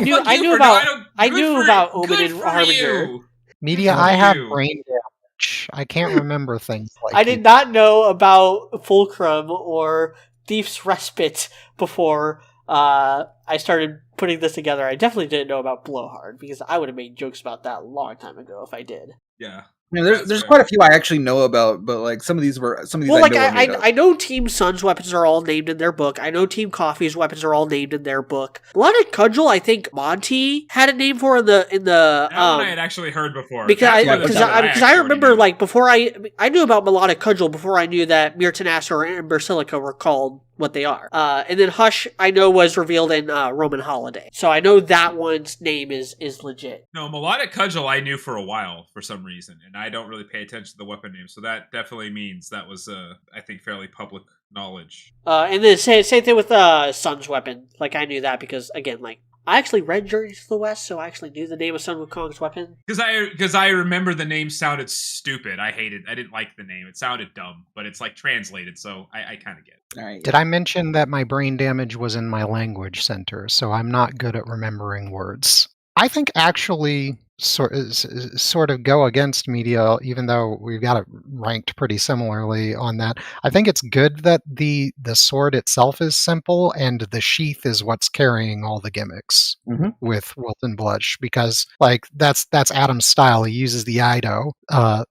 A: knew about Omen and Harbinger.
D: Media, I have brain damage. I can't remember things like
A: I did not know about Fulcrum or Thief's Respite before I started putting this together. I definitely didn't know about Blowhard, because I would have made jokes about that a long time ago if I did.
B: Yeah.
C: There's quite a few I actually know about, but like some of these
A: I know Team Sun's weapons are all named in their book. I know Team Coffee's weapons are all named in their book. Melodic Cudgel, I think Monty had a name for in the
B: that one I had actually heard before.
A: Because I remember like before I knew about Melodic Cudgel before I knew that Myrtanaster and Basilica were called what they are. And then Hush, I know, was revealed in Roman Holiday. So I know that one's name is legit.
B: No, Melodic Cudgel I knew for a while for some reason, and I don't really pay attention to the weapon name, so that definitely means that was, I think, fairly public knowledge.
A: And then same thing with Sun's weapon. Like, I knew that because, again, like, I actually read Journey to the West, so I actually knew the name of Sun Wukong's weapon.
B: Because I remember the name sounded stupid. I didn't like the name. It sounded dumb, but it's like translated, so I kind of get it.
C: All right.
D: Did I mention that my brain damage was in my language center, so I'm not good at remembering words? I think actually sort of go against media, even though we've got it ranked pretty similarly on that. I think it's good that the sword itself is simple and the sheath is what's carrying all the gimmicks with Wilt and Blush, because like that's Adam's style. He uses the Ido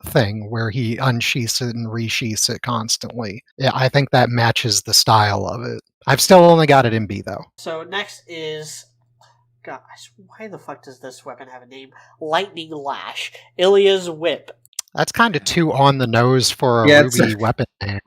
D: thing where he unsheaths it and resheaths it constantly. Yeah, I think that matches the style of it. I've still only got it in B though.
A: So next is... Gosh, why the fuck does this weapon have a name? Lightning Lash. Ilya's Whip.
D: That's kind of too on the nose for a RWBY weapon name.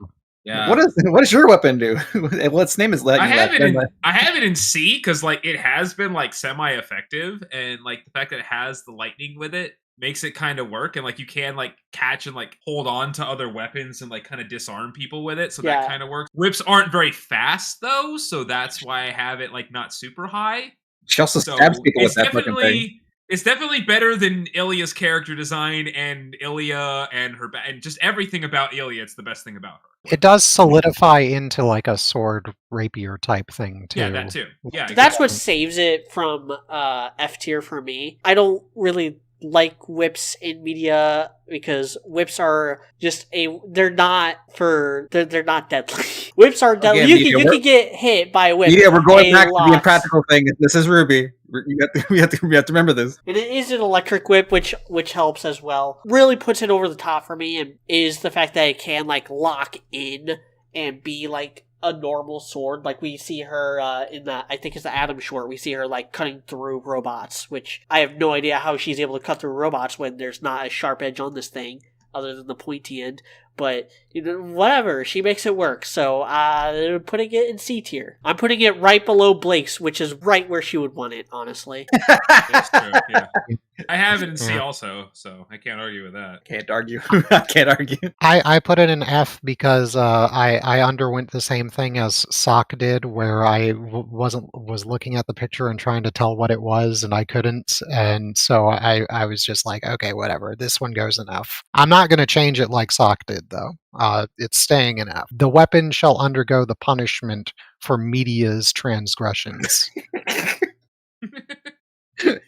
B: Yeah.
C: What does your weapon do? Well, its name is
B: I have it in C because like it has been like semi-effective, and like the fact that it has the lightning with it makes it kind of work, and like you can like catch and like hold on to other weapons and like kind of disarm people with it, so that kind of works. Whips aren't very fast though, so that's why I have it like not super high.
C: She also stabs people with that fucking thing.
B: It's definitely better than Ilya's character design and Ilya and her and just everything about Ilya. It's the best thing about her.
D: It does solidify into like a sword rapier type thing too.
B: Yeah, that too. Yeah, exactly.
A: That's what saves it from F tier for me. I don't really like whips in media because whips are just they're not deadly. Whips are deadly.
C: Again,
A: you can get hit by a whip.
C: Yeah, we're going back to the impractical thing. This is RWBY. We have to remember this.
A: And it is an electric whip, which helps as well. Really puts it over the top for me, and is the fact that it can like lock in and be like a normal sword. Like we see her in I think it's the Adam short, we see her like cutting through robots, which I have no idea how she's able to cut through robots when there's not a sharp edge on this thing other than the pointy end. But whatever, she makes it work. So putting it in C tier. I'm putting it right below Blake's, which is right where she would want it, honestly.
B: That's true, yeah. I have it in C also, so I can't argue with that.
C: Can't argue. I can't argue.
D: I put it in F because I underwent the same thing as Sock did, where I was looking at the picture and trying to tell what it was, and I couldn't, and so I was just like, okay, whatever. This one goes in F. I'm not going to change it like Sock did, though. It's staying in F. The weapon shall undergo the punishment for media's transgressions.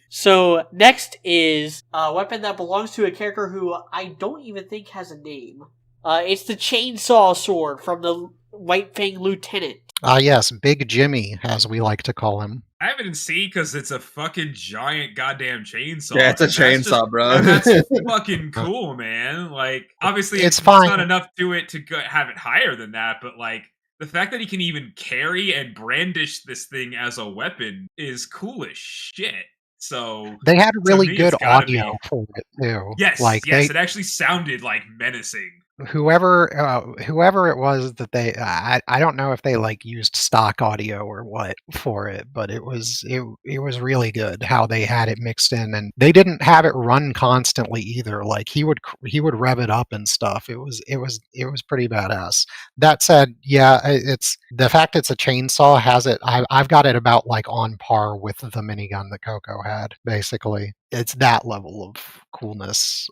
A: So next is a weapon that belongs to a character who I don't even think has a name. It's the chainsaw sword from the White Fang Lieutenant.
D: Yes, Big Jimmy, as we like to call him.
B: I have it in C because it's a fucking giant goddamn chainsaw.
C: Yeah, it's a chainsaw, bro.
B: That's fucking cool, man. Like, obviously,
D: it's fine.
B: Not enough to it to have it higher than that, but like, the fact that he can even carry and brandish this thing as a weapon is cool as shit. So
D: they had really good audio for it too.
B: Yes,
D: like
B: it actually sounded like menacing.
D: Whoever it was that they, I don't know if they like used stock audio or what for it, but it was really good how they had it mixed in, and they didn't have it run constantly either. Like he would rev it up and stuff. It was pretty badass. That said, yeah, it's the fact it's a chainsaw has it. I've got it about like on par with the minigun that Coco had. Basically, it's that level of coolness,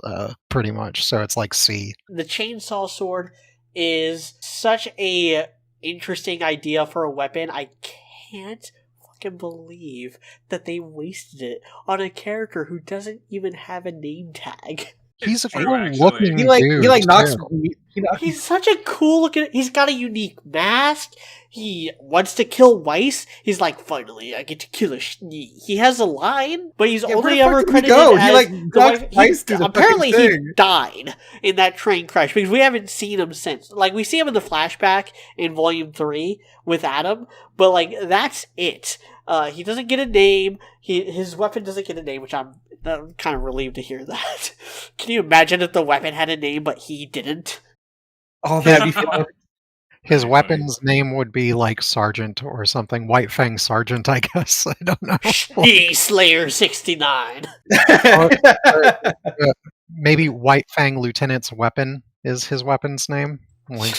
D: pretty much. So it's like C.
A: The chainsaw sword is such a interesting idea for a weapon. I can't fucking believe that they wasted it on a character who doesn't even have a name tag.
D: He's a cool looking dude.
C: He like knocks.
A: He's such a cool looking. He's got a unique mask. He wants to kill Weiss. He's like, finally, I get to kill a Schnee. He has a line, but he's only ever credited as apparently he died in that train crash because we haven't seen him since. Like we see him in the flashback in Volume 3 with Adam, but like that's it. He doesn't get a name. His weapon doesn't get a name, which I'm kind of relieved to hear that. Can you imagine if the weapon had a name but he didn't?
C: Oh, that'd be fun.
D: His weapon's name would be like Sergeant or something. White Fang Sergeant, I guess. I don't know.
A: Slayer 69.
D: Maybe White Fang Lieutenant's weapon is his weapon's name. Like,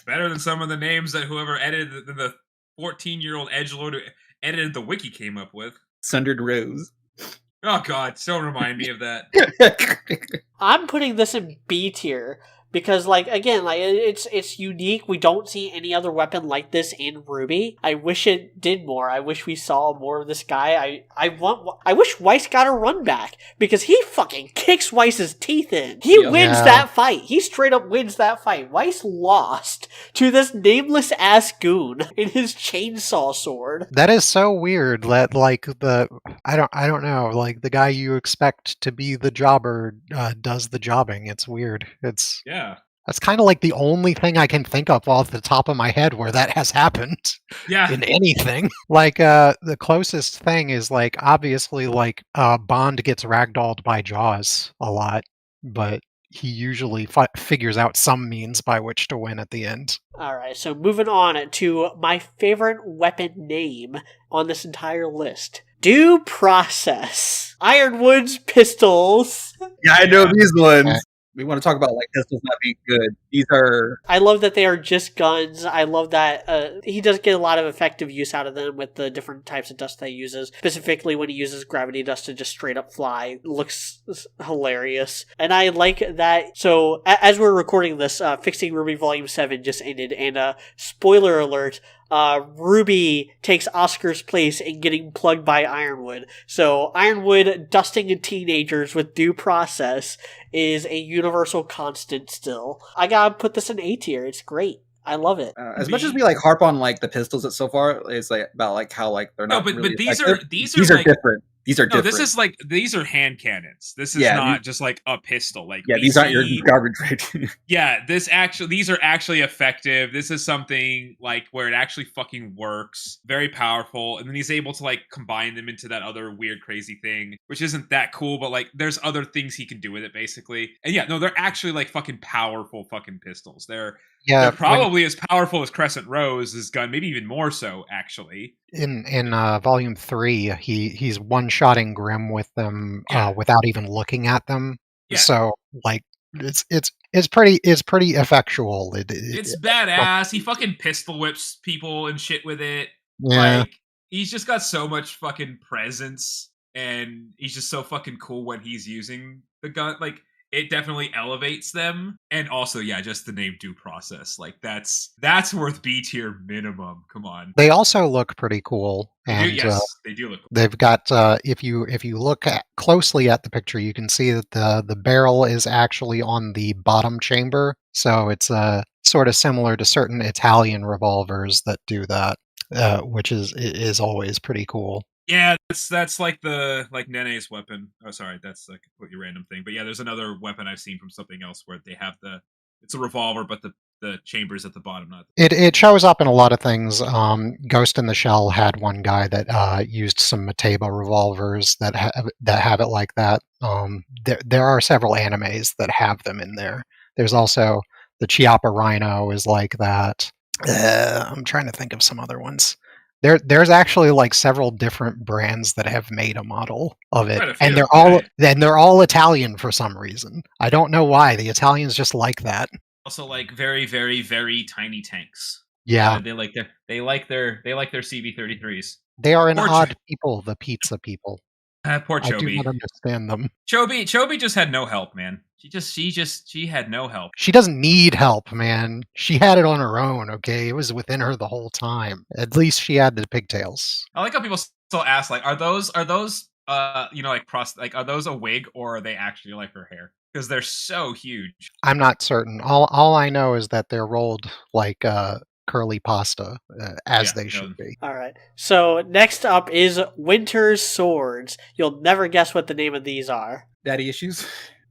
B: better than some of the names that whoever edited the 14-year-old edgelord who edited the wiki came up with.
C: Sundered Rose.
B: Oh god, don't remind me of that.
A: I'm putting this in B tier because, like, again, like it's unique. We don't see any other weapon like this in RWBY. I wish it did more. I wish we saw more of this guy. I wish Weiss got a run back because he fucking kicks Weiss's teeth in. He wins that fight. He straight up wins that fight. Weiss lost to this nameless ass goon in his chainsaw sword.
D: That is so weird. That like I don't know. Like the guy you expect to be the jobber does the jobbing. It's weird. That's kind of like the only thing I can think of off the top of my head where that has happened.
B: Yeah.
D: In anything. Like, the closest thing is, like, obviously, like, Bond gets ragdolled by Jaws a lot, but he usually figures out some means by which to win at the end.
A: Alright, so moving on to my favorite weapon name on this entire list. Due Process. Ironwood's pistols.
C: Yeah, I know these ones.
D: Okay.
C: We want to talk about like pistols not being good. These are
A: I love that they are just guns. I love that he does get a lot of effective use out of them with the different types of dust that he uses. Specifically when he uses gravity dust to just straight up fly. It looks hilarious. And I like that. So as we're recording this, Fixing RWBY Volume 7 just ended. And spoiler alert, RWBY takes Oscar's place in getting plugged by Ironwood. So Ironwood dusting teenagers with Due Process is a universal constant still. I gotta put this in A tier. It's great. I love it.
C: as much as we like harp on like the pistols so far, it's like about like how like they're
B: No,
C: not.
B: but
C: really
B: these
C: effective.
B: are these are like
C: different. These are
B: no,
C: different.
B: this is like these are hand cannons. This is
C: Yeah,
B: not just like a pistol. Like
C: yeah,
B: we
C: these aren't your
B: see-
C: garbage rate.
B: Yeah, these are actually effective. This is something like where it actually fucking works. Very powerful. And then he's able to like combine them into that other weird crazy thing, which isn't that cool, but like there's other things he can do with it basically. And yeah, no, they're actually like fucking powerful fucking pistols. They're probably as powerful as Crescent Rose's gun, maybe even more so actually.
D: In Volume 3, he's one-shotting Grimm with them without even looking at them.
B: Yeah.
D: So like it's pretty effectual.
B: It's badass. He fucking pistol whips people and shit with it.
D: Yeah.
B: Like he's just got so much fucking presence, and he's just so fucking cool when he's using the gun. Like it definitely elevates them. And also, yeah, just the name Due Process. Like that's worth B tier minimum. Come on.
D: They also look pretty cool. And
B: they do look cool.
D: they've got if you look closely at the picture, you can see that the barrel is actually on the bottom chamber. So it's sort of similar to certain Italian revolvers that do that, which is always pretty cool.
B: Yeah, that's like Nene's weapon. Oh, sorry, that's a completely random thing. But yeah, there's another weapon I've seen from something else where they have it's a revolver, but the chamber's at the bottom. Not
D: it shows up in a lot of things. Ghost in the Shell had one guy that used some Mateba revolvers that have it like that. There are several animes that have them in there. There's also the Chiappa Rhino is like that. I'm trying to think of some other ones. There's actually like several different brands that have made a model of it, and they're all Italian for some reason. I don't know why. The Italians just like that.
B: Also, like very, very, very tiny tanks.
D: Yeah,
B: they like their CV-33s.
D: They are an odd people, the pizza people.
B: Poor Chobi.
D: I do not understand them.
B: Chobi just had no help, man. She had no help.
D: She doesn't need help, man. She had it on her own, okay? It was within her the whole time. At least she had the pigtails.
B: I like how people still ask, like, are those are those are those a wig or are they actually like her hair? Because they're so huge.
D: I'm not certain. All I know is that they're rolled like curly pasta, as they should be.
A: All right. So next up is Winter's Swords. You'll never guess what the name of these are.
C: Daddy issues.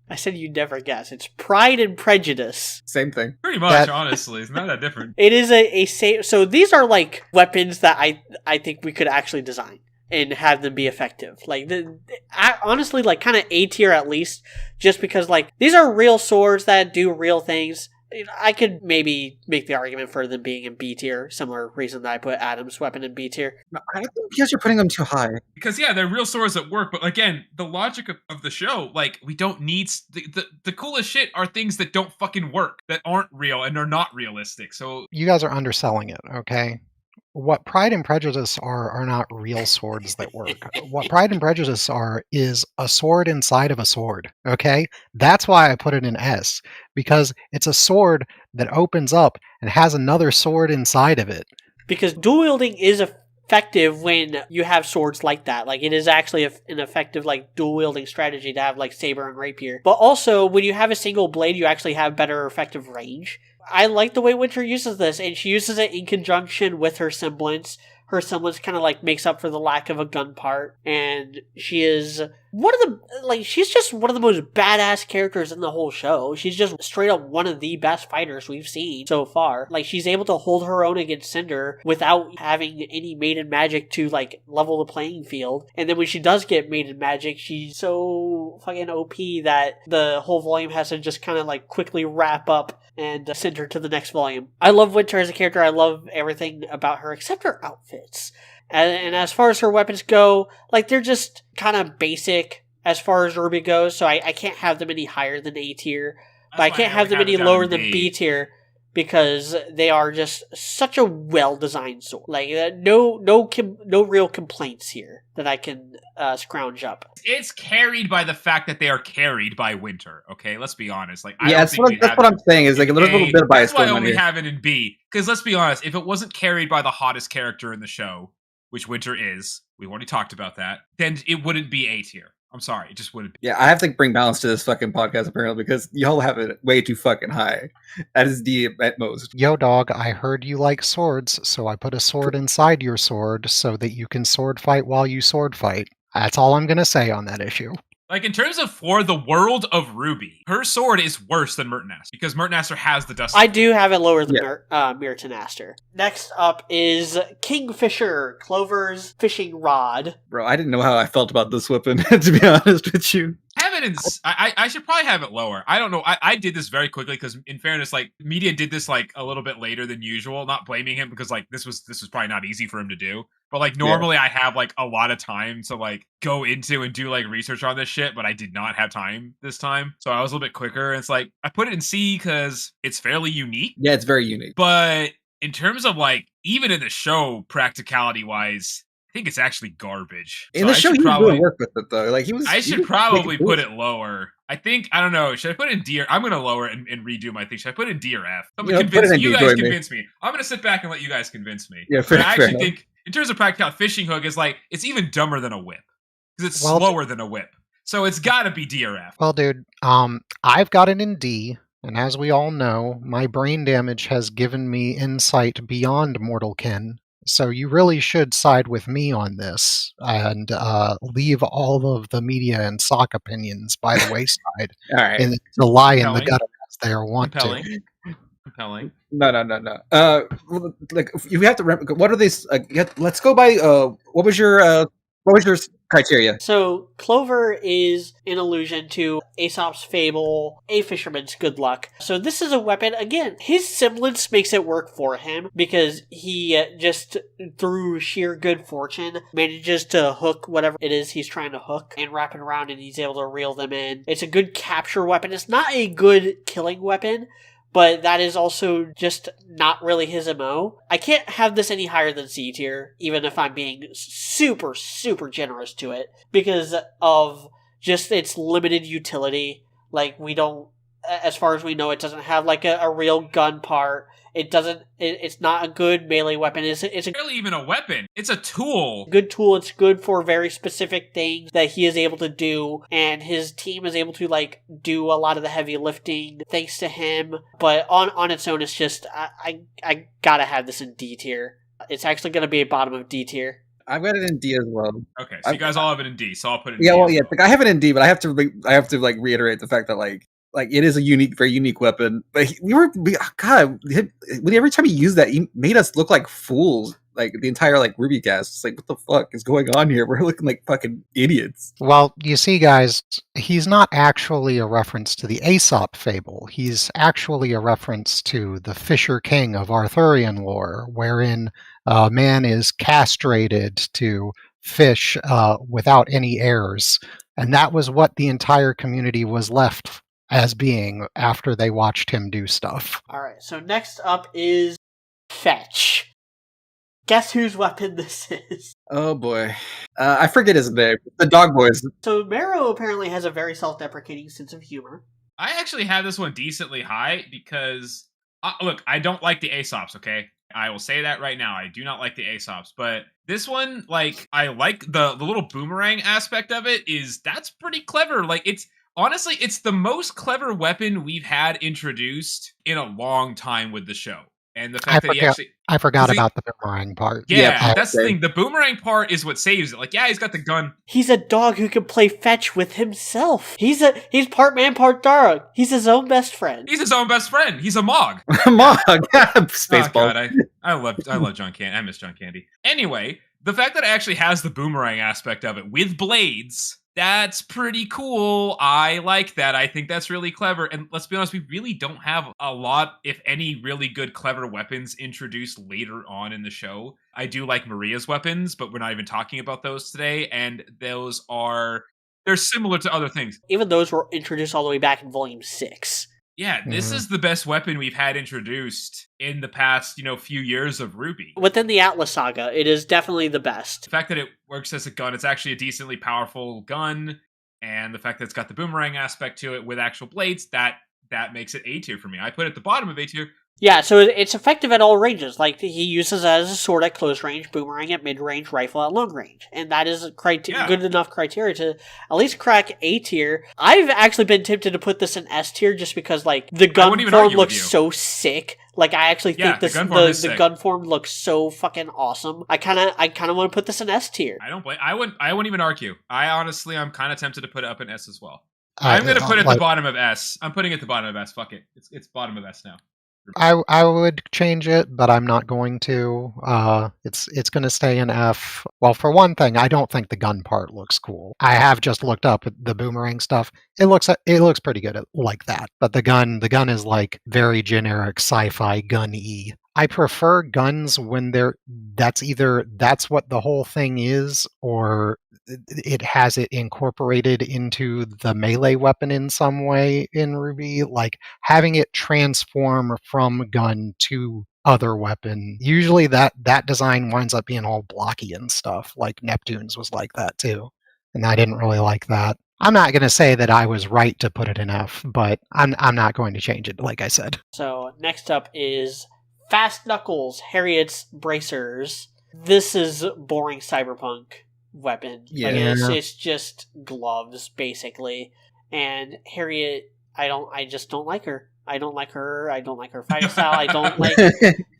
A: I said you'd never guess. It's Pride and Prejudice.
C: Same thing.
B: Pretty much, honestly. It's not that different.
A: It is a same. So these are like weapons that I think we could actually design and have them be effective. Like honestly, like kind of A tier at least, just because like these are real swords that do real things. I could maybe make the argument for them being in B tier. Similar reason that I put Adam's weapon in B tier.
C: No, I think because you're putting them too high.
B: Because yeah, they're real swords that work. But again, the logic of the show, like we don't need the coolest shit are things that don't fucking work, that aren't real and are not realistic. So
D: you guys are underselling it, okay? What Pride and Prejudice are not real swords that work. What Pride and Prejudice is a sword inside of a sword, okay? That's why I put it in S, because it's a sword that opens up and has another sword inside of it.
A: Because dual wielding is effective when you have swords like that. Like it is actually an effective like dual wielding strategy to have like saber and rapier. But also when you have a single blade, you actually have better effective range. I like the way Winter uses this, and she uses it in conjunction with her semblance, her semblance kind of like makes up for the lack of a gun part, and she is she's just one of the most badass characters in the whole show. She's just straight up one of the best fighters we've seen so far. Like, she's able to hold her own against Cinder without having any maiden magic to like level the playing field. And then when she does get maiden magic, she's so fucking OP that the whole volume has to just kind of like quickly wrap up and send her to the next volume. I love Winter as a character. I love everything about her except her outfits. And as far as her weapons go, like, they're just kind of basic as far as RWBY goes, so I can't have them any higher than A tier. But I can't have them any lower than B tier because they are just such a well-designed sword. Like, no real complaints here that I can scrounge up.
B: It's carried by the fact that they are carried by Winter. Okay, let's be honest. Like,
C: that's what I'm saying. Is like a little bit of bias.
B: That's why I only have it in B. Because let's be honest, if it wasn't carried by the hottest character in the show, which Winter is, we've already talked about that, then it wouldn't be A tier. I'm sorry, it just wouldn't be.
C: Yeah, I have to bring balance to this fucking podcast apparently because y'all have it way too fucking high. That is D at most.
D: Yo, dog, I heard you like swords, so I put a sword inside your sword so that you can sword fight while you sword fight. That's all I'm gonna say on that issue.
B: Like, in terms of for the world of RWBY, her sword is worse than Myrtnaster because Myrtnaster has the dust.
A: I do have it lower than Myrtnaster. Next up is Kingfisher, Clover's fishing rod.
C: Bro, I didn't know how I felt about this weapon, to be honest with you.
B: I should probably have it lower. I don't know. I did this very quickly because, in fairness, like, media did this like a little bit later than usual. Not blaming him because like this was probably not easy for him to do. But like normally I have like a lot of time to like go into and do like research on this shit, but I did not have time this time. So I was a little bit quicker. And it's like I put it in C because it's fairly unique.
C: Yeah, it's very unique.
B: But in terms of like even in the show, practicality wise, I think it's actually garbage.
C: In the show, he was doing work with it though. Like
B: I should probably put it lower. I think I don't know. Should I put it in D? I'm going to lower it and redo my thing. Should I put it in D or F? You guys convince me. I'm going to sit back and let you guys convince me.
C: Yeah, fair,
B: I actually think in terms of practicality, fishing hook is like it's even dumber than a whip because it's slower than a whip. So it's got to be D or F.
D: Well, dude, I've got it in D. And as we all know, my brain damage has given me insight beyond mortal kin. So you really should side with me on this and leave all of the media and sock opinions by the wayside.
C: All right.
D: And to lie in the gutter as they are wont to.
B: Compelling.
C: No. Like you have to remember, what are these? Let's go by. What was your criteria?
A: So Clover is an allusion to Aesop's fable, A Fisherman's Good Luck. So this is a weapon, again, his semblance makes it work for him because he just, through sheer good fortune, manages to hook whatever it is he's trying to hook and wrap it around and he's able to reel them in. It's a good capture weapon. It's not a good killing weapon, but that is also just not really his MO. I can't have this any higher than C tier, even if I'm being super, super generous to it, because of just its limited utility. Like, we don't, as far as we know, it doesn't have like a real gun part. It's not a good melee weapon. It's
B: barely even a weapon. It's a tool.
A: Good tool. It's good for very specific things that he is able to do, and his team is able to like do a lot of the heavy lifting thanks to him. But on its own, it's just I gotta have this in D tier. It's actually gonna be a bottom of D tier.
C: I've got it in D as well.
B: Okay, so you guys all have it in D, so I'll put it in D.
C: Yeah, well, yeah, like, I have it in D, but I have to like reiterate the fact that like it is a very unique weapon. But every time he used that, he made us look like fools. Like the entire like RWBY cast. It's like, what the fuck is going on here? We're looking like fucking idiots.
D: Well, you see, guys, he's not actually a reference to the Aesop fable. He's actually a reference to the Fisher King of Arthurian lore, wherein a man is castrated to fish without any heirs. And that was what the entire community was left as being after they watched him do stuff.
A: Alright, so next up is Fetch. Guess whose weapon this is?
C: Oh boy. I forget his name. The Dog Boys.
A: So Marrow apparently has a very self-deprecating sense of humor.
B: I actually have this one decently high because, look, I don't like the Aesops, okay? I will say that right now. I do not like the Aesops, but this one, like, I like the little boomerang aspect of it that's pretty clever. Like, honestly, it's the most clever weapon we've had introduced in a long time with the show. And the fact that he actually...
D: I forgot
B: 'cause he-
D: about the boomerang part.
B: Yeah, that's the thing. The boomerang part is what saves it. Like, yeah, he's got the gun.
A: He's a dog who can play fetch with himself. He's part man, part dog. He's his own best friend.
B: He's his own best friend. He's a Mog.
C: Mog. Spaceballs.
B: Oh, God, I love John Candy. I miss John Candy. Anyway, the fact that it actually has the boomerang aspect of it with blades, that's pretty cool. I like that. I think that's really clever. And let's be honest, we really don't have a lot, if any, really good, clever weapons introduced later on in the show. I do like Maria's weapons, but we're not even talking about those today. And they're similar to other things.
A: Even those were introduced all the way back in Volume 6.
B: Yeah, this is the best weapon we've had introduced in the past, few years of RWBY.
A: Within the Atlas saga, it is definitely the best.
B: The fact that it works as a gun, it's actually a decently powerful gun, and the fact that it's got the boomerang aspect to it with actual blades, that makes it A tier for me. I put it at the bottom of A tier.
A: Yeah, so it's effective at all ranges. Like, he uses it as a sword at close range, boomerang at mid-range, rifle at long range. And that is good enough criteria to at least crack A tier. I've actually been tempted to put this in S tier just because, like, the gun form looks so sick. Like, I actually think the gun form looks so fucking awesome. I kind of want to put this in S tier.
B: I wouldn't even argue. I'm kind of tempted to put it up in S as well. I'm going to put it at the bottom of S. I'm putting it at the bottom of S. Fuck it. It's bottom of S now.
D: I would change it, but I'm not going to. It's going to stay in F. Well, for one thing, I don't think the gun part looks cool. I have just looked up the boomerang stuff. It looks pretty good like that. But the gun is like very generic sci-fi gun-y. I prefer guns when that's what the whole thing is, or it has it incorporated into the melee weapon in some way in RWBY, like having it transform from gun to other weapon. Usually that design winds up being all blocky and stuff, like Neptune's was like that too. And I didn't really like that. I'm not going to say that I was right to put it in F, but I'm not going to change it, like I said.
A: So next up is Fast Knuckles, Harriet's Bracers. This is boring cyberpunk weapon.
C: Yeah.
A: Like, it's just gloves, basically. And Harriet, I just don't like her. I don't like her fighting style. I don't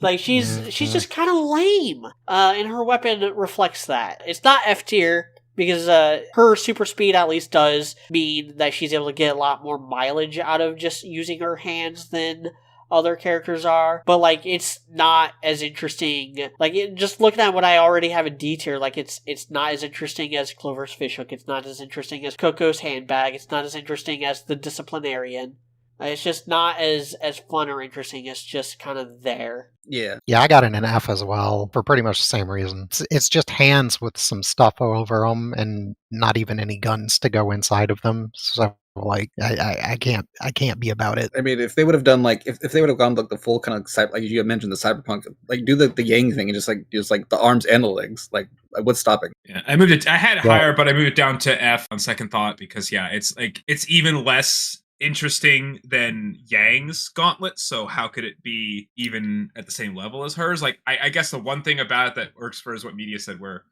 A: like she's just kind of lame. And her weapon reflects that. It's not F tier, because her super speed at least does mean that she's able to get a lot more mileage out of just using her hands than other characters are, but like it's not as interesting. Like, just looking at what I already have in D tier, like it's not as interesting as Clover's fishhook. It's not as interesting as Coco's handbag. It's not as interesting as the Disciplinarian. It's just not as fun or interesting. It's just kind of there.
C: Yeah,
D: I got an F as well for pretty much the same reason. It's just hands with some stuff over them and not even any guns to go inside of them. So like I can't be about it.
C: I mean, if they would have done like if they would have gone like the full kind of like you mentioned the cyberpunk, like do the yang thing and just like the arms and the legs, like what's stopping?
B: Yeah, I moved it. I had it higher, but I moved it down to F on second thought because it's even less interesting than Yang's gauntlet, so how could it be even at the same level as hers? Like, I guess the one thing about it that works for her is what Media said, where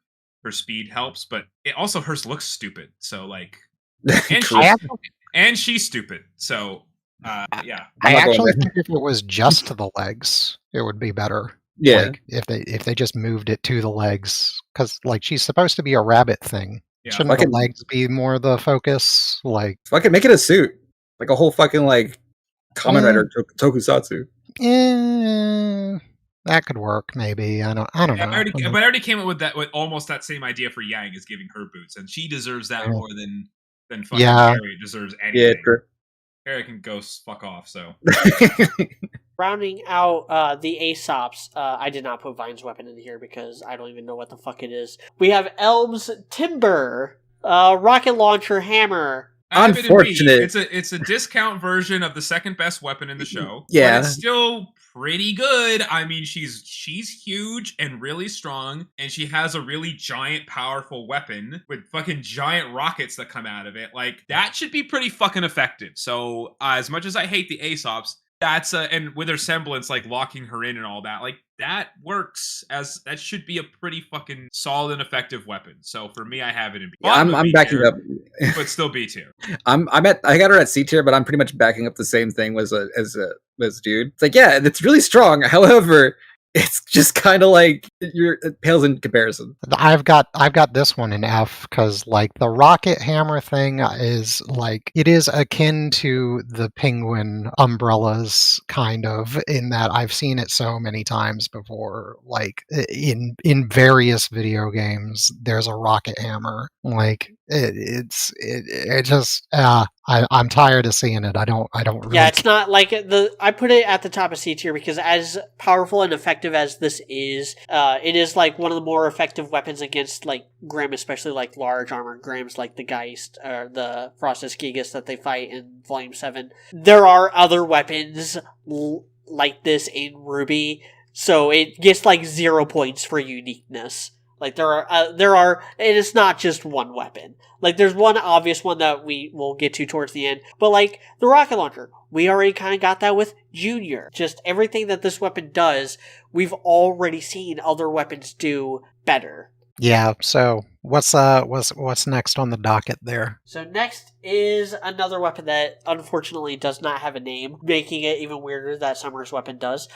B: her speed helps, but it also hers looks stupid. So like, and she's stupid. So yeah,
D: I actually think if it was just to the legs, it would be better.
C: Yeah,
D: like if they just moved it to the legs, because like she's supposed to be a rabbit thing. Yeah. Shouldn't the legs be more the focus? Like,
C: fucking make it a suit. Like a whole fucking like Kamen Rider tokusatsu.
D: That could work, maybe. I don't know.
B: I already came up with almost that same idea for Yang, is giving her boots, and she deserves that more than fucking Harriet deserves anything.
C: Yeah, true.
B: Harriet can go fuck off. So
A: rounding out the Aesops, I did not put Vine's weapon in here because I don't even know what the fuck it is. We have Elm's Timber, rocket launcher hammer.
C: Unfortunate.
B: It's a discount version of the second best weapon in the show.
C: Yeah,
B: but it's still pretty good. I mean, she's huge and really strong, and she has a really giant, powerful weapon with fucking giant rockets that come out of it. Like, that should be pretty fucking effective. So, as much as I hate the Aesops, that's and with her semblance, like locking her in and all that, like that works as that should be a pretty fucking solid and effective weapon. So for me, I have it in B.
C: Yeah, I'm backing
B: tier,
C: up.
B: but still B tier.
C: I got her at C tier, but I'm pretty much backing up the same thing as dude. It's like, yeah, it's really strong. However, it's just kind of like it pales in comparison.
D: I've got this one in F because like the rocket hammer thing is like it is akin to the penguin umbrellas kind of in that I've seen it so many times before. Like in various video games, there's a rocket hammer. Like it just I'm tired of seeing it. I don't really.
A: Yeah, it's not like I put it at the top of C tier because as powerful and effective as this is, it is like one of the more effective weapons against like Grim, especially like large armored Grims like the Geist or the Frostus Gigas that they fight in Volume 7. There are other weapons like this in RWBY, so it gets like 0 points for uniqueness. Like there are, and it's not just one weapon. Like there's one obvious one that we will get to towards the end, but like the rocket launcher, we already kind of got that with Junior. Just everything that this weapon does, we've already seen other weapons do better.
D: Yeah. So what's next on the docket there?
A: So next is another weapon that unfortunately does not have a name, making it even weirder that Summer's weapon does.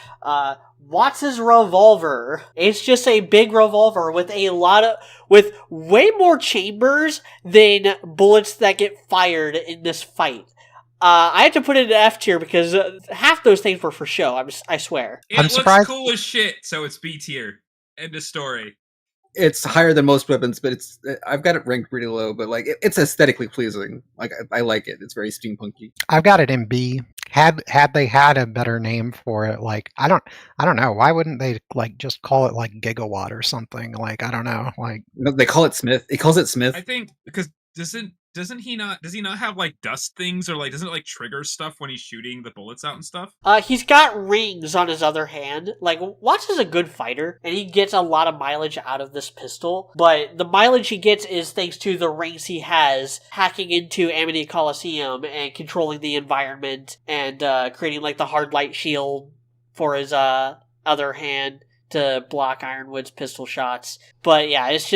A: Watts' revolver. It's just a big revolver with with way more chambers than bullets that get fired in this fight. I had to put it in F tier because half those things were for show. I swear.
B: It looks
D: surprised.
B: Cool as shit, so it's B tier. End of story.
C: It's higher than most weapons, but I've got it ranked pretty low. But like, it's aesthetically pleasing. Like, I like it. It's very steampunky.
D: I've got it in B. Had they had a better name for it, like I don't know, why wouldn't they like just call it like Gigawatt or something? Like I don't know, like
C: no, they call it Smith. He calls it Smith.
B: I think because does he not have like dust things or like doesn't it like trigger stuff when he's shooting the bullets out and stuff?
A: He's got rings on his other hand. Like, Watts is a good fighter, and he gets a lot of mileage out of this pistol, but the mileage he gets is thanks to the rings he has hacking into Amity Coliseum and controlling the environment and creating like the hard light shield for his other hand to block Ironwood's pistol shots. But yeah, it's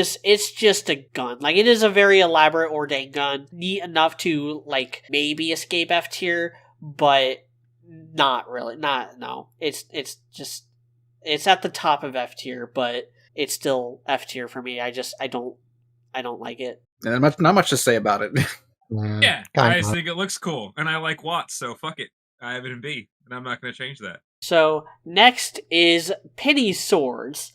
A: just a gun. Like, it is a very elaborate Ordain gun. Neat enough to, like, maybe escape F tier, but not really. No. It's at the top of F tier, but it's still F tier for me. I don't like it.
C: And not much to say about it.
B: Yeah, I just think it looks cool, and I like Watts, so fuck it. I have it in B, and I'm not going to change that.
A: So, next is Penny's swords.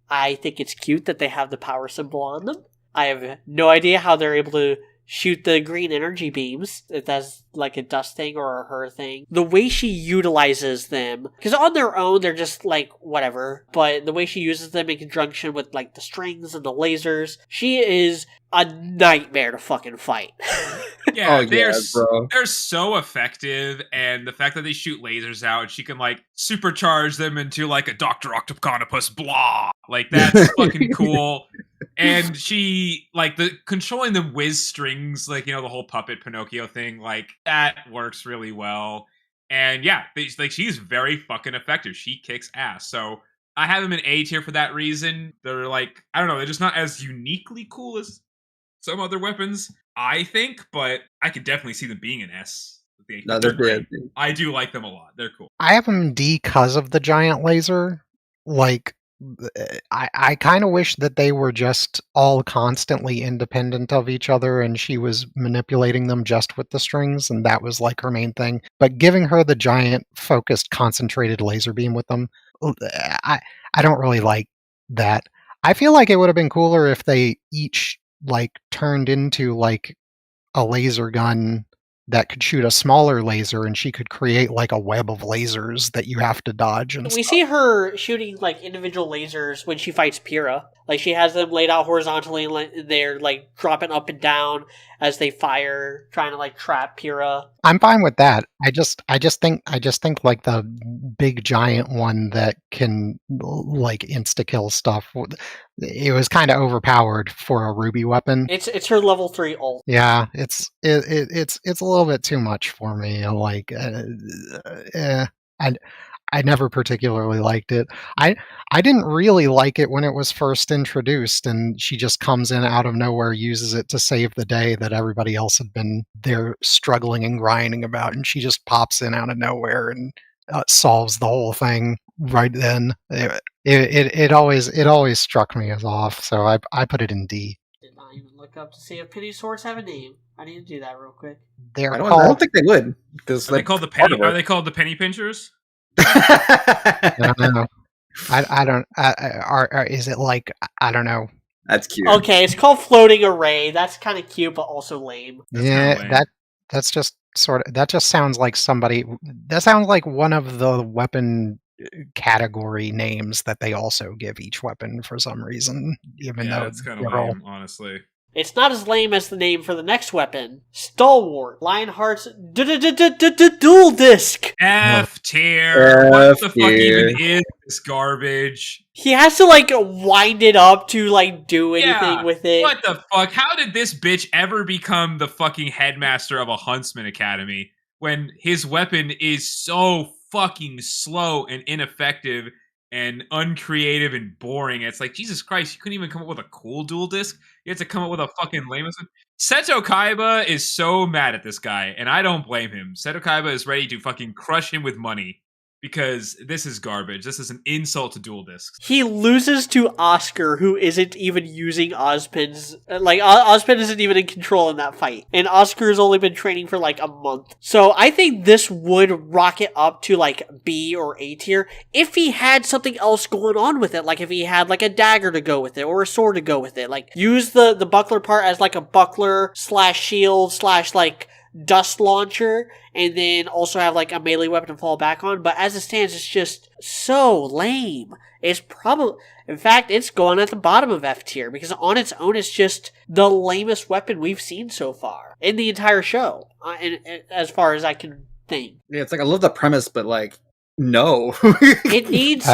A: I think it's cute that they have the power symbol on them. I have no idea how they're able to shoot the green energy beams, if that's like a dust thing or a her thing. The way she utilizes them, because on their own they're just like whatever, but the way she uses them in conjunction with like the strings and the lasers, she is a nightmare to fucking fight.
B: Yeah, they're so effective, and the fact that they shoot lasers out and she can like supercharge them into like a Dr. Octoconopus blah, like that's fucking cool. And she like the controlling the whiz strings, like, you know, the whole puppet Pinocchio thing, like that works really well. And yeah, like she's very fucking effective. She kicks ass. So I have them in A tier for that reason. They're like, I don't know, they're just not as uniquely cool as some other weapons, I think, but I could definitely see them being an S.
C: No, they're great.
B: I do like them a lot. They're cool.
D: I have them D because of the giant laser. Like, I kind of wish that they were just all constantly independent of each other and she was manipulating them just with the strings and that was like her main thing. But giving her the giant focused concentrated laser beam with them, I don't really like that. I feel like it would have been cooler if they each like turned into like a laser gun that could shoot a smaller laser and she could create like a web of lasers that you have to dodge and
A: we see her shooting like individual lasers when she fights Pyrrha. Like she has them laid out horizontally and they're like dropping up and down as they fire, trying to like trap Pyrrha.
D: I'm fine with that. I just think like the big giant one that can like insta kill stuff, it was kind of overpowered for a RWBY weapon.
A: It's her level 3 ult.
D: Yeah, it's a little bit too much for me. Like, I never particularly liked it. I didn't really like it when it was first introduced, and she just comes in out of nowhere, uses it to save the day that everybody else had been there struggling and grinding about, and she just pops in out of nowhere and solves the whole thing right then. It always struck me as off, so I put it in D.
A: Did not even look up to see if penny swords have a name. I need to do that real quick.
D: They're
C: I don't
D: called.
C: think they would. Because
B: Are they called the penny? Are they called the penny pinchers?
D: I don't know. I don't. Is it like I don't know?
C: That's cute.
A: Okay, it's called floating array. That's kind of cute, but also lame.
B: That's kinda lame.
D: That's just sort of. That just sounds like somebody. That sounds like one of the weapon category names that they also give each weapon for some reason. Even though
B: it's kind of
D: they're all-
B: lame, honestly.
A: It's not as lame as the name for the next weapon. Stalwart. Lionheart's dual disc.
B: F tier. What the
C: F
B: fuck
C: tier.
B: even is this garbage?
A: He has to, wind it up to, do anything with it.
B: What the fuck? How did this bitch ever become the fucking headmaster of a Huntsman Academy when his weapon is so fucking slow and ineffective and uncreative and boring? It's like, Jesus Christ, you couldn't even come up with a cool dual disc? You had to come up with a fucking lamest one? Seto Kaiba is so mad at this guy, and I don't blame him. Seto Kaiba is ready to fucking crush him with money. Because this is garbage. This is an insult to dual discs.
A: He loses to Oscar, who isn't even using Ozpin's... Ozpin isn't even in control in that fight. And Oscar has only been training for, a month. So I think this would rocket up to, B or A tier if he had something else going on with it. Like, if he had, a dagger to go with it, or a sword to go with it. Use the buckler part as, a buckler / shield / dust launcher, and then also have a melee weapon to fall back on. But as it stands, it's just so lame. It's probably, in fact, it's going at the bottom of F tier because on its own, it's just the lamest weapon we've seen so far in the entire show, and as far as I can think.
C: Yeah, it's I love the premise, but no.
A: It needs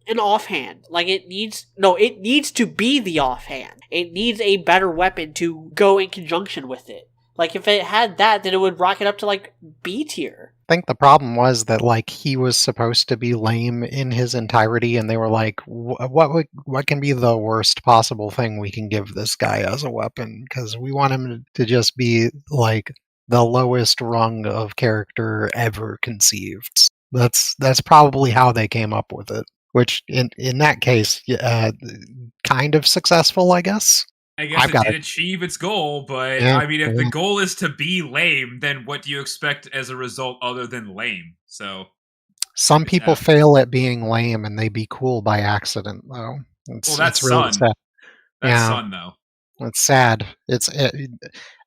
A: an offhand. It needs to be the offhand. It needs a better weapon to go in conjunction with it. If it had that, then it would rocket up to, B tier.
D: I think the problem was that he was supposed to be lame in his entirety, and they were like, what can be the worst possible thing we can give this guy as a weapon? Because we want him to just be the lowest rung of character ever conceived. That's probably how they came up with it. Which in that case, kind of successful, I guess.
B: I guess it did achieve its goal, but
D: Yeah,
B: I mean, if the goal is to be lame, then what do you expect as a result other than lame? So
D: some people fail at being lame, and they be cool by accident, though.
B: That's
D: really
B: Sun.
D: sad.
B: That's Sun, though.
D: It's sad.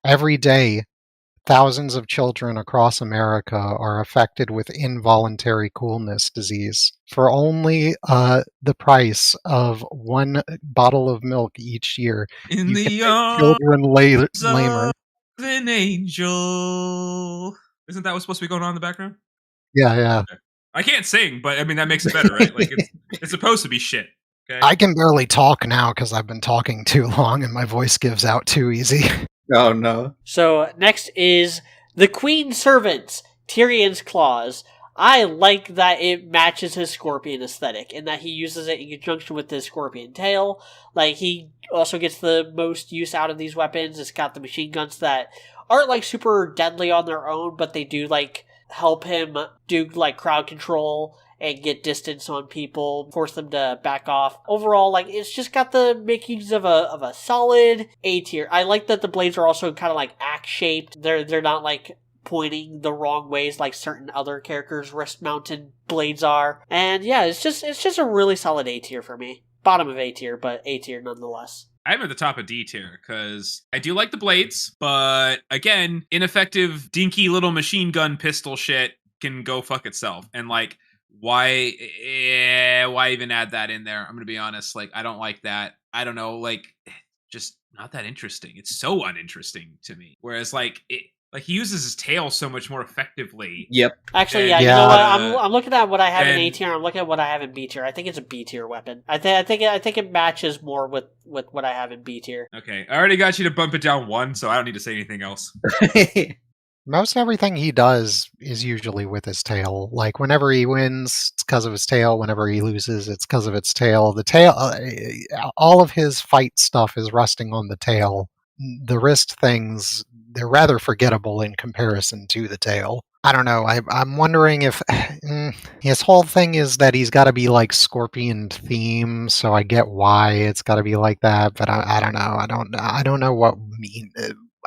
D: Every day, thousands of children across America are affected with involuntary coolness disease for only the price of one bottle of milk each year.
B: In
D: you
B: the
D: children lamer.
B: Of an angel. Isn't that what's supposed to be going on in the background?
D: Yeah.
B: Okay. I can't sing, but I mean that makes it better, right? It's supposed to be shit. Okay?
D: I can barely talk now because I've been talking too long and my voice gives out too easy.
C: Oh no.
A: So next is the Queen Servants, Tyrion's Claws. I like that it matches his scorpion aesthetic and that he uses it in conjunction with his scorpion tail. He also gets the most use out of these weapons. It's got the machine guns that aren't super deadly on their own, but they do help him do crowd control and get distance on people, force them to back off. Overall, it's just got the makings of a solid A tier. I like that the blades are also kind of axe shaped. They're not pointing the wrong ways like certain other characters' wrist mounted blades are. And yeah, it's just a really solid A tier for me. Bottom of A tier, but A tier nonetheless.
B: I'm at the top of D tier because I do like the blades, but again, ineffective, dinky little machine gun pistol shit can go fuck itself. And why even add that in there? I'm gonna be honest. I don't like that. I don't know. Just not that interesting. It's so uninteresting to me. Whereas he uses his tail so much more effectively.
C: Yep.
A: Actually, yeah. You know what? I'm looking at what I have in A tier. I'm looking at what I have in B tier. I think it's a B tier weapon. I think it matches more with what I have in B tier.
B: Okay, I already got you to bump it down one, so I don't need to say anything else.
D: Most everything he does is usually with his tail. Like whenever he wins, it's because of his tail. Whenever he loses, it's because of its tail. The tail, all of his fight stuff is resting on the tail. The wrist things, they're rather forgettable in comparison to the tail. I don't know. I'm wondering if his whole thing is that he's got to be like Scorpion theme, so I get why it's got to be like that. But I don't know. I don't know what mean.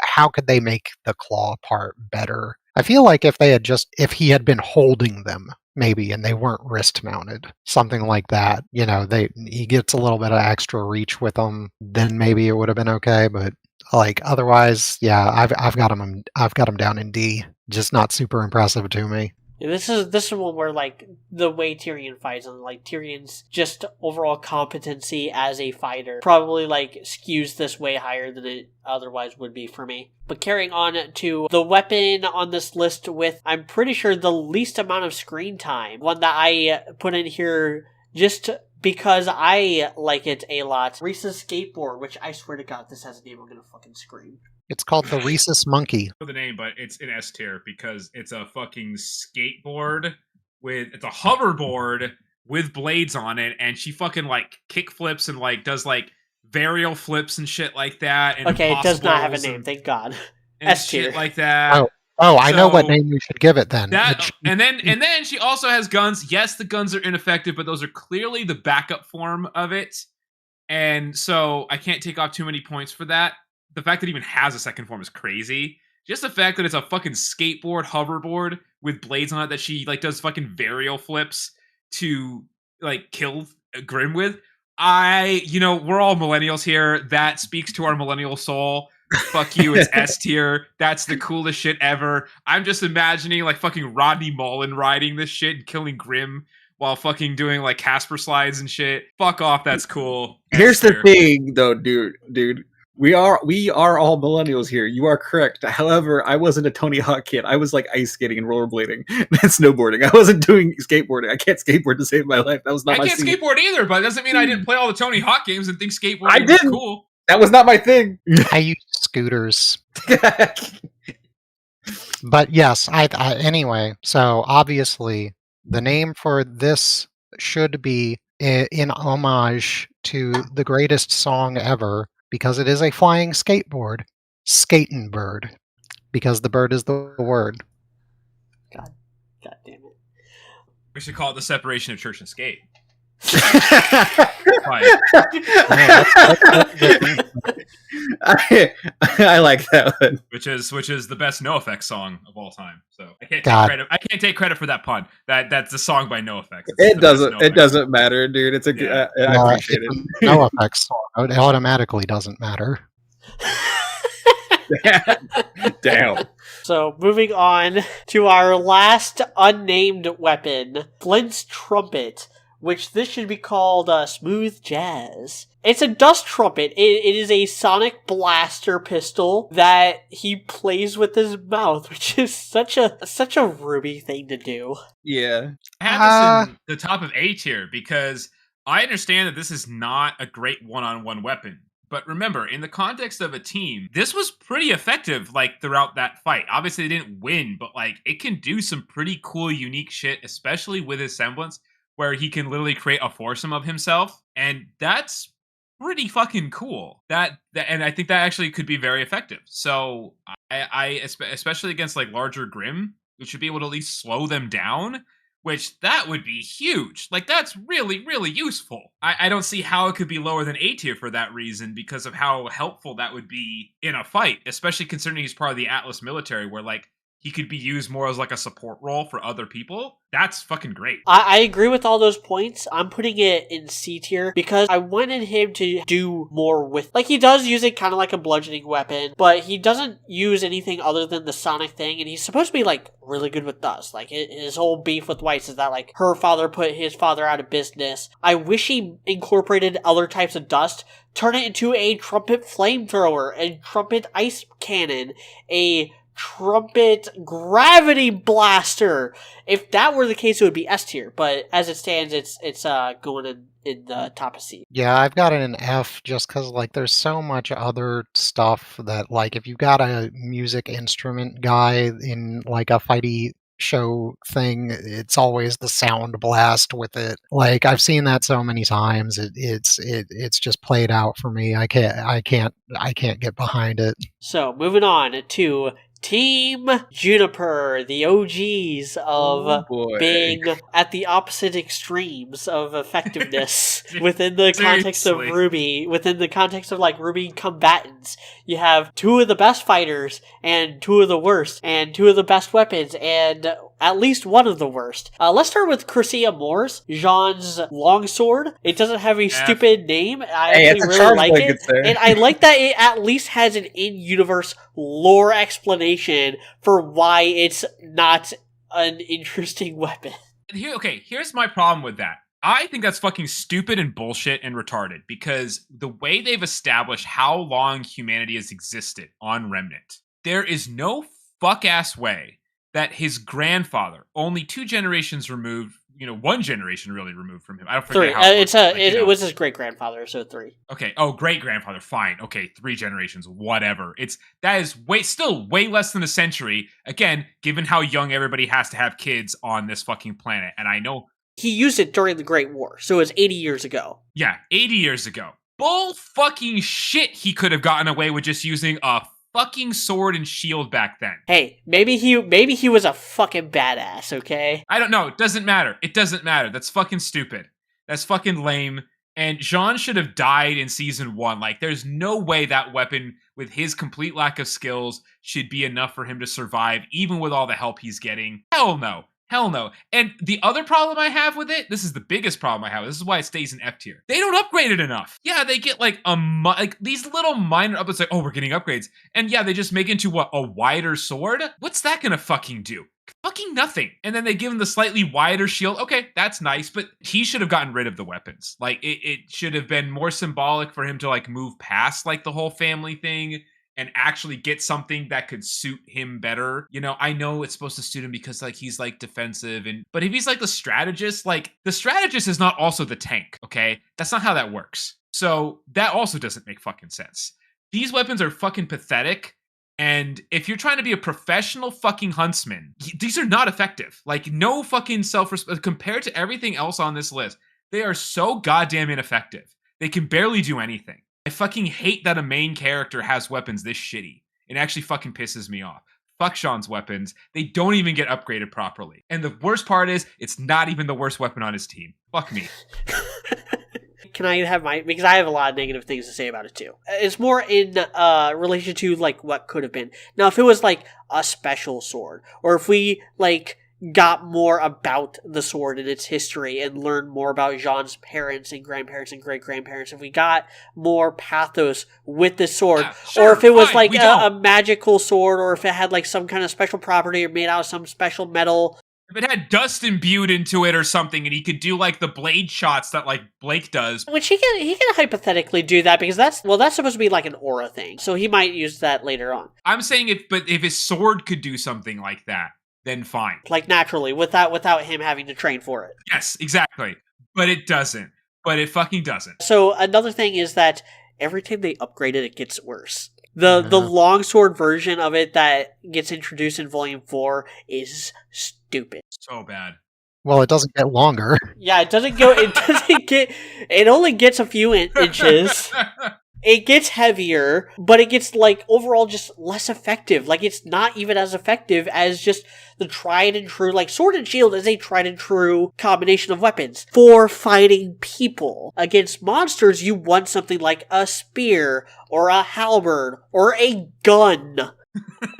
D: How could they make the claw part better? I feel like if he had been holding them, maybe, and they weren't wrist mounted, something like that. He gets a little bit of extra reach with them, then maybe it would have been okay. But like otherwise, yeah, I've got him down in D. Just not super impressive to me.
A: Yeah, this is one where like the way Tyrion fights and like Tyrion's just overall competency as a fighter probably like skews this way higher than it otherwise would be for me. But carrying on to the weapon on this list with, I'm pretty sure, the least amount of screen time. One that I put in here just because I like it a lot. Reese's skateboard, which I swear to God, this has a name I'm gonna fucking scream.
D: It's called the Rhesus Monkey.
B: For the name, but it's in S tier because it's a fucking skateboard it's a hoverboard with blades on it, and she fucking like kick flips and like does like varial flips and shit like that. And
A: okay, it does not have a name, thank God. S tier
B: shit like that.
D: Oh, I know what name you should give it then.
B: And then she also has guns. Yes, the guns are ineffective, but those are clearly the backup form of it. And so I can't take off too many points for that. The fact that it even has a second form is crazy. Just the fact that it's a fucking skateboard, hoverboard with blades on it that she like does fucking varial flips to like kill Grim with. We're all millennials here. That speaks to our millennial soul. Fuck you, it's S tier. That's the coolest shit ever. I'm just imagining like fucking Rodney Mullen riding this shit and killing Grim while fucking doing like Casper slides and shit. Fuck off, that's cool.
C: Here's the thing though, dude. We are all millennials here. You are correct. However, I wasn't a Tony Hawk kid. I was like ice skating and rollerblading and snowboarding. I wasn't doing skateboarding. I can't skateboard to save my life. That was not my thing.
B: I can't skateboard either, but it doesn't mean I didn't play all the Tony Hawk games and think skateboarding was cool.
C: That was not my thing.
D: I used scooters. But yes, anyway, so obviously the name for this should be in homage to the greatest song ever, because it is a flying skateboard, Skatin' Bird, because the bird is the word.
A: God damn it.
B: We should call it the separation of church and skate.
C: I like that one.
B: Which is the best NoFX song of all time. So I can't take credit for that pun. That's a song by NoFX.
C: It doesn't matter, dude. It's I appreciate it.
D: NoFX song. It automatically doesn't matter.
C: Damn.
A: So moving on to our last unnamed weapon, Flint's trumpet, which this should be called Smooth Jazz. It's a dust trumpet. It is a sonic blaster pistol that he plays with his mouth, which is such a RWBY thing to do.
C: Yeah.
B: I have this in the top of A tier because I understand that this is not a great one-on-one weapon. But remember, in the context of a team, this was pretty effective, like, throughout that fight. Obviously, they didn't win, but, like, it can do some pretty cool, unique shit, especially with his semblance, where he can literally create a foursome of himself. And that's pretty fucking cool. And I think that actually could be very effective. So, I especially against, like, larger Grim, we should be able to at least slow them down, which that would be huge. Like, that's really, really useful. I don't see how it could be lower than A tier for that reason, because of how helpful that would be in a fight, especially considering he's part of the Atlas military, where, like, he could be used more as, like, a support role for other people. That's fucking great.
A: I agree with all those points. I'm putting it in C tier because I wanted him to do more with... Like, he does use it kind of like a bludgeoning weapon, but he doesn't use anything other than the sonic thing, and he's supposed to be, like, really good with dust. Like, his whole beef with Whites is that, like, her father put his father out of business. I wish he incorporated other types of dust, turn it into a trumpet flamethrower, a trumpet ice cannon, a trumpet gravity blaster. If that were the case, it would be S tier, but as it stands, it's going in the top of C.
D: Yeah, I've got it an F just because, like, there's so much other stuff that, like, if you've got a music instrument guy in, like, a fighty show thing, it's always the sound blast with it. Like, I've seen that so many times. It's just played out for me. I can't get behind it.
A: So, moving on to Team Juniper, the OGs
C: Oh,
A: of
C: boy.
A: being at the opposite extremes of effectiveness within the context of
B: Seriously.
A: RWBY, within the context of like RWBY combatants. You have two of the best fighters and two of the worst, and two of the best weapons and at least one of the worst. Let's start with Crescia Morse, Jean's longsword. It doesn't have a stupid name. I
C: Hey,
A: actually
C: it's a
A: really
C: charge
A: like
C: blade
A: it.
C: gets there.
A: And I like that it at least has an in-universe lore explanation for why it's not an interesting weapon.
B: Here's my problem with that. I think that's fucking stupid and bullshit and retarded because the way they've established how long humanity has existed on Remnant, there is no fuck-ass way that his grandfather, only 2 generations removed, one generation really removed from him. I don't forget
A: 3.
B: how it works,
A: It was his great-grandfather, so 3.
B: Okay. Oh, great grandfather. Fine. Okay, 3 generations. Whatever. That is still way less than a century. Again, given how young everybody has to have kids on this fucking planet, and I know
A: He used it during the Great War, so it was 80 years ago.
B: Yeah, 80 years ago. Bull fucking shit. He could have gotten away with just using a fucking sword and shield back then.
A: Hey, maybe he was a fucking badass. Okay.
B: I don't know. It doesn't matter. That's fucking stupid. That's fucking lame. And Jean should have died in season 1. Like, there's no way that weapon, with his complete lack of skills, should be enough for him to survive, even with all the help he's getting. Hell no. Hell no. And the other problem I have with it, this is the biggest problem I have. This is why it stays in F tier. They don't upgrade it enough. Yeah, they get like these little minor upgrades, like, oh, we're getting upgrades. And yeah, they just make it into what, a wider sword? What's that gonna fucking do? Fucking nothing. And then they give him the slightly wider shield. Okay, that's nice, but he should have gotten rid of the weapons. Like, it should have been more symbolic for him to like move past like the whole family thing and actually get something that could suit him better. I know it's supposed to suit him because like he's like defensive, but if he's like the strategist is not also the tank, okay? That's not how that works. So that also doesn't make fucking sense. These weapons are fucking pathetic. And if you're trying to be a professional fucking huntsman, these are not effective. Like, no fucking self-respect compared to everything else on this list. They are so goddamn ineffective. They can barely do anything. I fucking hate that a main character has weapons this shitty. It actually fucking pisses me off. Fuck Sean's weapons. They don't even get upgraded properly. And the worst part is, it's not even the worst weapon on his team. Fuck me.
A: Can I have because I have a lot of negative things to say about it too. It's more in relation to like what could have been. Now, if it was like a special sword, or if we like got more about the sword and its history and learned more about Jean's parents and grandparents and great-grandparents, if we got more pathos with the sword,
B: sure,
A: or if it was
B: fine,
A: like a magical sword, or if it had like some kind of special property or made out of some special metal.
B: If it had dust imbued into it or something, and he could do like the blade shots that like Blake does.
A: Which he can hypothetically do that because that's supposed to be like an aura thing. So he might use that later on.
B: I'm saying if his sword could do something like that, then fine.
A: Like naturally, without him having to train for it.
B: Yes, exactly. But it doesn't. But it fucking doesn't.
A: So another thing is that every time they upgrade it, it gets worse. The longsword version of it that gets introduced in Volume 4 is stupid.
B: So bad.
D: Well, it doesn't get longer.
A: Yeah, it doesn't go. It doesn't get. It only gets a few inches. It gets heavier, but it gets, like, overall just less effective. Like, it's not even as effective as just the tried and true, like, sword and shield is a tried and true combination of weapons. For fighting people. Against monsters, you want something like a spear, or a halberd, or a gun.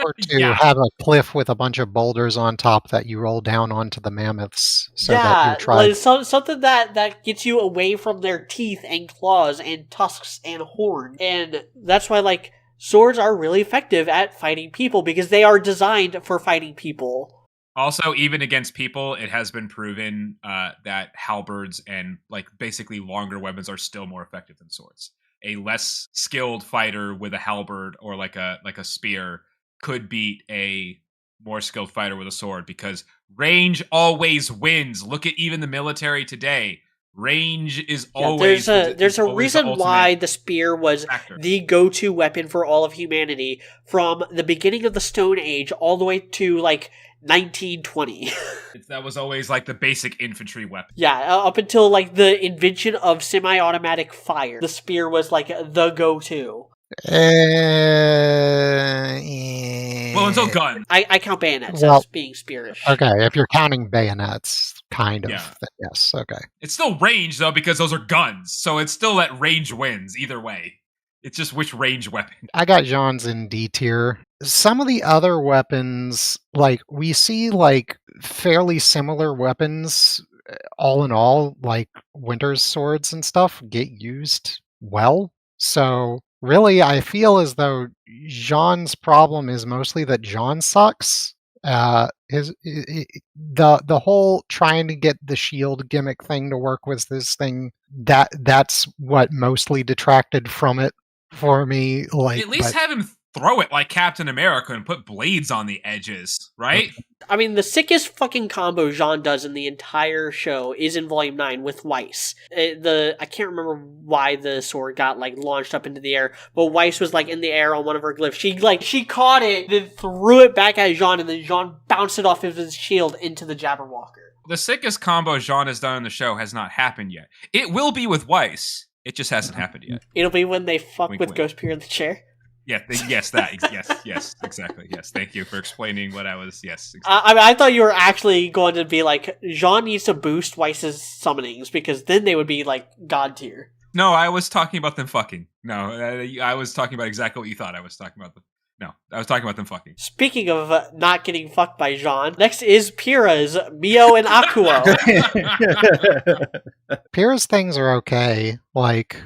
D: Or to have a cliff with a bunch of boulders on top that you roll down onto the mammoths so that you try.
A: Like something that gets you away from their teeth and claws and tusks and horn. And that's why, like, swords are really effective at fighting people because they are designed for fighting people.
B: Also, even against people, it has been proven that halberds and like basically longer weapons are still more effective than swords. A less skilled fighter with a halberd or like a spear could beat a more skilled fighter with a sword because range always wins. Look at even the military today. range is
A: Yeah,
B: always
A: there's a
B: always the
A: reason
B: ultimate
A: why the spear was
B: factor.
A: the go-to weapon for all of humanity from the beginning of the Stone Age all the way to like 1920.
B: That was always like the basic infantry weapon.
A: Yeah, up until like the invention of semi-automatic fire, the spear was like the go-to.
B: Well, until guns.
A: I count bayonets
D: Well,
A: as being spearish.
D: Okay, if you're counting bayonets, kind of.
B: Yeah.
D: Yes, okay.
B: It's still range though because those are guns, so it's still that range wins either way. It's just which range weapon.
D: I got Jean's in D tier. Some of the other weapons, like, we see, like, fairly similar weapons, all in all, like Winter's swords and stuff, get used well. So, really, I feel as though Jean's problem is mostly that Jean sucks. The whole trying to get the shield gimmick thing to work with this thing, that's what mostly detracted from it for me. Like,
B: At least have him throw it like Captain America and put blades on the edges, right?
A: I mean, the sickest fucking combo Jean does in the entire show is in Volume 9 with Weiss. I can't remember why the sword got, like, launched up into the air, but Weiss was, like, in the air on one of her glyphs. She caught it, then threw it back at Jean, and then Jean bounced it off of his shield into the Jabberwocker.
B: The sickest combo Jean has done in the show has not happened yet. It will be with Weiss. It just hasn't happened yet.
A: It'll be when they fuck
B: Wink,
A: with
B: wink.
A: Ghost Peer in the chair.
B: Yeah, yes, exactly. Yes, thank you for explaining what I was, yes. Exactly.
A: I mean, I thought you were actually going to be like, Jean needs to boost Weiss's summonings, because then they would be, like, god tier.
B: No, I was talking about them fucking. No, I was talking about exactly what you thought I was talking about. No, I was talking about them fucking.
A: Speaking of not getting fucked by Jean, next is Pyrrha's Mio and Akuo.
D: Pyrrha's things are okay. Like,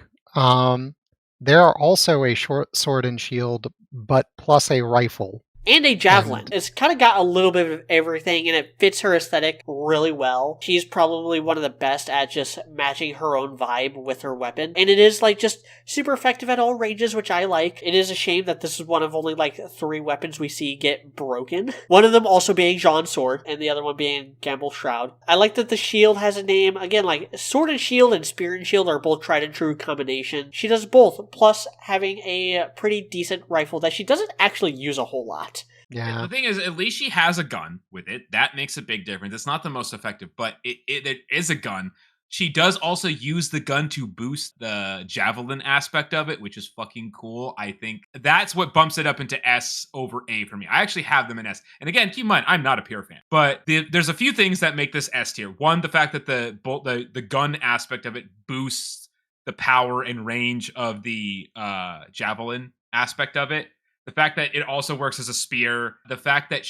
D: there are also a short sword and shield, but plus a rifle.
A: And a javelin. It's kind of got a little bit of everything, and it fits her aesthetic really well. She's probably one of the best at just matching her own vibe with her weapon. And it is, like, just super effective at all ranges, which I like. It is a shame that this is one of only, like, 3 weapons we see get broken. One of them also being Jean's sword, and the other one being Gamble's shroud. I like that the shield has a name. Again, like, sword and shield and spear and shield are both tried and true combination. She does both, plus having a pretty decent rifle that she doesn't actually use a whole lot.
D: Yeah.
B: The thing is, at least she has a gun with it. That makes a big difference. It's not the most effective, but it is a gun. She does also use the gun to boost the javelin aspect of it, which is fucking cool. I think that's what bumps it up into S over A for me. I actually have them in S. And again, keep in mind, I'm not a Pyrrha fan. But there's a few things that make this S tier. One, the fact that the gun aspect of it boosts the power and range of the javelin aspect of it. The fact that it also works as a spear, the fact that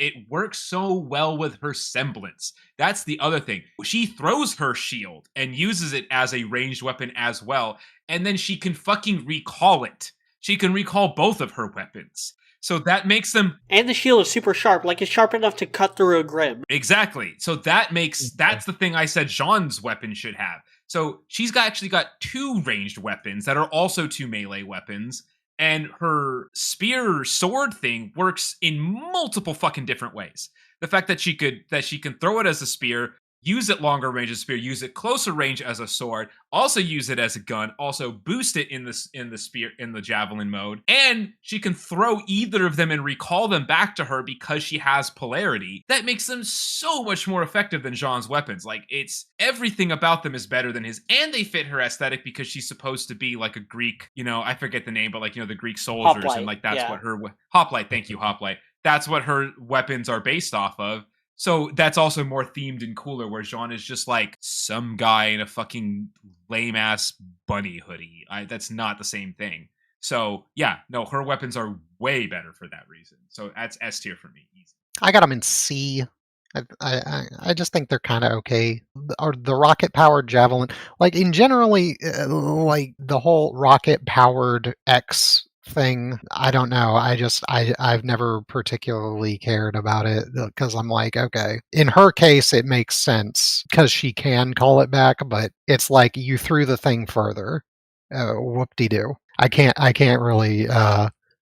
B: it works so well with her semblance. That's the other thing. She throws her shield and uses it as a ranged weapon as well, and then she can fucking recall it. She can recall both of her weapons. So that makes them...
A: And the shield is super sharp, like it's sharp enough to cut through a grim.
B: Exactly. So that's the thing I said Jean's weapon should have. So she's actually got 2 ranged weapons that are also 2 melee weapons. And her spear sword thing works in multiple fucking different ways. The fact that she can throw it as a spear, use it longer range as a spear, use it closer range as a sword, also use it as a gun, also boost it in the javelin mode, and she can throw either of them and recall them back to her because she has polarity. That makes them so much more effective than Jean's weapons. Like, it's everything about them is better than his, and they fit her aesthetic because she's supposed to be like a Greek, I forget the name, but like, the Greek soldiers,
A: Hoplite,
B: and like that's
A: yeah.
B: what her Hoplite, thank you, Hoplite. That's what her weapons are based off of. So that's also more themed and cooler, where Jean is just like some guy in a fucking lame-ass bunny hoodie. That's not the same thing. So, yeah, no, her weapons are way better for that reason. So that's S tier for me. Easy.
D: I got them in C. I just think they're kind of okay. Or the rocket-powered javelin, like in generally, like the whole rocket-powered X thing, I don't know. I've never particularly cared about it because I'm like, okay. In her case, it makes sense because she can call it back, but it's like you threw the thing further. Whoop-de-doo. I can't really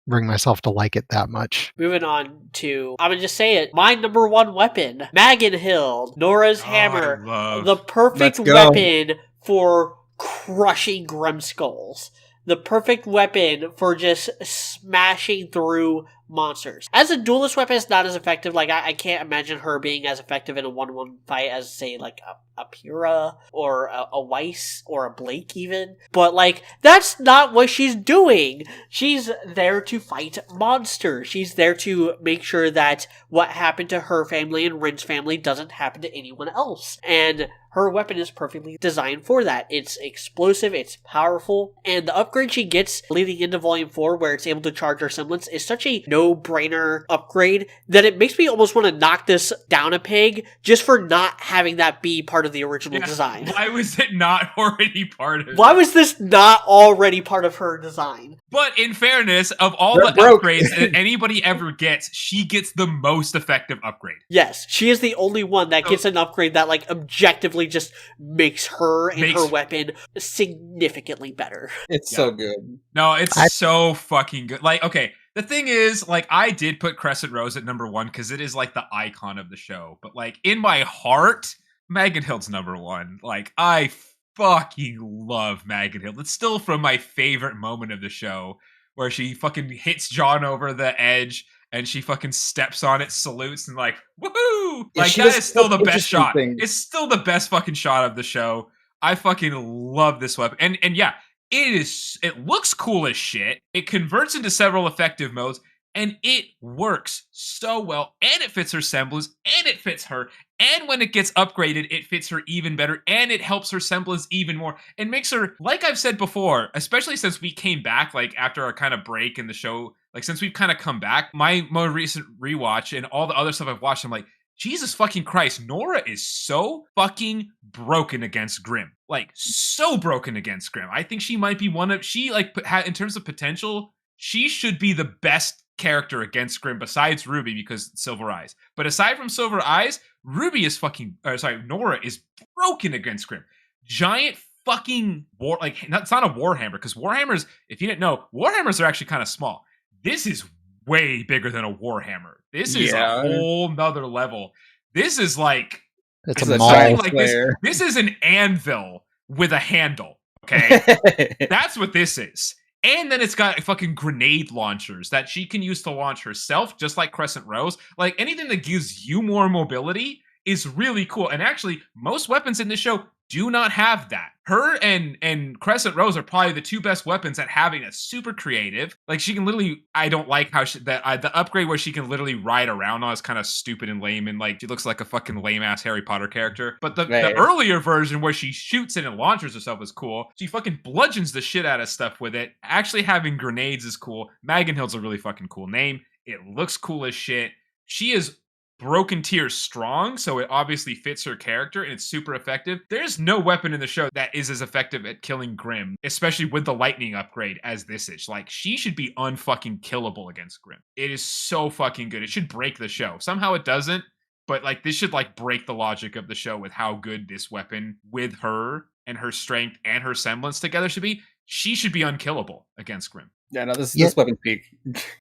D: bring myself to like it that much.
A: Moving on to, I'm gonna just say it, my number one weapon, Magenhild, Nora's hammer, the perfect
C: Let's go.
A: weapon for crushing Grimskulls. The perfect weapon for just smashing through monsters. As a duelist weapon, it's not as effective. Like, I can't imagine her being as effective in a 1-1 fight as, say, like a Pyrrha or a Weiss or a Blake even. But, like, that's not what she's doing. She's there to fight monsters. She's there to make sure that what happened to her family and Rin's family doesn't happen to anyone else. And her weapon is perfectly designed for that. It's explosive, it's powerful, and the upgrade she gets leading into Volume 4 where it's able to charge her semblance is such a no-brainer upgrade that it makes me almost want to knock this down a peg just for not having that be part of the original design.
B: Why was it not already part of it?
A: Why was this not already part of her design?
B: But in fairness, of all
C: They're
B: the
C: broke.
B: upgrades that anybody ever gets, she gets the most effective upgrade.
A: Yes, she is the only one that gets an upgrade that, like, objectively just makes her and her weapon significantly better.
C: It's so good.
B: No, it's so fucking good. Like, okay, the thing is, like, I did put Crescent Rose at number 1 because it is, like, the icon of the show. But, like, in my heart, Magenhild's number 1. Like, I fucking love Magenhild. It's still from my favorite moment of the show, where she fucking hits John over the edge and she fucking steps on it, salutes, and like, woohoo!
C: Yeah,
B: Like,
C: she
B: that
C: does
B: is still the best
C: interesting
B: shot.
C: things.
B: It's still the best fucking shot of the show. I fucking love this weapon. And yeah, it looks cool as shit. It converts into several effective modes, and it works so well, and it fits her semblance, and it fits her, and when it gets upgraded, it fits her even better, and it helps her semblance even more, and makes her, like I've said before, especially since we came back, like, after our kind of break in the show, like, since we've kind of come back, my more recent rewatch and all the other stuff I've watched, I'm like, Jesus fucking Christ, Nora is so fucking broken against Grimm. Like, so broken against Grimm. I think she might be in terms of potential, she should be the best character against Grimm besides RWBY because Silver Eyes. But aside from Silver Eyes, Nora is broken against Grimm. Giant fucking it's not a Warhammer, because Warhammers, if you didn't know, Warhammers are actually kind of small. This is way bigger than a Warhammer. This is a whole nother level. This is like,
D: it's
C: a
D: mall
C: like
B: this is an anvil with a handle. Okay. That's what this is. And then it's got fucking grenade launchers that she can use to launch herself, just like Crescent Rose. Like, anything that gives you more mobility is really cool. And actually, most weapons in this show do not have that. Her and Crescent Rose are probably the two best weapons at having a super creative. Like, she can literally, I don't like how the upgrade where she can literally ride around on is kind of stupid and lame, and like, she looks like a fucking lame ass Harry Potter character. But the earlier version where she shoots it and launches herself is cool. She fucking bludgeons the shit out of stuff with it. Actually having grenades is cool. Magenhild's a really fucking cool name. It looks cool as shit. She is Broken Tier strong, so it obviously fits her character, and it's super effective. There's no weapon in the show that is as effective at killing Grimm, especially with the lightning upgrade, as this is. Like, she should be unfucking killable against Grimm. It is so fucking good. It should break the show. Somehow it doesn't, but like, this should like break the logic of the show with how good this weapon with her and her strength and her semblance together should be. She should be unkillable against Grimm.
C: Yeah, no, this weapon peak.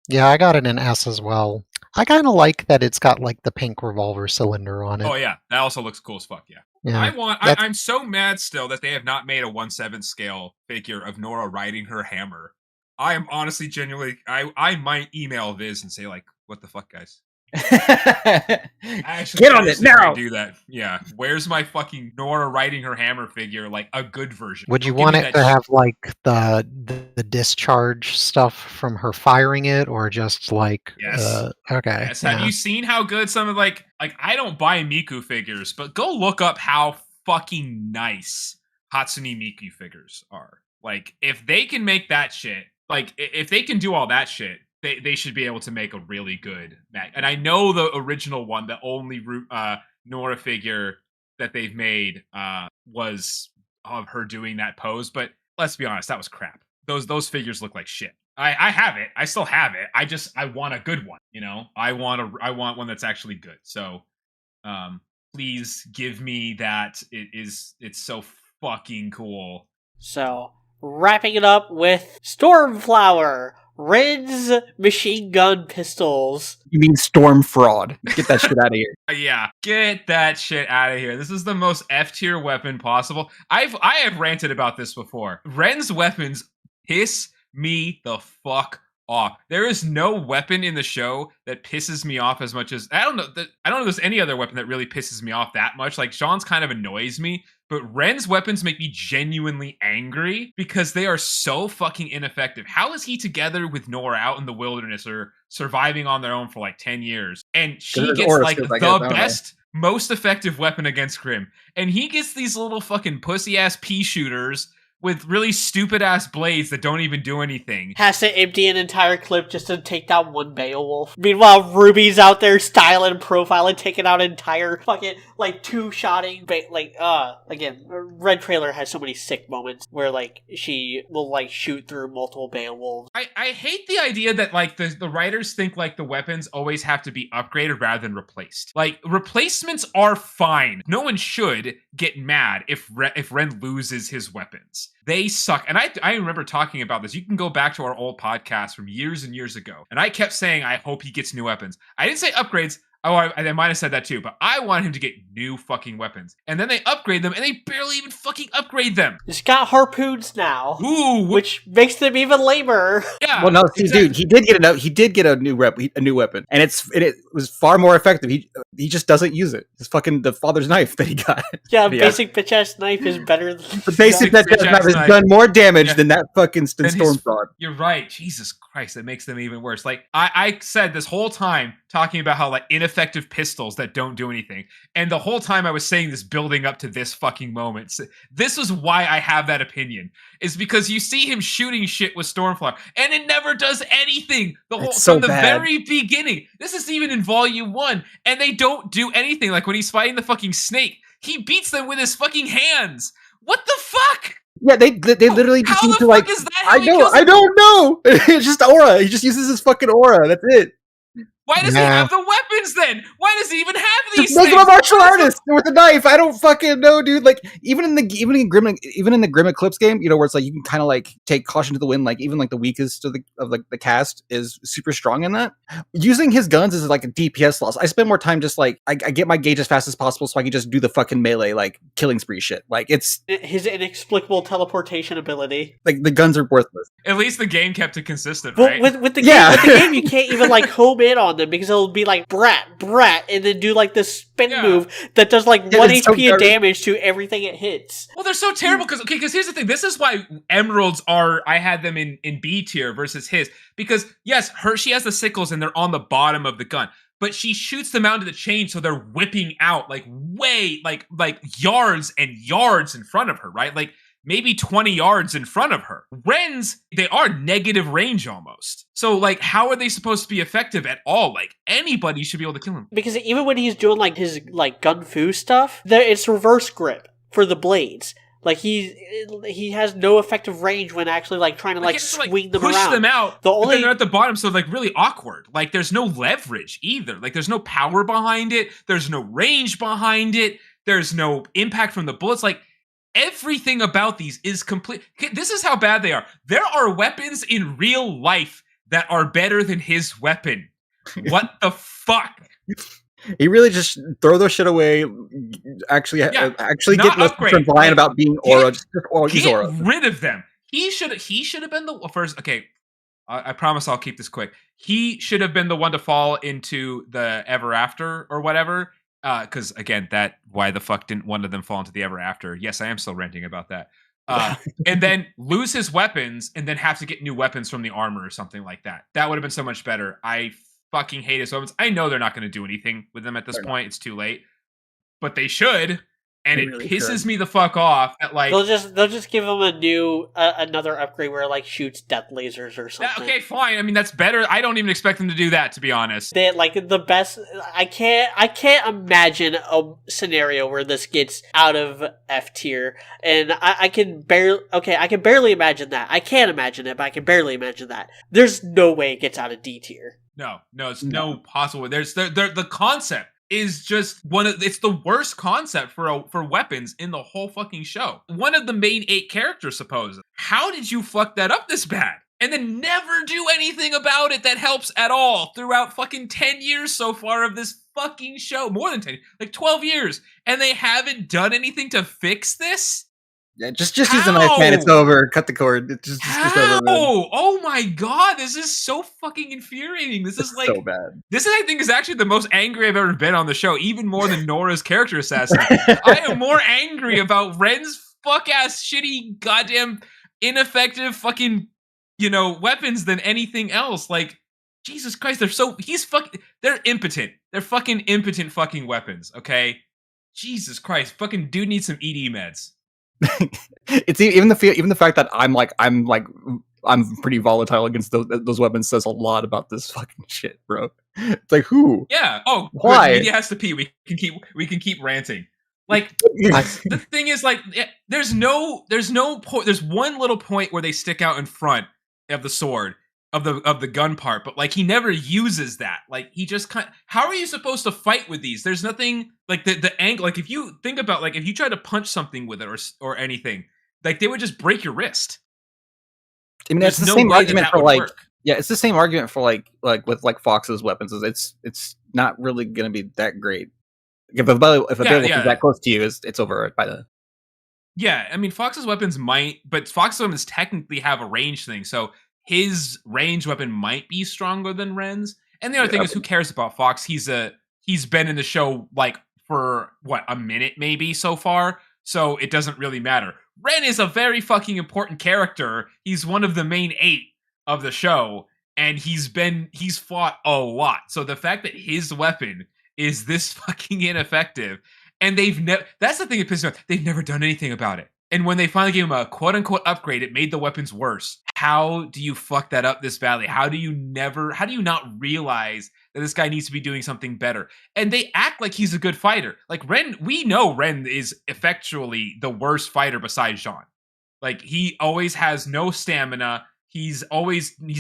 D: Yeah, I got it in S as well. I kind of like that it's got like the pink revolver cylinder on it.
B: Oh yeah, that also looks cool as fuck. Yeah, I'm so mad still that they have not made a 1/7 scale figure of Nora riding her hammer. I am honestly, genuinely, I might email Viz and say like, what the fuck, guys?
C: Get on it now.
B: Do that. Yeah. Where's my fucking Nora riding her hammer figure? Like, a good version.
D: Would you want it to have like the discharge stuff from her firing it, or just like?
B: Yes.
D: Okay.
B: Yes. Have you seen how good some of like I don't buy Miku figures, but go look up how fucking nice Hatsune Miku figures are. Like, if they can make that shit, like if they can do all that shit, they should be able to make a really good Mag. And I know the original one, the only Nora figure that they've made was of her doing that pose. But let's be honest, that was crap. Those figures look like shit. I have it. I still have it. I want a good one. You know, I want one that's actually good. So, please give me that. It's so fucking cool.
A: So, wrapping it up with Stormflower, Ren's machine gun pistols.
C: You mean storm fraud? Get that shit out of here.
B: Yeah, get that shit out of here. This is the most F tier weapon possible. I have ranted about this before. Ren's weapons piss me the fuck off. There is no weapon in the show that pisses me off as much as I don't know if there's any other weapon that really pisses me off that much. Like Sean's kind of annoys me, but Ren's weapons make me genuinely angry because they are so fucking ineffective. How is he together with Nora out in the wilderness or surviving on their own for like 10 years? And she gets like the best, most effective weapon against Grimm. And he gets these little fucking pussy ass pea shooters with really stupid ass blades that don't even do anything.
A: Has to empty an entire clip just to take down one Beowulf. Meanwhile, RWBY's out there styling and profiling, taking out entire fucking, like, two-shotting, again, Red Trailer has so many sick moments where, like, she will, like, shoot through multiple Beowulfs.
B: I hate the idea that, like, the writers think, like, the weapons always have to be upgraded rather than replaced. Like, replacements are fine. No one should get mad if Ren loses his weapons. They suck. And I remember talking about this. You can go back to our old podcast from years and years ago. And I kept saying, I hope he gets new weapons. I didn't say upgrades. Oh, I might have said that too, but I want him to get new fucking weapons. And then they upgrade them, and they barely even fucking upgrade them.
A: He's got harpoons now.
B: Ooh,
A: which makes them even lamer.
B: Yeah.
C: Well, no, see, exactly. Dude, he did get a new weapon, and it was far more effective. He just doesn't use it. It's fucking the father's knife that he got.
A: Yeah, basic bitch ass knife is better than
C: the basic bitch ass knife has done more damage than that fucking storm fraud.
B: You're right. Jesus Christ, that makes them even worse. Like I said this whole time talking about how like ineffective pistols that don't do anything. And the whole time I was saying this building up to this fucking moment. So this is why I have that opinion. Is because you see him shooting shit with Stormflower and it never does anything. From the very beginning. This is even in volume 1 and they don't do anything. Like when he's fighting the fucking snake, he beats them with his fucking hands. What the fuck?
C: Yeah, they literally just seem to like. I don't know. It's just aura. He just uses his fucking aura. That's it.
B: Why does he have the weapons then? Why does he even have these
C: things? Make him a martial artist with a knife. I don't fucking know, dude. Like even in the Grim Eclipse game, you know, where it's like you can kind of like take caution to the wind. Like even like the weakest of the cast is super strong in that. Using his guns is like a DPS loss. I spend more time just like I get my gauge as fast as possible so I can just do the fucking melee like killing spree shit. Like it's
A: his inexplicable teleportation ability.
C: Like the guns are worthless.
B: At least the game kept it consistent,
A: but
B: right?
A: With the game, you can't even like home in on them because it'll be like brat, and then do like this spin move that does like 1 HP of damage to everything it hits.
B: Well, they're so terrible because here's the thing. This is why emeralds I had them in B tier versus his. Because yes, she has the sickles and they're on the bottom of the gun. But she shoots them out of the chain so they're whipping out like way like yards and yards in front of her, right? Like maybe 20 yards in front of her. Ren's, they are negative range almost. So, like, how are they supposed to be effective at all? Like, anybody should be able to kill him.
A: Because even when he's doing, like, his, like, gun fu stuff, it's reverse grip for the blades. Like, he has no effective range when actually, like, trying to, like, swing them around.
B: Push them out, but then they're at the bottom, so, like, really awkward. Like, there's no leverage either. Like, there's no power behind it. There's no range behind it. There's no impact from the bullets. Like, everything about these is complete. This is how bad they are. There are weapons in real life that are better than his weapon. What the fuck?
C: He really just throw those shit away. Actually get less lying about being aura.
B: Get rid of them. He should have been the first. Okay, I promise I'll keep this quick. He should have been the one to fall into the Ever After or whatever. Because again, why the fuck didn't one of them fall into the Ever After? Yes, I am still ranting about that. And then lose his weapons and then have to get new weapons from the armor or something like that. That would have been so much better. I fucking hate his weapons. I know they're not going to do anything with them at this point. It's too late. But they should. And it really pisses me the fuck off that like
A: they'll just give him a new another upgrade where it like shoots death lasers or something.
B: Okay, fine. I mean that's better. I don't even expect them to do that, to be honest.
A: They like the best. I can't imagine a scenario where this gets out of F tier, and I can barely imagine that. I can't imagine it, but I can barely imagine that. There's no way it gets out of D tier.
B: No, it's no possible. There's the concept is just it's the worst concept for weapons in the whole fucking show. One of the main 8 characters, supposedly. How did you fuck that up this bad? and then never do anything about it that helps at all throughout fucking 10 years so far of this fucking show. More than 10, like 12 years. And they haven't done anything to fix this?
C: Yeah, just use the knife, man. It's over. Cut the cord. It's just over. Man.
B: Oh my god, this is so fucking infuriating. This is like
C: so bad.
B: This I think is actually the most angry I've ever been on the show, even more than Nora's character assassin. I am more angry about Ren's fuck ass shitty goddamn ineffective fucking weapons than anything else. Like, Jesus Christ, they're impotent. They're fucking impotent fucking weapons, okay? Jesus Christ, fucking dude needs some ED meds.
C: It's even the fact that I'm pretty volatile against those weapons says a lot about this fucking shit, bro. It's like, who?
B: Yeah. Oh,
C: why?
B: Good. Media has to pee. We can keep ranting. Like, the thing is, like, there's point. There's one little point where they stick out in front of the sword of the gun part, but like he never uses that. Like, he just how are you supposed to fight with these? There's nothing like the angle. Like, if you think about, like, if you try to punch something with it or anything, like, they would just break your wrist.
C: I mean, it's the same argument for like work. Yeah, it's the same argument for like with like Fox's weapons. It's not really gonna be that great. If a barrel is that close to you, it's over by the.
B: Yeah, I mean, Fox's weapons but Fox's weapons technically have a range thing, so his range weapon might be stronger than Ren's. And the other thing is, who cares about Fox? He's been in the show like for a minute maybe so far, so it doesn't really matter. Ren is a very fucking important character. He's one of the main 8 of the show, and he's fought a lot. So the fact that his weapon is this fucking ineffective, and that's the thing that pisses me off. They've never done anything about it. And when they finally gave him a quote-unquote upgrade, it made the weapons worse. How do you fuck that up this badly? How do you not realize that this guy needs to be doing something better? And they act like he's a good fighter. Like, Ren, we know Ren is effectually the worst fighter besides Jean. Like, he always has no stamina. He's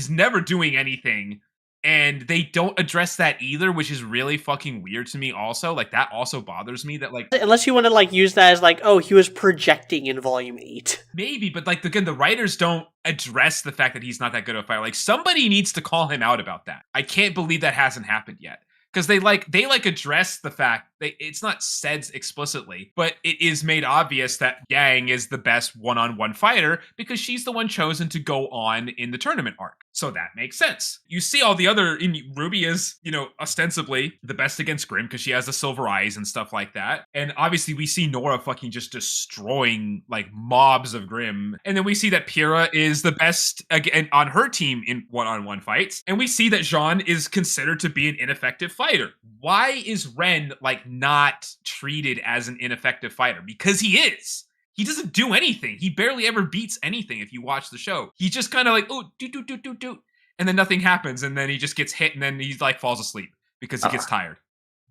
B: never doing anything. And they don't address that either, which is really fucking weird to me also. Like, that also bothers me that, like...
A: Unless you want to, like, use that as, like, oh, he was projecting in Volume 8.
B: Maybe, but, like, again, the writers don't address the fact that he's not that good of a fighter. Like, somebody needs to call him out about that. I can't believe that hasn't happened yet. Because they address the fact that it's not said explicitly, but it is made obvious that Yang is the best one-on-one fighter because she's the one chosen to go on in the tournament arc. So that makes sense. You see all the other... RWBY is, ostensibly the best against Grimm because she has the silver eyes and stuff like that. And obviously we see Nora fucking just destroying, like, mobs of Grimm. And then we see that Pyrrha is the best again on her team in one-on-one fights. And we see that Jean is considered to be an ineffective fighter. Why is Ren, like, not treated as an ineffective fighter? Because he is. He doesn't do anything. He barely ever beats anything if you watch the show. He's just kind of like, oh, do. And then nothing happens, and then he just gets hit, and then he, like, falls asleep because he gets tired.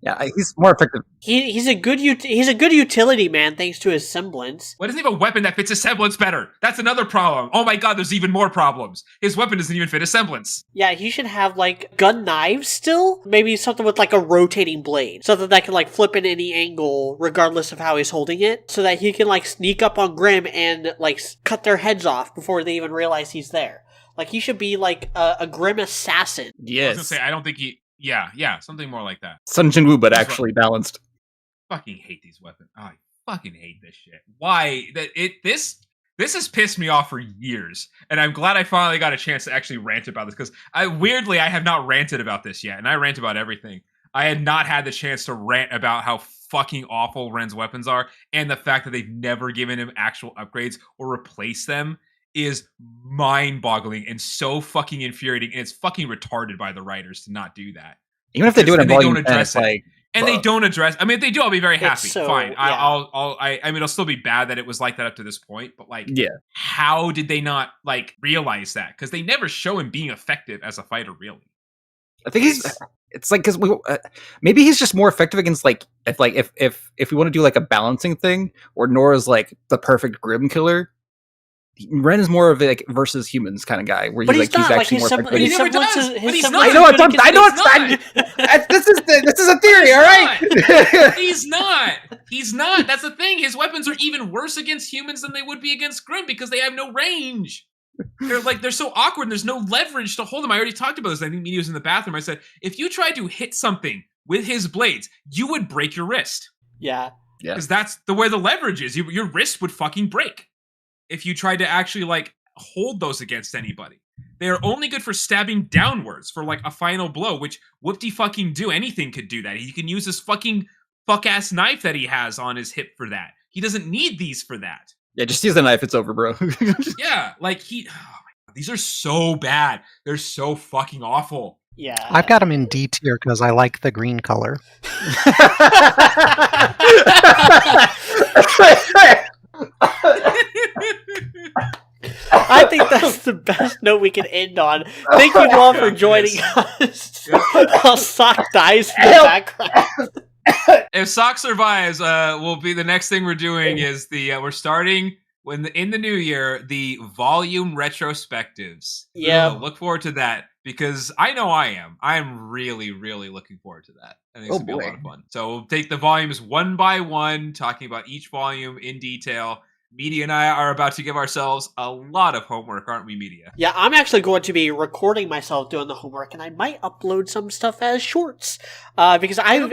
C: Yeah, he's more effective.
A: He's a good utility man thanks to his semblance.
B: Why doesn't he have a weapon that fits his semblance better? That's another problem. Oh my god, there's even more problems. His weapon doesn't even fit his semblance.
A: Yeah, he should have, like, gun knives still. Maybe something with, like, a rotating blade. Something that can, like, flip in any angle regardless of how he's holding it. So that he can, like, sneak up on Grimm and, like, cut their heads off before they even realize he's there. Like, he should be, like, a Grimm assassin.
B: I
C: Yes.
B: was gonna say, I don't think he... Yeah, something more like that.
C: Sun Jin-woo, but actually balanced.
B: Fucking hate these weapons. Oh, I fucking hate this shit. Why? This has pissed me off for years, and I'm glad I finally got a chance to actually rant about this, because I have not ranted about this yet, and I rant about everything. I had not had the chance to rant about how fucking awful Ren's weapons are, and the fact that they've never given him actual upgrades or replaced them is mind-boggling and so fucking infuriating, and it's fucking retarded by the writers to not do that.
C: Even if they do it in volume 10,
B: address it.
C: like...
B: And they don't address... I mean, if they do, I'll be very happy. Fine.
A: Yeah.
B: I mean, it'll still be bad that it was like that up to this point, but, like, how did they not, like, realize that? Because they never show him being effective as a fighter, really.
C: I think it's like, because maybe he's just more effective against, like, if we want to do, like, a balancing thing, or Nora's, like, the perfect Grimm killer... Ren is more of a, like, versus humans kind of guy, where he's actually more effective.
B: He never does. But he's not.
C: I know it's this is a theory, all right?
B: He's not. He's not. That's the thing. His weapons are even worse against humans than they would be against Grimm because they have no range. They're so awkward and there's no leverage to hold them. I already talked about this. I think Media was in the bathroom. I said, if you tried to hit something with his blades, you would break your wrist.
A: Yeah.
B: Because that's the way the leverage is. Your wrist would fucking break if you tried to actually, like, hold those against anybody. They are only good for stabbing downwards for, like, a final blow, which whoop-de-fucking do. Anything could do that. He can use this fucking fuck-ass knife that he has on his hip for that. He doesn't need these for that.
C: Yeah, just use the knife. It's over, bro.
B: Yeah, like, oh my God, these are so bad. They're so fucking awful.
A: Yeah.
D: I've got them in D tier because I like the green color.
A: I think that's the best note we can end on. Thank you all for joining us. While Sock dies in the background.
B: If Sock survives, will be the next thing we're doing is we're starting in the new year the volume retrospectives.
A: Yeah.
B: Look forward to that because I know I am. I am really, really looking forward to that. I think it's gonna be a lot of fun. So we'll take the volumes one by one, talking about each volume in detail. Media and I are about to give ourselves a lot of homework, aren't we, Media?
A: Yeah, I'm actually going to be recording myself doing the homework, and I might upload some stuff as shorts because I've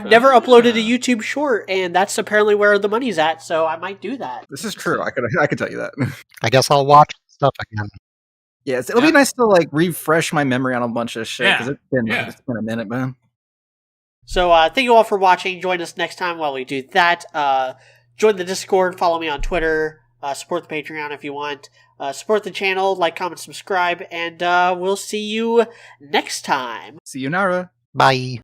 A: never uploaded a YouTube short, and that's apparently where the money's at. So I might do that.
C: This is true. I could tell you that.
D: I guess I'll watch stuff again.
C: Yes, it'll be nice to like refresh my memory on a bunch of shit because it's been a minute, man.
A: So thank you all for watching. Join us next time while we do that. Join the Discord, follow me on Twitter, support the Patreon if you want, support the channel, like, comment, subscribe, and we'll see you next time.
C: See you, Nara.
D: Bye.